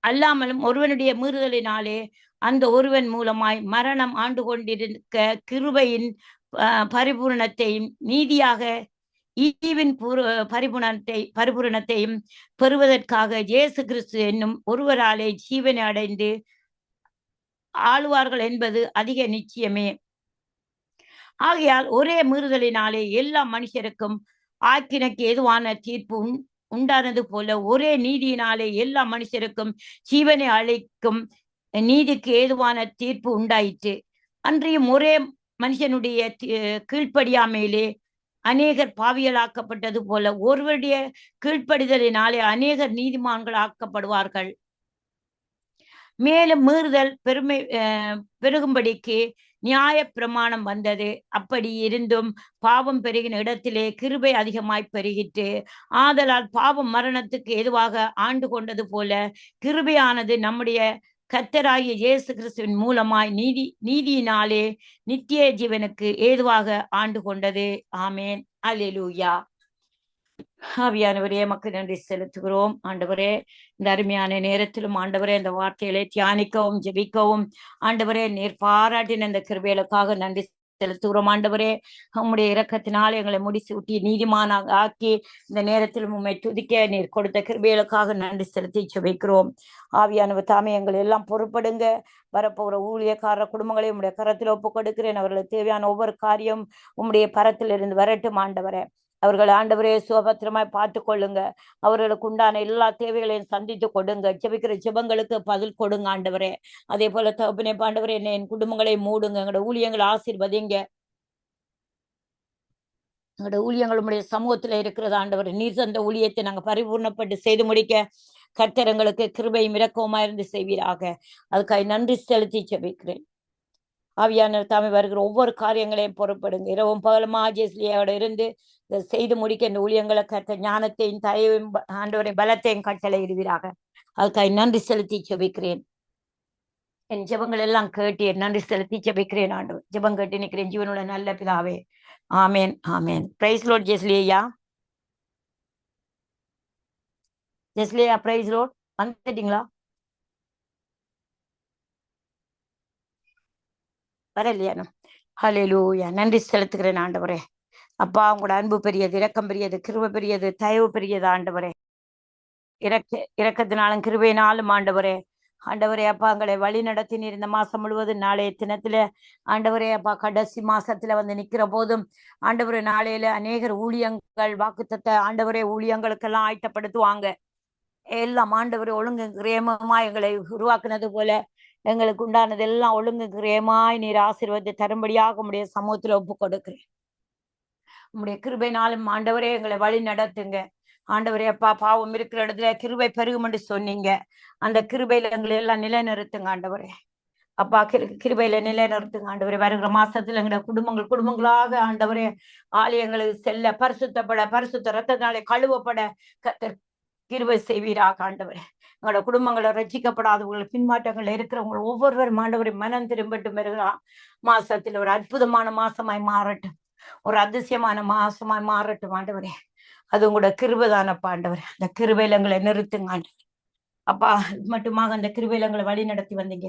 அல்லாமலும் ஒருவனுடைய மீறுதலினாலே அந்த ஒருவன் மூலமாய் மரணம் ஆண்டு கொண்டிருக்க கிருபையின் பரிபூரணத்தையும் நீதியாக ஈவின் பரிபூரணத்தையும் பெறுவதற்காக இயேசு கிறிஸ்து என்னும் ஒருவராலே ஜீவனை அடைந்து ஆளுவார்கள் என்பது அதிக நிச்சயமே. ஆகையால் ஒரே மீறுதலினாலே எல்லா மனுஷருக்கும் ஆக்கினைக்கு ஏதுவான தீர்ப்பு உண்டானது போல ஒரே நீதியினாலே எல்லா மனுஷருக்கும் ஜீவனை அளிக்கும் நீதிக்கு ஏதுவான தீர்ப்பு உண்டாயிற்று. அன்றியும் ஒரே மனுஷனுடைய கீழ்ப்படியாமையிலே அநேகர் பாவியலாக்கப்பட்டது போல ஒருவருடைய கீழ்ப்படிதலினாலே அநேகர் நீதிமான்கள் ஆக்கப்படுவார்கள். மேலும் மீறுதல் பெருகும்படிக்கு நியாய பிரமாணம் வந்தது. அப்படி இருந்தும் பாவம் பெருகின இடத்திலே கிருபை அதிகமாய் பெருகிட்டு, ஆதலால் பாவம் மரணத்துக்கு ஏதுவாக ஆண்டு கொண்டது போல கிருபையானது நம்முடைய கர்த்தராகிய இயேசு கிறிஸ்துவின் மூலமாய் நீதியினாலே நித்திய ஜீவனுக்கு ஏதுவாக ஆண்டு கொண்டது. ஆமேன். அல்லேலூயா. ஆவியானவரே, எமக்கு நன்றி செலுத்துகிறோம். ஆண்டவரே, இந்த அருமையான நேரத்திலும் ஆண்டவரே இந்த வார்த்தைகளை தியானிக்கவும் ஜெபிக்கவும் ஆண்டவரே நீர் பாராட்டின இந்த கிருபைகளுக்காக நன்றி செலுத்துகிறோம். ஆண்டவரே, உம்முடைய இரக்கத்தினால் எங்களை முடிசூட்டி நீதிமானாக ஆக்கி இந்த நேரத்திலும் உம்மை துதிக்க நீர் கொடுத்த கிருபைகளுக்காக நன்றி செலுத்தி ஜெபிக்கிறோம். ஆவியானவர் தாமே எங்களை எல்லாம் பொறுப்படுங்க. வரப்போகிற ஊழியக்கார குடும்பங்களை உம்முடைய கரத்தில் ஒப்புக் கொடுக்கிறேன். அவர்களுக்கு தேவையான ஒவ்வொரு காரியம் உம்முடைய கரத்திலிருந்து வரட்டும். ஆண்டவரே, அவர்கள் ஆண்டவரே சுபத்திரமாய் பார்த்து கொள்ளுங்க. அவர்களுக்கு உண்டான எல்லா தேவைகளையும் சந்தித்து கொடுங்க. ஜெபிக்கிற ஜெபங்களுக்கு பதில் கொடுங்க ஆண்டவரே. அதே போல தகப்பனே ஆண்டவரே, என் குடும்பங்களை மூடுங்க. எங்களோட ஊழியங்களை ஆசீர்வதிங்க. எங்களோட ஊழியங்களுடைய சமூகத்துல இருக்கிறது ஆண்டவரே. நீர் தந்த ஊழியத்தை நாங்கள் பரிபூர்ணப்பட்டு செய்து முடிக்க கர்த்தரங்களுக்கு கிருபையும் இரக்கவுமா இருந்து செய்வீராக. அதுக்காக நன்றி செலுத்தி ஜெபிக்கிறேன். ஆவியானவர் தாமே வருகிற ஒவ்வொரு காரியங்களையும் பொறுப்படுங்க. இரவும் பகலுமா ஜெஸ்லியோட இருந்து செய்து முடிக்க இந்த ஊழியங்களை கற்ற ஞானத்தையும் தயவையும் ஆண்டவரை பலத்தையும் கட்டளை இடுவீராக. அதுக்காக நன்றி செலுத்தி ஜெபிக்கிறேன். என் ஜெபங்கள் எல்லாம் கேட்டு நன்றி செலுத்தி ஜெபிக்கிறேன். ஆண்டவர் ஜெபம் கேட்டு நிற்கிறேன் ஜீவனுள்ள நல்ல பிதாவே. ஆமேன், ஆமேன். பிரைஸ் லோட் ஜெஸ்லியா. ஜெஸ்லியா, பிரைஸ் லோட். வந்துட்டீங்களா? வரலையா? ஹல்லேலூயா. நன்றி செலுத்துகிறேன் ஆண்டவரே. அப்பா, உங்களோட அன்பு பெரியது, இரக்கம் பெரியது, கிருபை பெரியது, தயவு பெரியது ஆண்டவரே. இரக்கத்தினாலும் கிருபையினாலும் ஆண்டவரே. ஆண்டவரே அப்பா, எங்களை வழி நடத்தினீர் இந்த மாசம் முழுவதும். நாளைய தினத்துல ஆண்டவரே அப்பா, கடைசி மாசத்துல வந்து நிக்கிற போதும் ஆண்டவரே, நாளையில அநேகர் ஊழியங்கள் வாக்குத்தத்த ஆண்டவரே ஊழியங்களுக்கெல்லாம் ஆயத்தப்படுத்துவாங்க. எல்லாம் ஆண்டவரே ஒழுங்கு கிரேமமா எங்களை உருவாக்குனது போல எங்களுக்கு உண்டானது எல்லாம் ஒழுங்கு கிரேமாய் நீர் ஆசீர்வாதத்தை தரும்படியாக உம்முடைய சமூகத்துல ஒப்பு கொடுக்கிறேன். உம்முடைய கிருபைனாலும் ஆண்டவரே எங்களை வழி நடத்துங்க. ஆண்டவரே அப்பா, பாவம் இருக்கிற இடத்துல கிருபை பெருகும் என்று சொன்னீங்க. அந்த கிருபையில எங்களை எல்லாம் நிலைநிறுத்துங்க ஆண்டவரே. அப்பா, கிருபையில நிலைநிறுத்துங்க ஆண்டவரே. வருகிற மாசத்துல எங்களோட குடும்பங்களாக ஆண்டவரே ஆலயங்களுக்கு செல்ல, பரிசுத்த ரத்தத்தினாலே கழுவப்பட கிருபை செய்வீராக ஆண்டவரே. எங்களோட குடும்பங்களை ரட்சிக்கப்படாதவர்கள், பின்மாற்றங்கள் இருக்கிறவங்க ஒவ்வொருவரும் ஆண்டவரை மனம் திரும்பட்டும். வருகிற மாசத்துல ஒரு அற்புதமான மாசமாய் மாறட்டும். ஒரு அதிசயமான மாசமாய் மாறட்டும் ஆண்டவரே. அது உங்களோட கிருபைதானப்பா ஆண்டவரே. அந்த கிருபையில எங்களை நிறுத்துங்க ஆண்டவரே. அப்பா மட்டுமாக அந்த கிருபையிலங்களை வழி நடத்தி வந்தீங்க.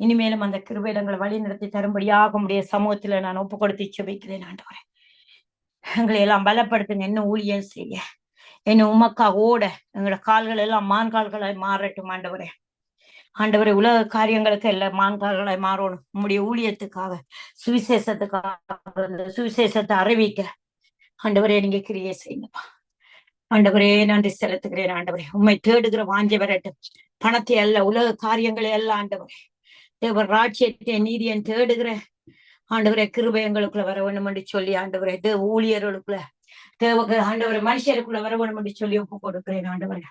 இனிமேலும் அந்த கிருபையிலங்களை வழி நடத்தி தரும்படியாக உடைய சமூகத்துல நான் ஒப்பு கொடுத்து செபிக்கிறேன் ஆண்டவரே. எங்களை எல்லாம் பலப்படுத்துங்க, இன்னும் ஊழியம் செய்ய, இன்னும் உமக்கா ஓட எங்களோட கால்கள் எல்லாம் மான் கால்களாய் மாறட்டும் ஆண்டவரே. ஆண்டவரே, உலக காரியங்களுக்கு எல்லாம் மான்கால்களாய் மாறணும். உம்முடைய ஊழியத்துக்காக, சுவிசேஷத்துக்காக, இந்த சுவிசேஷத்தை அறிவிக்க ஆண்டவரே நீங்க கிரியை செய்யுங்கப்பா. ஆண்டவரே நன்றி செலுத்துகிறேன் ஆண்டவரே. உண்மை தேடுகிற வாஞ்சை வரட்டும். பணத்தை அல்ல, உலக காரியங்களை அல்ல ஆண்டவரே. தேவர் ராஜ்யத்தை நீதியன் தேடுகிற ஆண்டவரே கிருபை எங்களுக்குள்ள வர வேணும் என்று சொல்லி ஆண்டவரே, தேவ ஊழியர்களுக்குள்ள தேவ ஆண்டவரை மனுஷருக்குள்ள வர வேணும் என்று சொல்லி ஒப்பு கொடுக்கிறேன் ஆண்டவரே.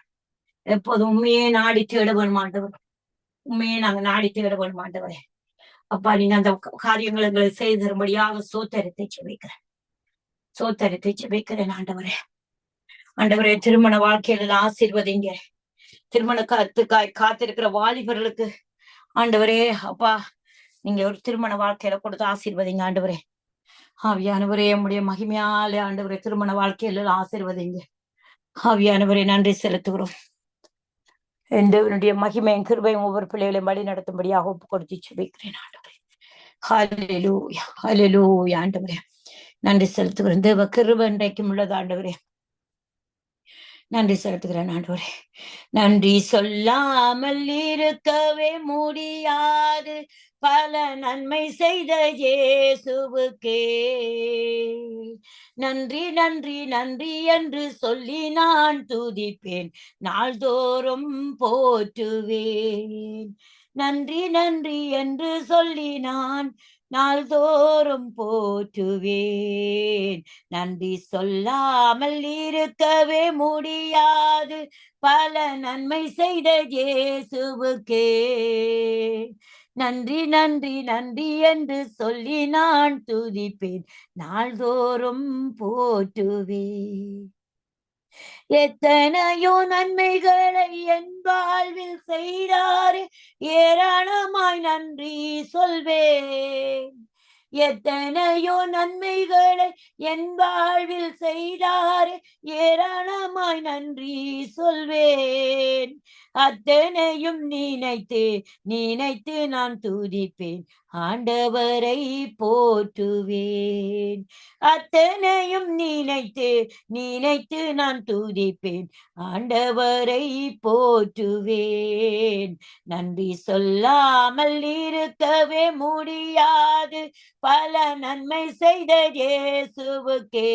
எப்போதும் உண்மையே நாடி தேட வேணும் ஆண்டவர். உண்மையே நாங்க நாடி தேட வேணும் ஆண்டவரே. அப்பா நீங்க அந்த காரியங்களை எங்களை செய்து தரும்படியாக சோத்தரித்தை செபிக்கிறேன் ஆண்டவரே. ஆண்டவரே, திருமண வாழ்க்கையில ஆசீர்வதிங்க. திருமண காத்திருக்கிற வாலிபர்களுக்கு ஆண்டவரே அப்பா நீங்க ஒரு திருமண வாழ்க்கையில கொடுத்து ஆசீர்வதிங்க ஆண்டவரே. ஆவியானவரே, உம்முடைய மகிமையாலே ஆண்டவரே திருமண வாழ்க்கையில ஆசீர்வதிங்க. ஆவியானவரே நன்றி செலுத்துகிறோம். என்னுடைய மகிமையும் கிருபையும் ஒவ்வொரு பிள்ளைகளையும் வழி நடத்தும்படியாக ஒப்பு கொடுத்து செபிக்கிறேன் ஆண்டவரே. ஹல்லேலூயா, ஹல்லேலூயா ஆண்டவரே நன்றி செலுத்துகிறேன். தேவ கிருபை இன்றைக்கும் உள்ளது ஆண்டவரே. நன்றி செலுத்துகிறேன் ஆண்டவரே. நன்றி சொல்லாமல் இருக்கவே முடியாது, பல நன்மை செய்த இயேசுவுக்கே நன்றி நன்றி நன்றி என்று சொல்லி நான் துதிப்பேன், நாள்தோறும் போற்றுவேன். நன்றி நன்றி என்று சொல்லி நான் நாள்தோறும் போற்றுவேன். நன்றி சொல்லாமல் இருக்கவே முடியாது, பல நன்மை செய்த இயேசுவுக்கே நன்றி நன்றி நன்றி என்று சொல்லி நான் துதிப்பேன், நாள்தோறும் போற்றுவேன். எத்தனையோ நன்மைகளை என் வாழ்வில் செய்தாரே, ஏராளமாய் நன்றி சொல்வேன். எத்தனையோ நன்மைகளை என் வாழ்வில் செய்தாரே, ஏராளமாய் நன்றி சொல்வேன். அத்தனையும் நினைத்து நான் துதிப்பேன், ஆண்டவரை போற்றுவேன். அத்தனையும் நினைத்து நான் துதிப்பேன், ஆண்டவரை போற்றுவேன். நன்றி சொல்லாமல் இருக்கவே முடியாது, பல நன்மை செய்த இயேசுவுக்கே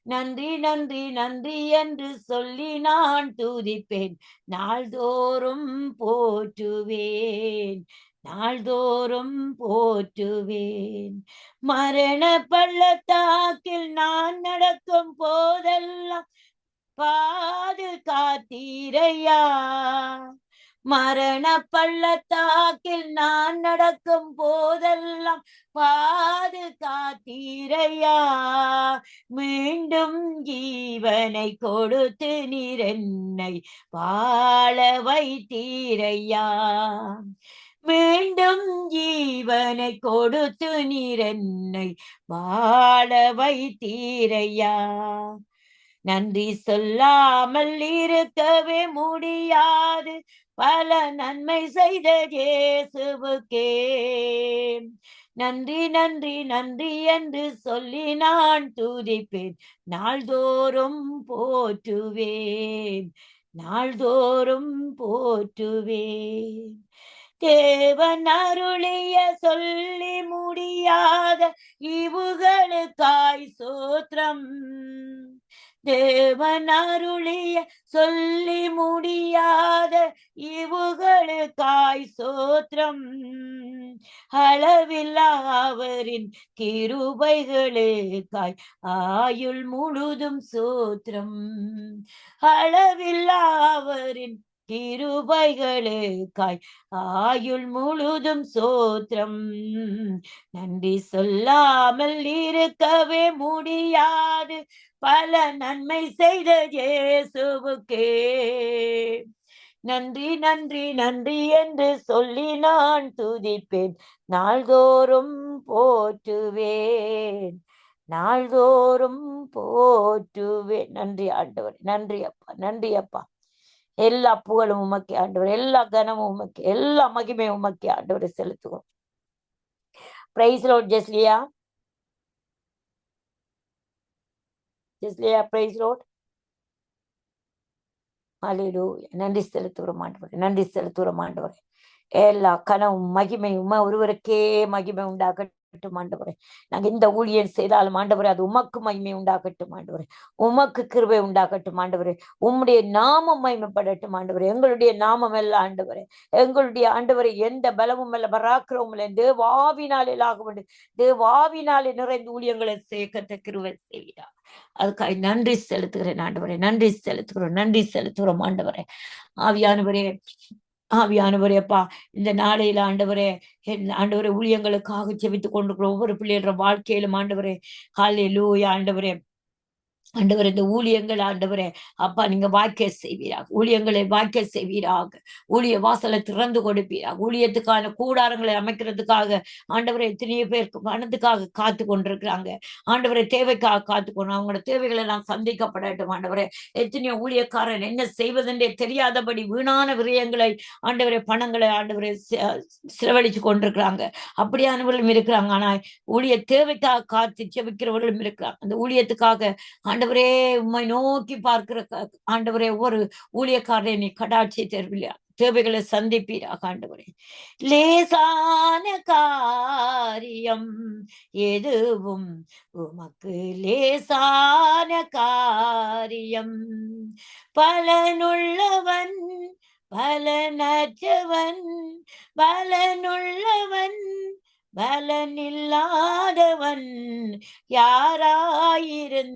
நன்றி நன்றி நன்றி என்று சொல்லி நான் துதிப்பேன், நாள்தோறும் போற்றுவேன், நாள்தோறும் போற்றுவேன். மரண பள்ளத்தாக்கில் நான் நடக்கும் போதெல்லாம் பாதுகாத்தீரையா. மரண பள்ளத்தாக்கில் நான் நடக்கும் போதெல்லாம் பாதுகாத்தீரையா. மீண்டும் ஜீவனை கொடுத்து நீர் என்னை வாழ வைத்தீரையா. மீண்டும் ஜீவனை கொடுத்து நீர் என்னை வாழ வைத்தீரையா. நன்றி சொல்லாமல் இருக்கவே முடியாது, பல நன்மை செய்த இயேசுவுக்கே நன்றி நன்றி நன்றி என்று சொல்லி நான் துதிப்பேன், நாள்தோறும் போற்றுவேன், நாள்தோறும் போற்றுவேன். தேவன் அருளிய சொல்லி முடியாத இவுகளுக்காய் சோத்திரம். தேவன் அருளிய சொல்லி முடியாத இவுகளுக்காய் சோத்திரம். அளவில்லா அவரின் கிருபைகளுக்காய் ஆயுள் முழுதும் சோத்திரம். அளவில்லா அவரின் கிருபைகளுக்காய் ஆயுள் முழுதும் சோத்திரம். நன்றி சொல்லாமல் இருக்கவே முடியாது, பல நன்மை செய்த இயேசுவுக்கே நன்றி நன்றி நன்றி என்று சொல்லி நான் துதிப்பேன், நாள்தோறும் போற்றுவேன், நாள்தோறும் போற்றுவேன். நன்றி ஆண்டவர், நன்றி அப்பா, நன்றி அப்பா. எல்லா புகழும் உமக்கே ஆண்டவர், எல்லா கனமும் உமக்கே, எல்லா மகிமையும் உமக்கே ஆண்டவரை செலுத்துவோம். பிரைஸ் லார்ட் ஜெஸ்லியா, ஜெஸ்லியா பிரைஸ் லார்ட். ஹல்லேலூயா. நன்றி செலுத்துகிறோம் ஆண்டவரே, நன்றி செலுத்துகிறோம் ஆண்டவரே. எல்லா கனவும் மகிமையும் ஒருவருக்கே மகிமை உண்டாகட்டும் ஆண்டவரே. நாங்க இந்த ஊழியம் செய்தாலும் ஆண்டவரே, அது உமக்கு மகிமை உண்டாகட்டும் ஆண்டவரே, உமக்கு கிருபை உண்டாகட்டும் ஆண்டவரே, உம்முடைய நாமம் மகிமைப்படட்டும் ஆண்டவரே. எங்களுடைய நாமம் அல்ல ஆண்டவரே, எங்களுடைய ஆண்டவரை எந்த பலமும் அல்ல, பராக்கிரமும் இல்லை, தேவாவினாலே ஆக தேவாவினாலே நிறைந்த ஊழியங்களை சேர்க்கத்த கிருபை செய்கிறார். அதுக்காக நன்றி செலுத்துகிறேன் ஆண்டவரே, நன்றி செலுத்துகிறோம், நன்றி செலுத்துகிறோம் ஆண்டவரே. ஆவியானவரே, ஆவியானவரே அப்பா, இந்த நாளையில ஆண்டவரே, ஆண்டவரே ஊழியங்களுக்காக ஜெபித்துக் கொண்டிருக்கிற ஒவ்வொரு பிள்ளைகள வாழ்க்கையிலும் ஆண்டவரே, ஹல்லேலூயா ஆண்டவரே, ஆண்டவர் இந்த ஊழியங்கள் ஆண்டவரே அப்பா நீங்க வாய்க்க செய்வீராக, ஊழியங்களை வாய்க்க செய்வீராக, ஊழிய வாசலை திறந்து கொடுப்பீராக, ஊழியத்துக்கான கூடாரங்களை அமைக்கிறதுக்காக ஆண்டவரை எத்தனையோ பேருக்கு பணத்துக்காக காத்து கொண்டிருக்கிறாங்க ஆண்டவரை, தேவைக்காக காத்துக்கொண்டு அவங்களோட தேவைகளை எல்லாம் சந்திக்கப்படட்டும் ஆண்டவரே. எத்தனையோ ஊழியக்காரன் என்ன செய்வதென்றே தெரியாதபடி வீணான விரயங்களை ஆண்டவரை, பணங்களை ஆண்டவரை செலவழிச்சு கொண்டிருக்கிறாங்க, அப்படியானவர்களும் இருக்கிறாங்க. ஆனா ஊழிய தேவைக்காக காத்து செபிக்கிறவர்களும் இருக்கிறாங்க. அந்த ஊழியத்துக்காக ஆண்டவரே உம்மை நோக்கி பார்க்கிற ஆண்டவரே, ஒவ்வொரு ஊழியக்காரரை நீ கடாட்சி தருவில்லையா, தேவைகளை சந்திப்பீராக ஆண்டவரே. லேசான காரியம் எதுவும் உமக்கு லேசான காரியம், பலனுள்ளவன் பலனற்றவன், பலனுள்ளவன் பலனில்லாதவன், யாராயிருந்தாலும்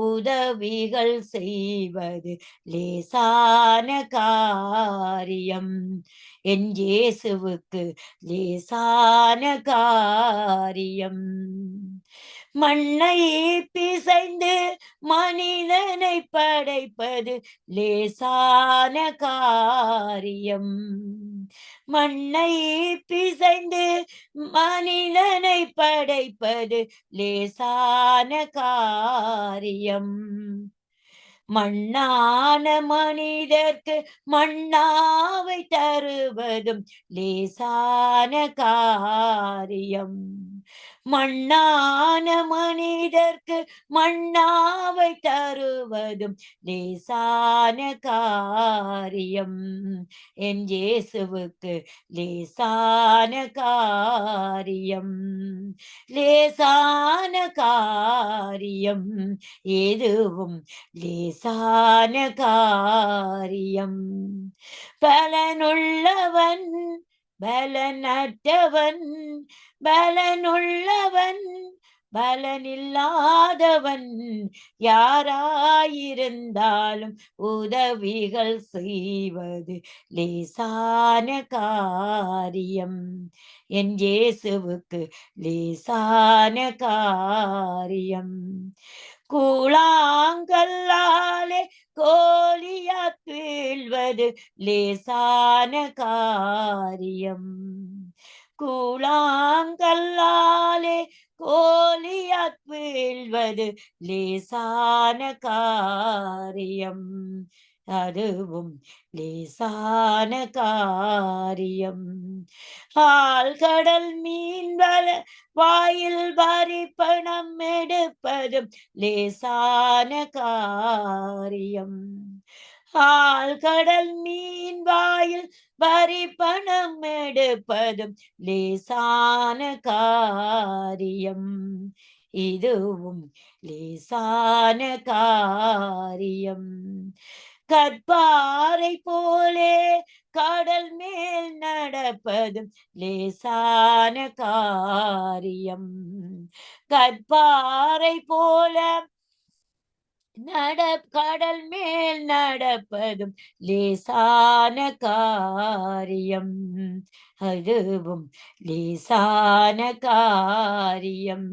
உதவிகள் செய்வது லேசான காரியம், என் இயேசுவுக்கு லேசான காரியம். மண்ணை பிசைந்து மனிதனை படைப்பது லேசான காரியம், மண்ணை பிசைந்து மனிதனை படைப்பது லேசான காரியம், மண்ணான மனிதர்க்கு மண்ணாவை தருவதும் லேசான காரியம், மண்ணான மனிதர்க்கு மண்ணாவை தருவதும் லேசான காரியம், என் இயேசுவுக்கு லேசான காரியம், லேசான காரியம் எதுவும் லேசான காரியம், பலனுள்ளவன் பலனற்றவன், பலனுள்ளவன் பலனில்லாதவன், யாராயிருந்தாலும் உதவிகள் செய்வது லேசான காரியம், என் இயேசுவுக்கு லேசான காரியம். கூழாங்கல்லாலே கோலியாத் வீழ்வது லேசான காரியம், கூழாங்கல்லாலே கோலியாத் வீழ்வது லேசான காரியம், அதுவும் லேசான காரியம். ஆழ்கடல் மீன் வல வாயில் வரி பணம் எடுப்பதும் லேசான காரியம், ஆழ்கடல் மீன் வாயில் வரி பணம் எடுப்பதும் லேசான காரியம், இதுவும் லேசான காரியம். கற்பாறை போலே கடல் மேல் நடப்பதும் லேசான காரியம், கற்பாறை போல கடல் மேல் நடப்பதும் லேசான காரியம், அதுவும் லேசான காரியம்.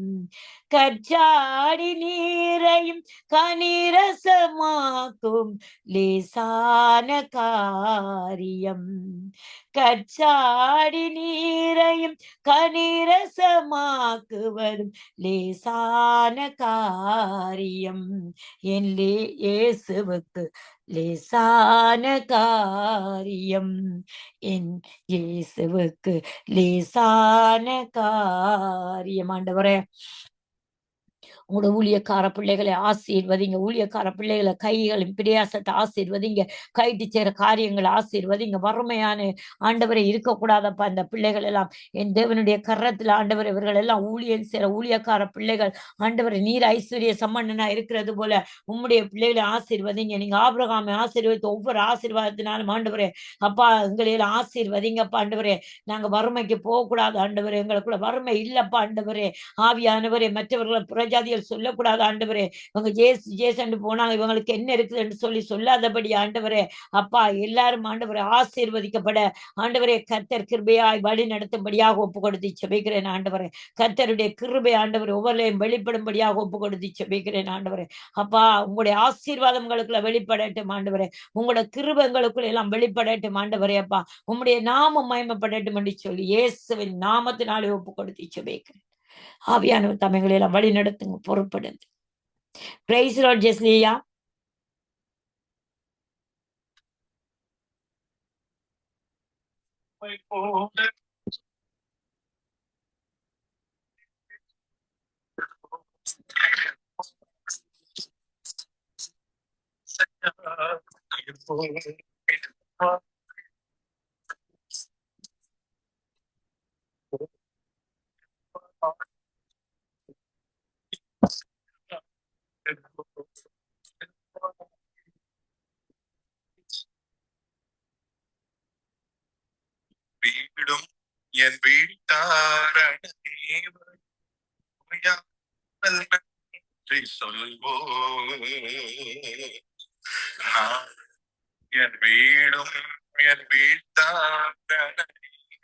கற்றாடி நீரையும் கனிரசமாக்கும் லேசான காரியம். கற்றாடி நீரையும் கனிரசமாக்குவதும் லேசான காரியம். என் இயேசுவுக்கு லேசான காரியம். என் இயேசுவுக்கு லேசான காரியம். ஆண்டவரே, உங்களோட ஊழியக்கார பிள்ளைகளை ஆசீர்வதிங்க. ஊழியக்கார பிள்ளைகளை கைகளின் பிரயாசத்தை ஆசீர்வதிங்க. கைட்டு சேர காரியங்களை ஆசீர்வதிங்க. வறுமையான ஆண்டவரை இருக்கக்கூடாதப்பா. இந்த பிள்ளைகள் எல்லாம் என் தேவனுடைய கரத்துல ஆண்டவர் இவர்கள் எல்லாம் ஊழியம் சேர ஊழியக்கார பிள்ளைகள் ஆண்டவரை நீர் ஐஸ்வர்ய சம்பந்தனா இருக்கிறது போல உம்முடைய பிள்ளைகளை ஆசீர்வதிங்க. நீங்க ஆபிரகாமை ஆசீர்வதித்த ஒவ்வொரு ஆசீர்வாதத்தினாலும் ஆண்டவரே அப்பா எங்களையெல்லாம் ஆசீர்வதிங்கப்பா. ஆண்டவரே, நாங்க வறுமைக்கு போகக்கூடாது ஆண்டவரே. எங்களுக்குள்ள வறுமை இல்லப்பா ஆண்டவரே. ஆவியானவரே, மற்றவர்களை புறஜாதிகள் சொல்லக்கூடாது ஆண்டவரே. இவங்க ஜேசு ஜேசன்னு போனாங்க, இவங்களுக்கு என்ன இருக்குது என்று சொல்லி சொல்லாதபடி ஆண்டவரே அப்பா எல்லாரும் ஆண்டவரை ஆசீர்வதிக்கப்பட ஆண்டவரே கர்த்தர் கிருபையாய் வழி நடத்தும்படியாக ஒப்பு கொடுத்து செபிக்கிறேன் ஆண்டவரே. கர்த்தருடைய கிருபை ஆண்டவர் ஒவ்வொருளையும் வெளிப்படும்படியாக ஒப்பு கொடுத்து செபிக்கிறேன் ஆண்டவரே. அப்பா உங்களுடைய ஆசீர்வாதங்களுக்குள்ள வெளிப்படட்டும் ஆண்டவரே. உங்களோட கிருபங்களுக்குள்ள எல்லாம் வெளிப்படட்டும் ஆண்டவரே. அப்பா உம்முடைய நாமம் மகிமைப்படட்டும் என்று சொல்லி இயேசுவின் நாமத்தினாலே ஒப்பு கொடுத்து செபிக்கிறேன். ஆவியானவர் தமைகளை எல்லாம் வழி நடத்துங்க, பொறுப்படுங்க. Price lord ஜெஸ்லியா.
வீடும் என் வீட்டார நன்றி சொல்வோம். நான் என் வீடும் என் வீட்டார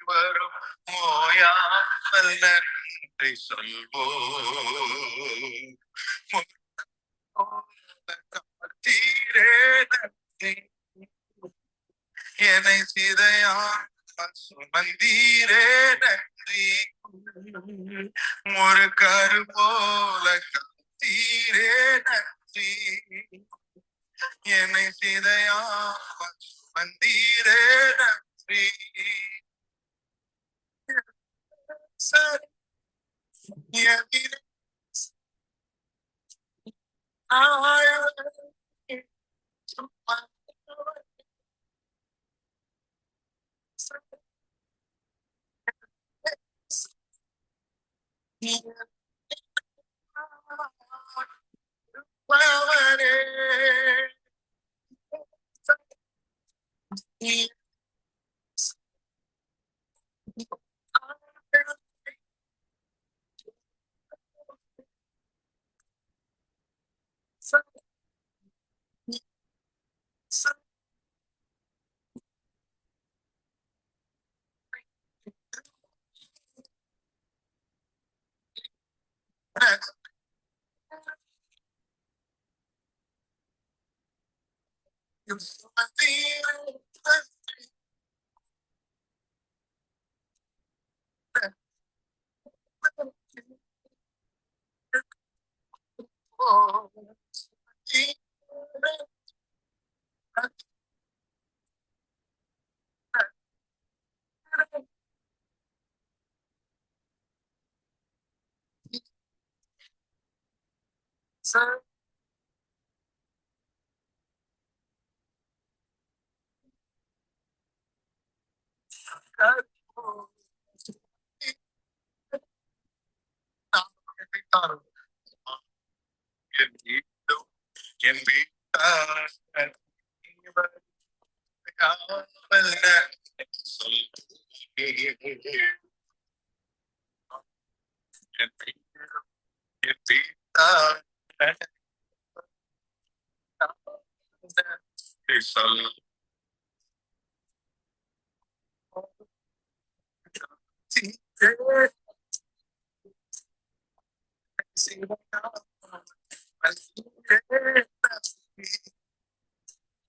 வரும் ஓயாமல் நன்றி சொல்வோம். தீரே நன்றி என்னை சிதையா சுமந்தீரே நன்றி. ஒரு கரு போல தீரே நன்றி என்னை சிதையா சுமந்தீரே நன்றி. என் வீட்டார்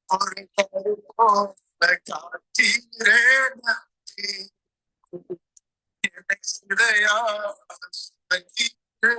ஒரு கருவோல காத்தீரே நன்றி. என்னை சிறையா சுமந்தீரே.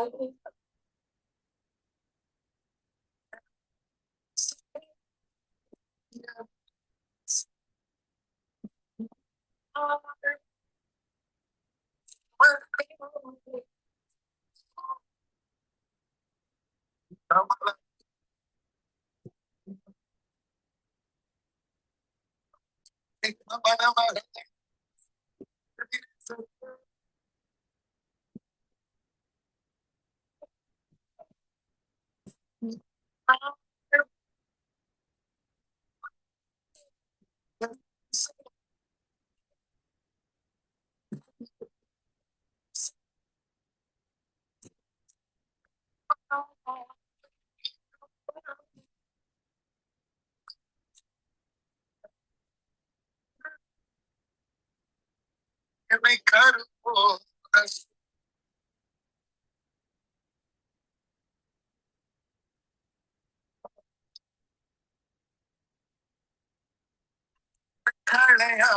என்னை கருவோல களையா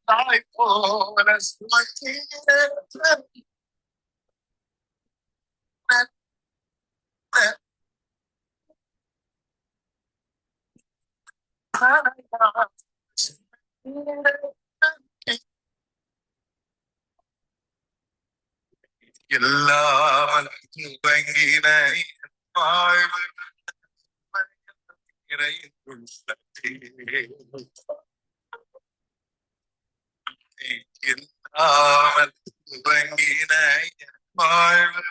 I fall as my இல்லாமல் துவங்கின வாழ்வு இல்லாமல் துவங்கின வாழ்வு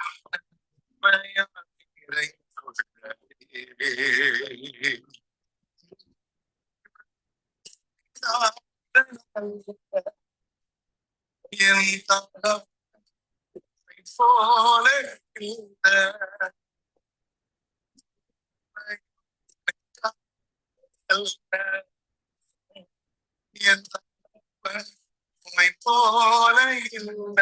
போல உமை போல இல்ல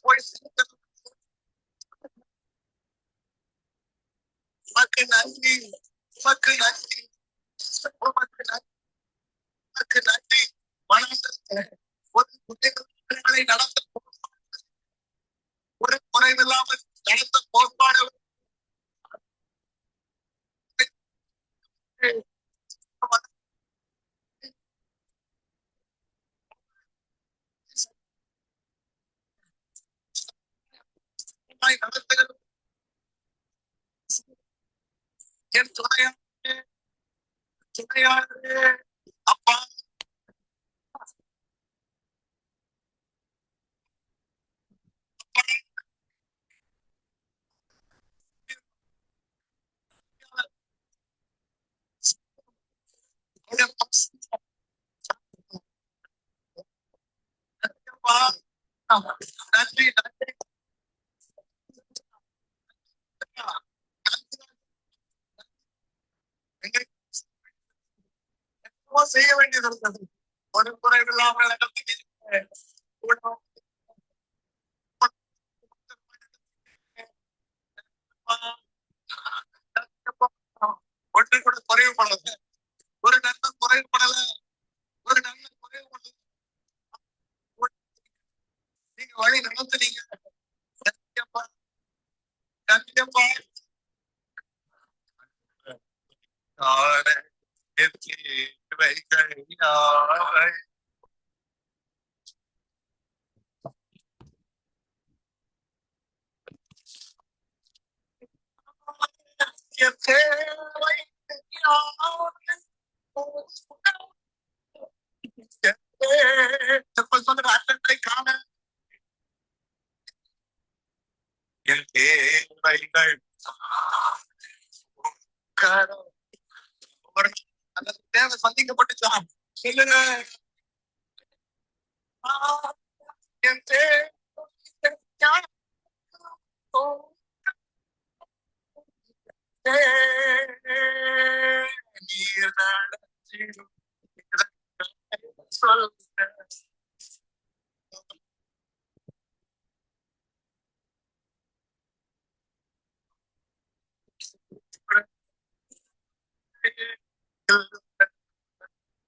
ஒரு உமக்கு நன்றி, உமக்கு நன்றி, உமக்கு நன்றி, உமக்கு நன்றி. வணக்கத்தை ஒரு குறைகளை நடத்த ஒரு குறைவில்லாமல் நடத்த கோட்பாடு நடத்துகிறது. என் துணையாளரே, துணையாளரே, அப்பா நன்றி, நன்றி. செய்ய வேண்டியது இருந்தது. ஒரு குறைவில்லாமல் ஒன்று கூட குறைவுபடல, ஒரு நன்மை குறைவுபடல, ஒரு நன்மை குறைவுபடல. நீங்க வழி நடத்துனீங்க. நன்றியப்பா, நன்றியப்பா. தேவை சொல்ற அர்த்தத்தை காண என் தேவைகள் அந்த தேவை சந்திக்கப்பட்டுச்சா சொல்லுங்க. என் தேவை நீர் நடத்திடும் சொல்